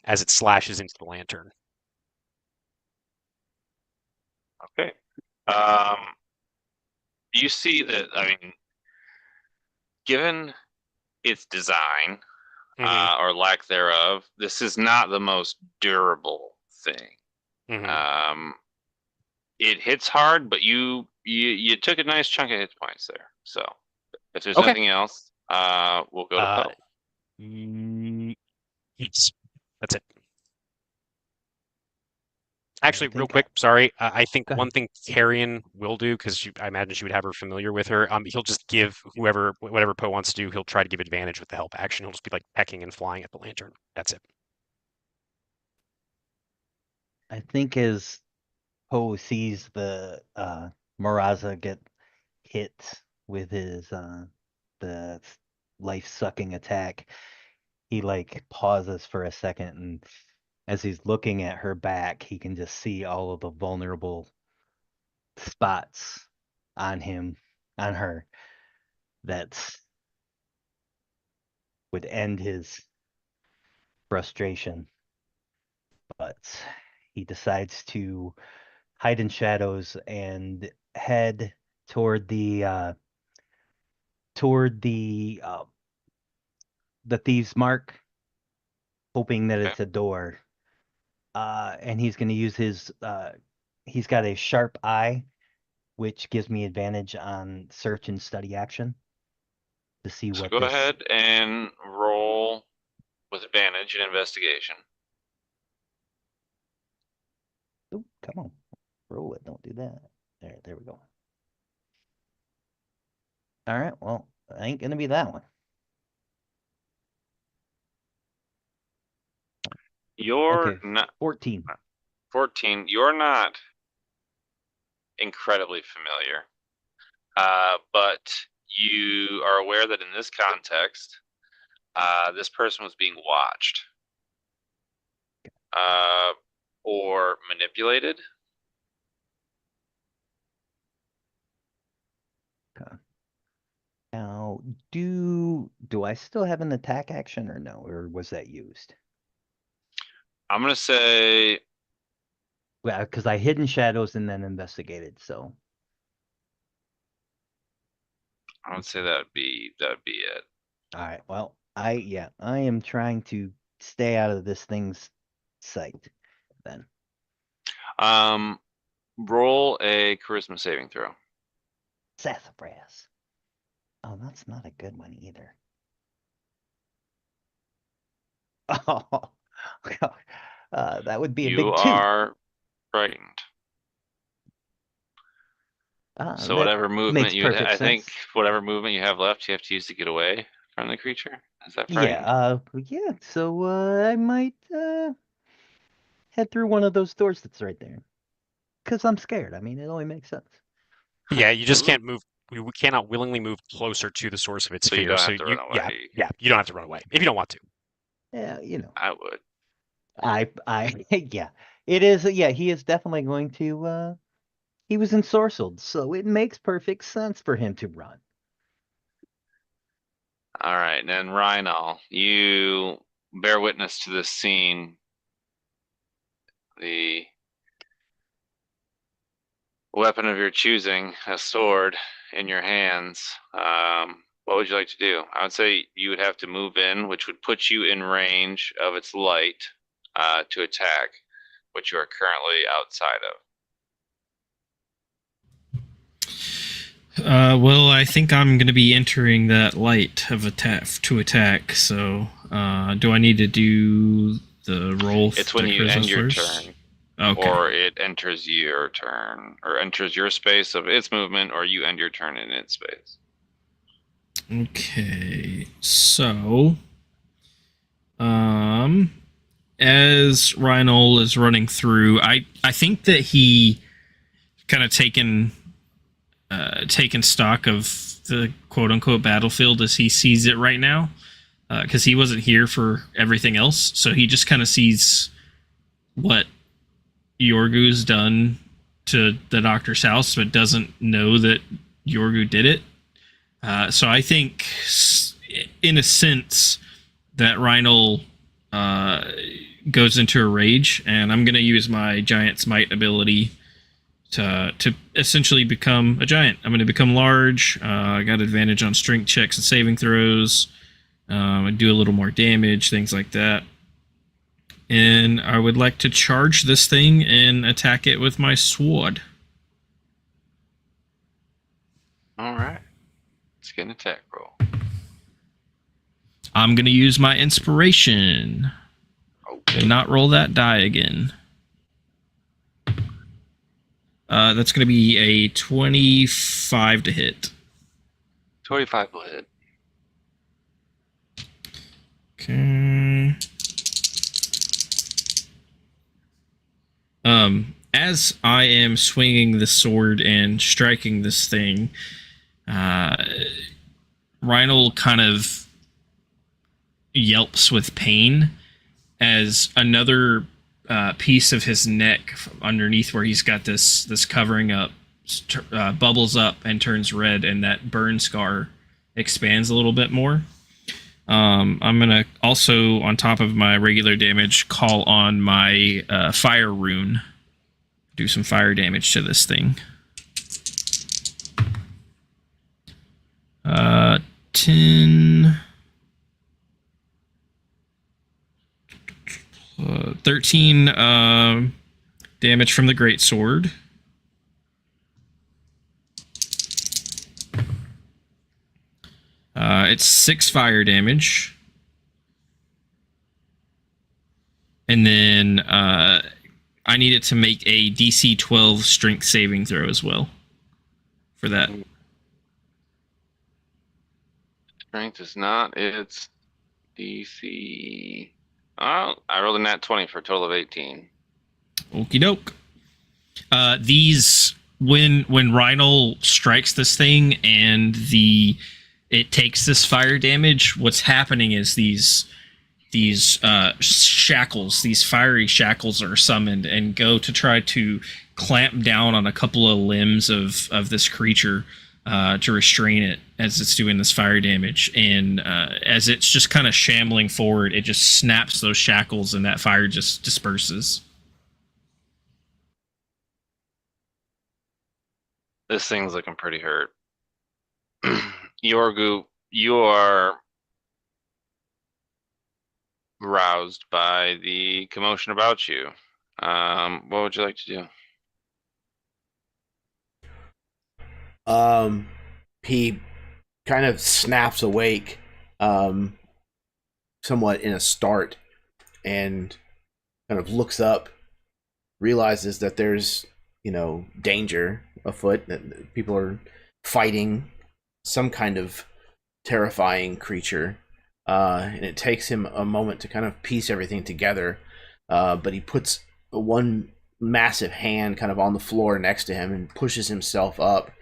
as it slashes into the lantern. Okay. You see that, I mean, given its design, or lack thereof, this is not the most durable thing. It hits hard, but you took a nice chunk of hit points there. So if there's nothing else, we'll go to Poe. Yes, that's it. Actually, real quick, sorry. I think one thing Carrion will do, because I imagine she would have her familiar with her, he'll just give whatever Poe wants to do, he'll try to give advantage with the help action. He'll just be like pecking and flying at the lantern. That's it. I think as Poe sees the Maraza get hit with his the life-sucking attack, he like pauses for a second, and as he's looking at her back, he can just see all of the vulnerable spots on her, that would end his frustration. but he decides to hide in shadows and head toward the thieves' mark, hoping that Okay. it's a door. And he's going to use his he's got a sharp eye, which gives me advantage on search and study action to see So what go this. ahead and roll with advantage in investigation. Ooh, come on, roll it. Don't do that. There we go. All right. Well, ain't gonna be that one. You're Okay, not 14. 14. You're not incredibly familiar, but you are aware that in this context, this person was being watched or manipulated. Okay. Now, do I still have an attack action or no, or was that used? I'm gonna say Well, because I hid in shadows and then investigated. So I would say that would be it. all right. Well, I am trying to stay out of this thing's sight. Then Roll a charisma saving throw. sassafras. Oh, that's not a good one either. Oh, God. That would be a You big 2. are frightened. So That whatever movement makes perfect I think sense. whatever movement you have left, you have to use to get away from the creature. Is that right? Yeah, yeah. So I might head through one of those doors that's right there. Because I'm scared. I mean, it only makes sense. Yeah, you just can't move. We cannot willingly move closer to the source of its So you fear. don't So have to run yeah, away. you don't have to run away if you don't want to. Yeah, I would. yeah. It is, yeah, he is definitely going to, he was ensorcelled, so it makes perfect sense for him to run. All right, and then Rhino, you bear witness to this scene. The weapon of your choosing, a sword in your hands. What would you like to do? I would say you would have to move in, which would put you in range of its light to attack, which you are currently outside of. Well, I think I'm going to be entering that light of attack to attack. So, do I need to do the roll? It's when you end your turn, okay. or it enters your turn, or enters your space of its movement, or you end your turn in its space. Okay, so, as Rhino is running through, I think that he kind of taken stock of the quote unquote battlefield as he sees it right now, because he wasn't here for everything else, so he just kind of sees what Yorgu's done to the doctor's house, but doesn't know that Yorgu did it. So I think, in a sense, that Rhino goes into a rage, and I'm going to use my Giant's Might ability to essentially become a giant. I'm going to become large. I got advantage on strength checks and saving throws. I do a little more damage, things like that. And I would like to charge this thing and attack it with my sword. All right. Let's get an attack roll. I'm going to use my inspiration. Okay. And not roll that die again. That's going to be a 25 to hit. 25 will hit. Okay. As I am swinging the sword and striking this thing, Rhino kind of yelps with pain as another piece of his neck underneath where he's got this covering up bubbles up and turns red, and that burn scar expands a little bit more. I'm gonna also, on top of my regular damage, call on my fire rune. Do some fire damage to this thing. 10... 13 damage from the greatsword. It's 6 fire damage. And then I need it to make a DC 12 strength saving throw as well for that. Strength is not its DC. Oh, I rolled a nat 20 for a total of 18. Okie doke. These when Rhynol strikes this thing and it takes this fire damage, what's happening is these shackles, these fiery shackles are summoned and go to try to clamp down on a couple of limbs of this creature to restrain it as it's doing this fire damage. And as it's just kind of shambling forward, it just snaps those shackles and that fire just disperses. This thing's looking pretty hurt. Yorgu, you are roused by the commotion about you. What would you like to do? He kind of snaps awake, somewhat in a start, and kind of looks up, realizes that there's, danger afoot, that people are fighting some kind of terrifying creature, and it takes him a moment to kind of piece everything together, but he puts one massive hand kind of on the floor next to him and pushes himself up,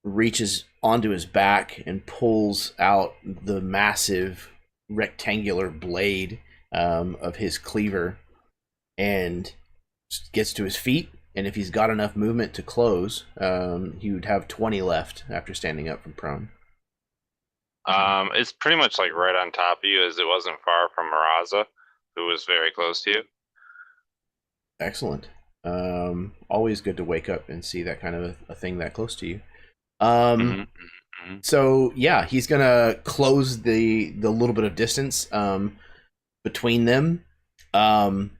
reaches onto his back and pulls out the massive rectangular blade of his cleaver, and gets to his feet. And if he's got enough movement to close, he would have 20 left after standing up from prone. It's pretty much like right on top of you, as it wasn't far from Maraza, who was very close to you. Excellent. Always good to wake up and see that kind of a thing that close to you. So yeah, he's gonna close the little bit of distance between them, and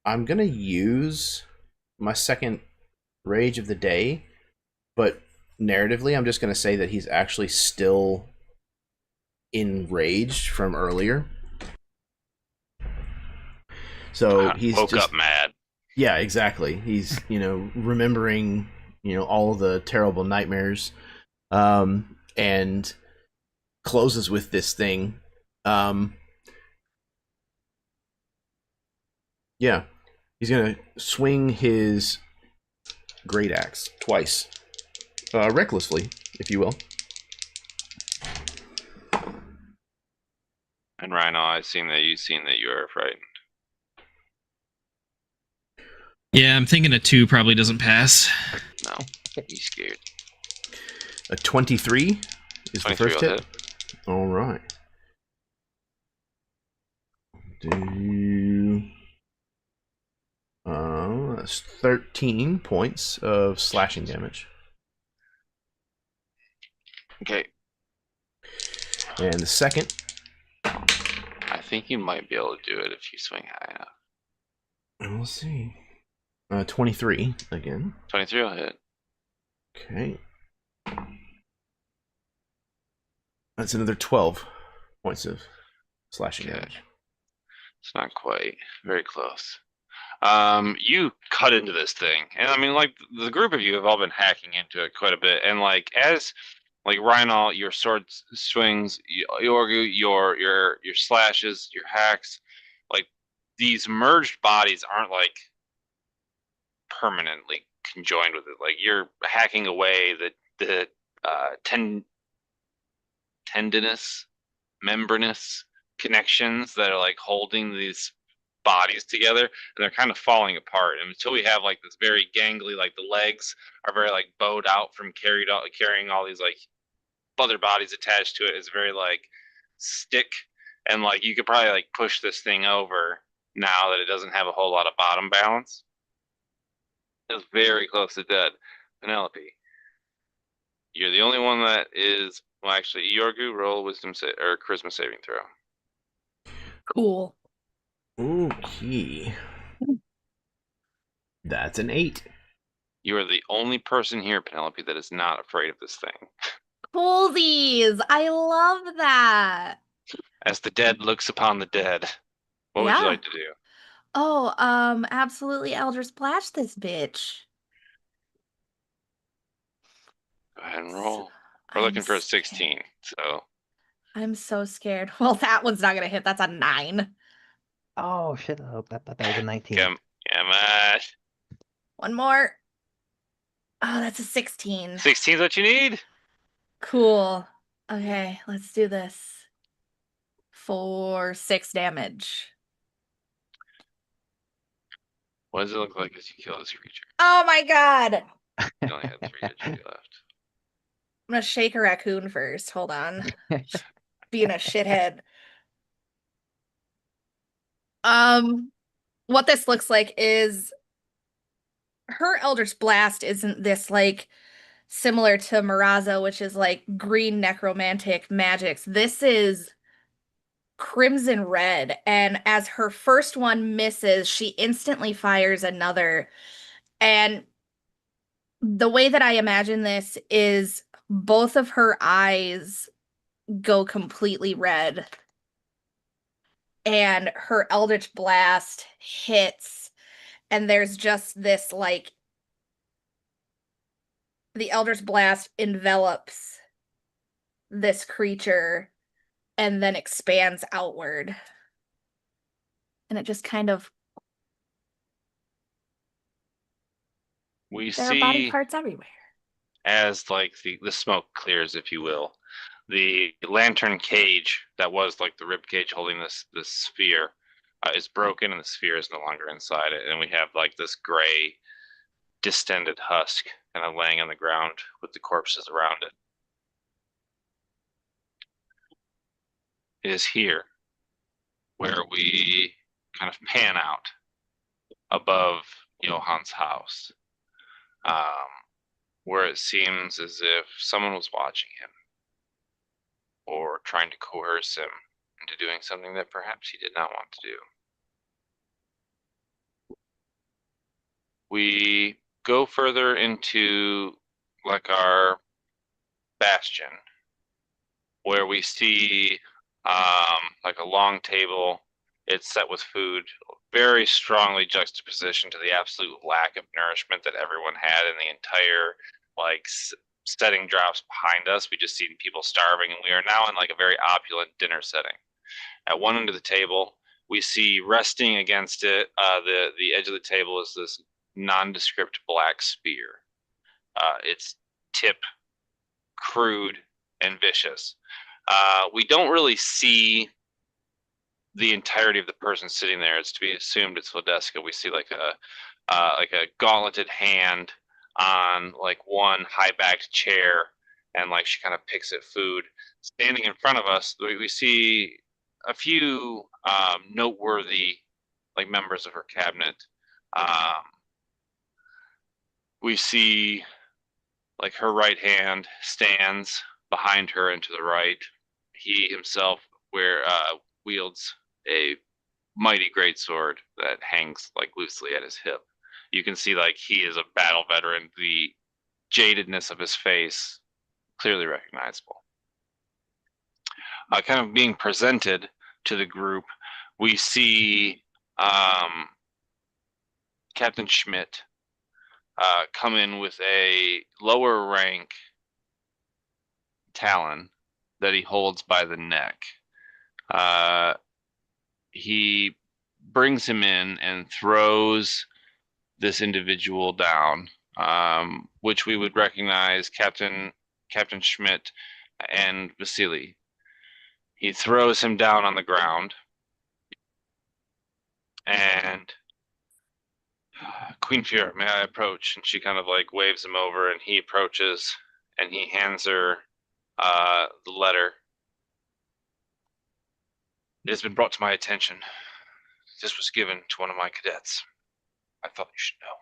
I'm gonna use my second rage of the day, but narratively, I'm just gonna say that he's actually still enraged from earlier. So he's woke just up mad. Yeah, exactly. He's, remembering, all the terrible nightmares, and closes with this thing. Yeah, he's gonna swing his great axe twice, recklessly, if you will. And Rhino, I've seen that you are frightened. Yeah, I'm thinking a 2 probably doesn't pass. No, he's scared. A 23 is the first hit. All right. That's 13 points of slashing damage. Okay. And the second. I think you might be able to do it if you swing high enough. We'll see. 23 again. 23 will hit. Okay. That's another 12 points of slashing damage. It's not quite. Very close. You cut into this thing, and I mean, like, the group of you have all been hacking into it quite a bit, and as Rhino, your sword swings, your slashes, your hacks, these merged bodies aren't permanently conjoined with it. You're hacking away the tendinous, membranous connections that are holding these bodies together, and they're kind of falling apart. And until we have this very gangly, the legs are very bowed out from carrying all these other bodies attached to it is very like stick, and like you could probably like push this thing over now that it doesn't have a whole lot of bottom balance. It's very close to dead. Penelope, you're the only one that is. Well, actually, Yorgu, roll wisdom or charisma saving throw. Cool. Okay. That's an 8. You are the only person here, Penelope, that is not afraid of this thing. Coolsies. I love that. As the dead looks upon the dead, what would you Yeah. like to do? Oh, absolutely Elder Splash this bitch. Go ahead and roll. We're I'm looking for a scared. 16, so I'm so scared. Well, that one's not gonna hit. That's a 9. Oh, shit. I thought that was a 19. come on. One more. Oh, that's a 16. 16 is what you need? Cool. Okay, let's do this. For 6 damage. What does it look like as you kill this creature? Oh my god! You only had 3 HP left. I'm gonna shake a raccoon first. Hold on. Being a shithead. What this looks like is her Eldritch Blast isn't this like similar to Maraza, which is like green necromantic magics. This is crimson red, and as her first one misses, she instantly fires another. And the way that I imagine this is both of her eyes go completely red, and her Eldritch Blast hits, and there's just this like the Eldritch Blast envelops this creature and then expands outward. And it just kind of there are body see parts everywhere. as like the smoke clears, if you will, the lantern cage that was like the rib cage holding this sphere is broken, and the sphere is no longer inside it, and we have like this gray distended husk kind of laying on the ground with the corpses around it. It is here where we kind of pan out above Johann's house, where it seems as if someone was watching him or trying to coerce him into doing something that perhaps he did not want to do. We go further into like our bastion, where we see like a long table. It's set with food, very strongly juxtaposition to the absolute lack of nourishment that everyone had in the entire like setting drops behind us. We just seen people starving, and we are now in like a very opulent dinner setting. At one end of the table, we see resting against it, the edge of the table is this nondescript black spear. Its tip crude and vicious. We don't really see the entirety of the person sitting there. It's to be assumed it's Vladeska. We see like a gauntleted hand on like one high-backed chair, and like she kind of picks at food. Standing in front of us, we see a few noteworthy like members of her cabinet. We see like her right hand stands behind her and to the right. He himself wields a mighty greatsword that hangs like loosely at his hip. You can see like he is a battle veteran. The jadedness of his face clearly recognizable. Kind of being presented to the group, we see Captain Schmidt come in with a lower rank talon that he holds by the neck. He brings him in and throws this individual down, which we would recognize Captain Schmidt and Vasily. He throws him down on the ground, and Queen Fuhrer, may I approach? And she kind of like waves him over, and he approaches, and he hands her the letter. It has been brought to my attention. This was given to one of my cadets. I thought you should know.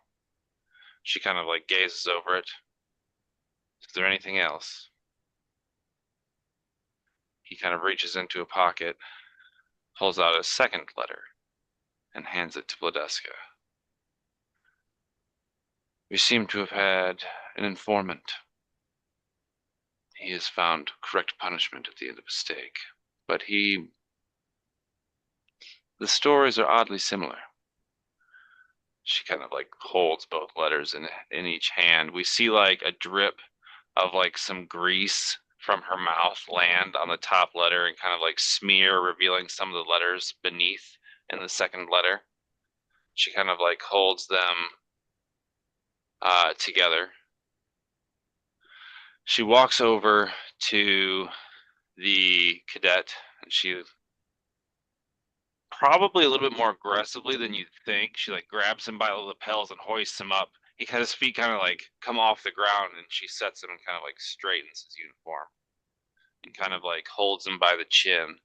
She kind of like gazes over it. Is there anything else? He kind of reaches into a pocket, pulls out a second letter, and hands it to Vladeska. We seem to have had an informant. He has found correct punishment at the end of a stake, but the stories are oddly similar. She kind of like holds both letters in each hand. We see like a drip of like some grease from her mouth land on the top letter and kind of like smear, revealing some of the letters beneath in the second letter. She kind of like holds them together. She walks over to the cadet, and she probably a little bit more aggressively than you'd think. She like grabs him by the lapels and hoists him up. His feet kind of like come off the ground, and she sets him and kind of like straightens his uniform and kind of like holds him by the chin.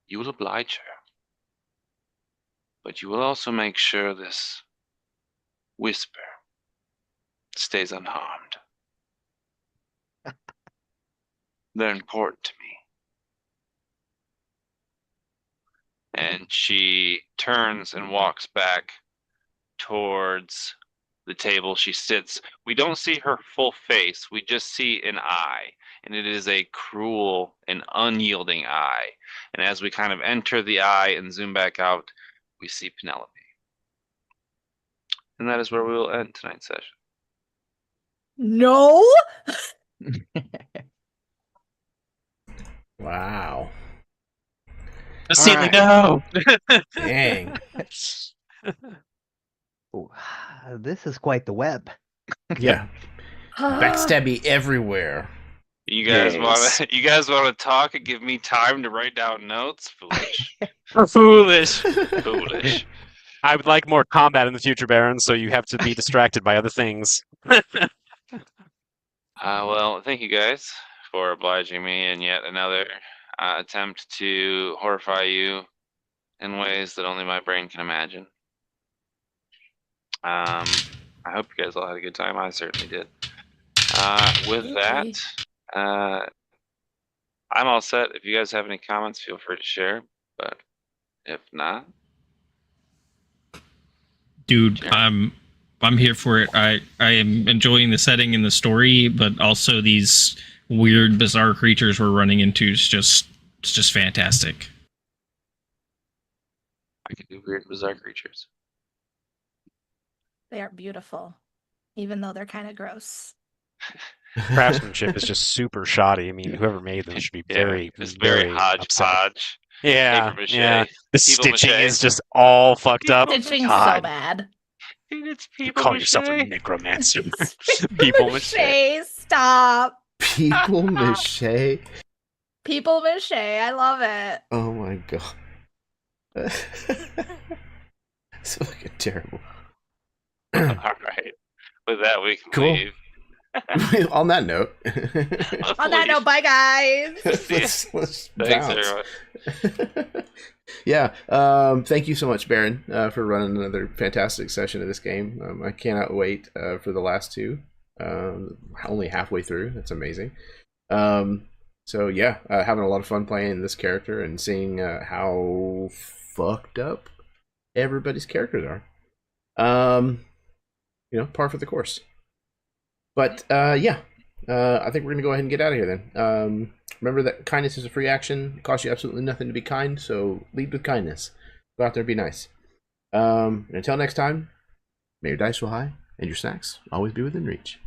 You will oblige her, but you will also make sure this whisper stays unharmed. They're important to me. And she turns and walks back towards the table. She sits. We don't see her full face. We just see an eye, and it is a cruel and unyielding eye. And as we kind of enter the eye and zoom back out, we see Penelope. And that is where we will end tonight's session. No. Wow. Sealy, no. Dang. Ooh, this is quite the web. Yeah. Backstabby everywhere. You guys Yes. want to talk and give me time to write down notes? Foolish. Foolish. I would like more combat in the future, Baron, so you have to be distracted by other things. Well, thank you guys for obliging me in yet another attempt to horrify you in ways that only my brain can imagine. I hope you guys all had a good time. I certainly did. With that, I'm all set. If you guys have any comments, feel free to share. But if not, Dude, sure. I'm here for it. I am enjoying the setting and the story, but also these weird, bizarre creatures we're running into is just fantastic. I can do weird, bizarre creatures. They are beautiful, even though they're kind of gross. Craftsmanship is just super shoddy. I mean, whoever made them should be very, it's very upset. hodgepodge. Yeah, Paper mache, yeah. The people stitching mache. is just all fucked up. Stitching's so God. bad. Dude, it's You people call mache. yourself a necromancer. People mache. Stop. People mache. People mache. I love it. Oh my god. So fucking terrible. All right. With that, we can Cool. leave. On that note. On that note, bye guys. let's Thanks, bounce. everyone. Yeah. Thank you so much, Baron, for running another fantastic session of this game. I cannot wait for the last two. Only halfway through. That's amazing. So yeah, having a lot of fun playing this character and seeing how fucked up everybody's characters are. Par for the course. But yeah, I think we're gonna go ahead and get out of here then. Remember that kindness is a free action. It costs you absolutely nothing to be kind, so lead with kindness. Go out there and be nice. And until next time, may your dice roll high and your snacks always be within reach.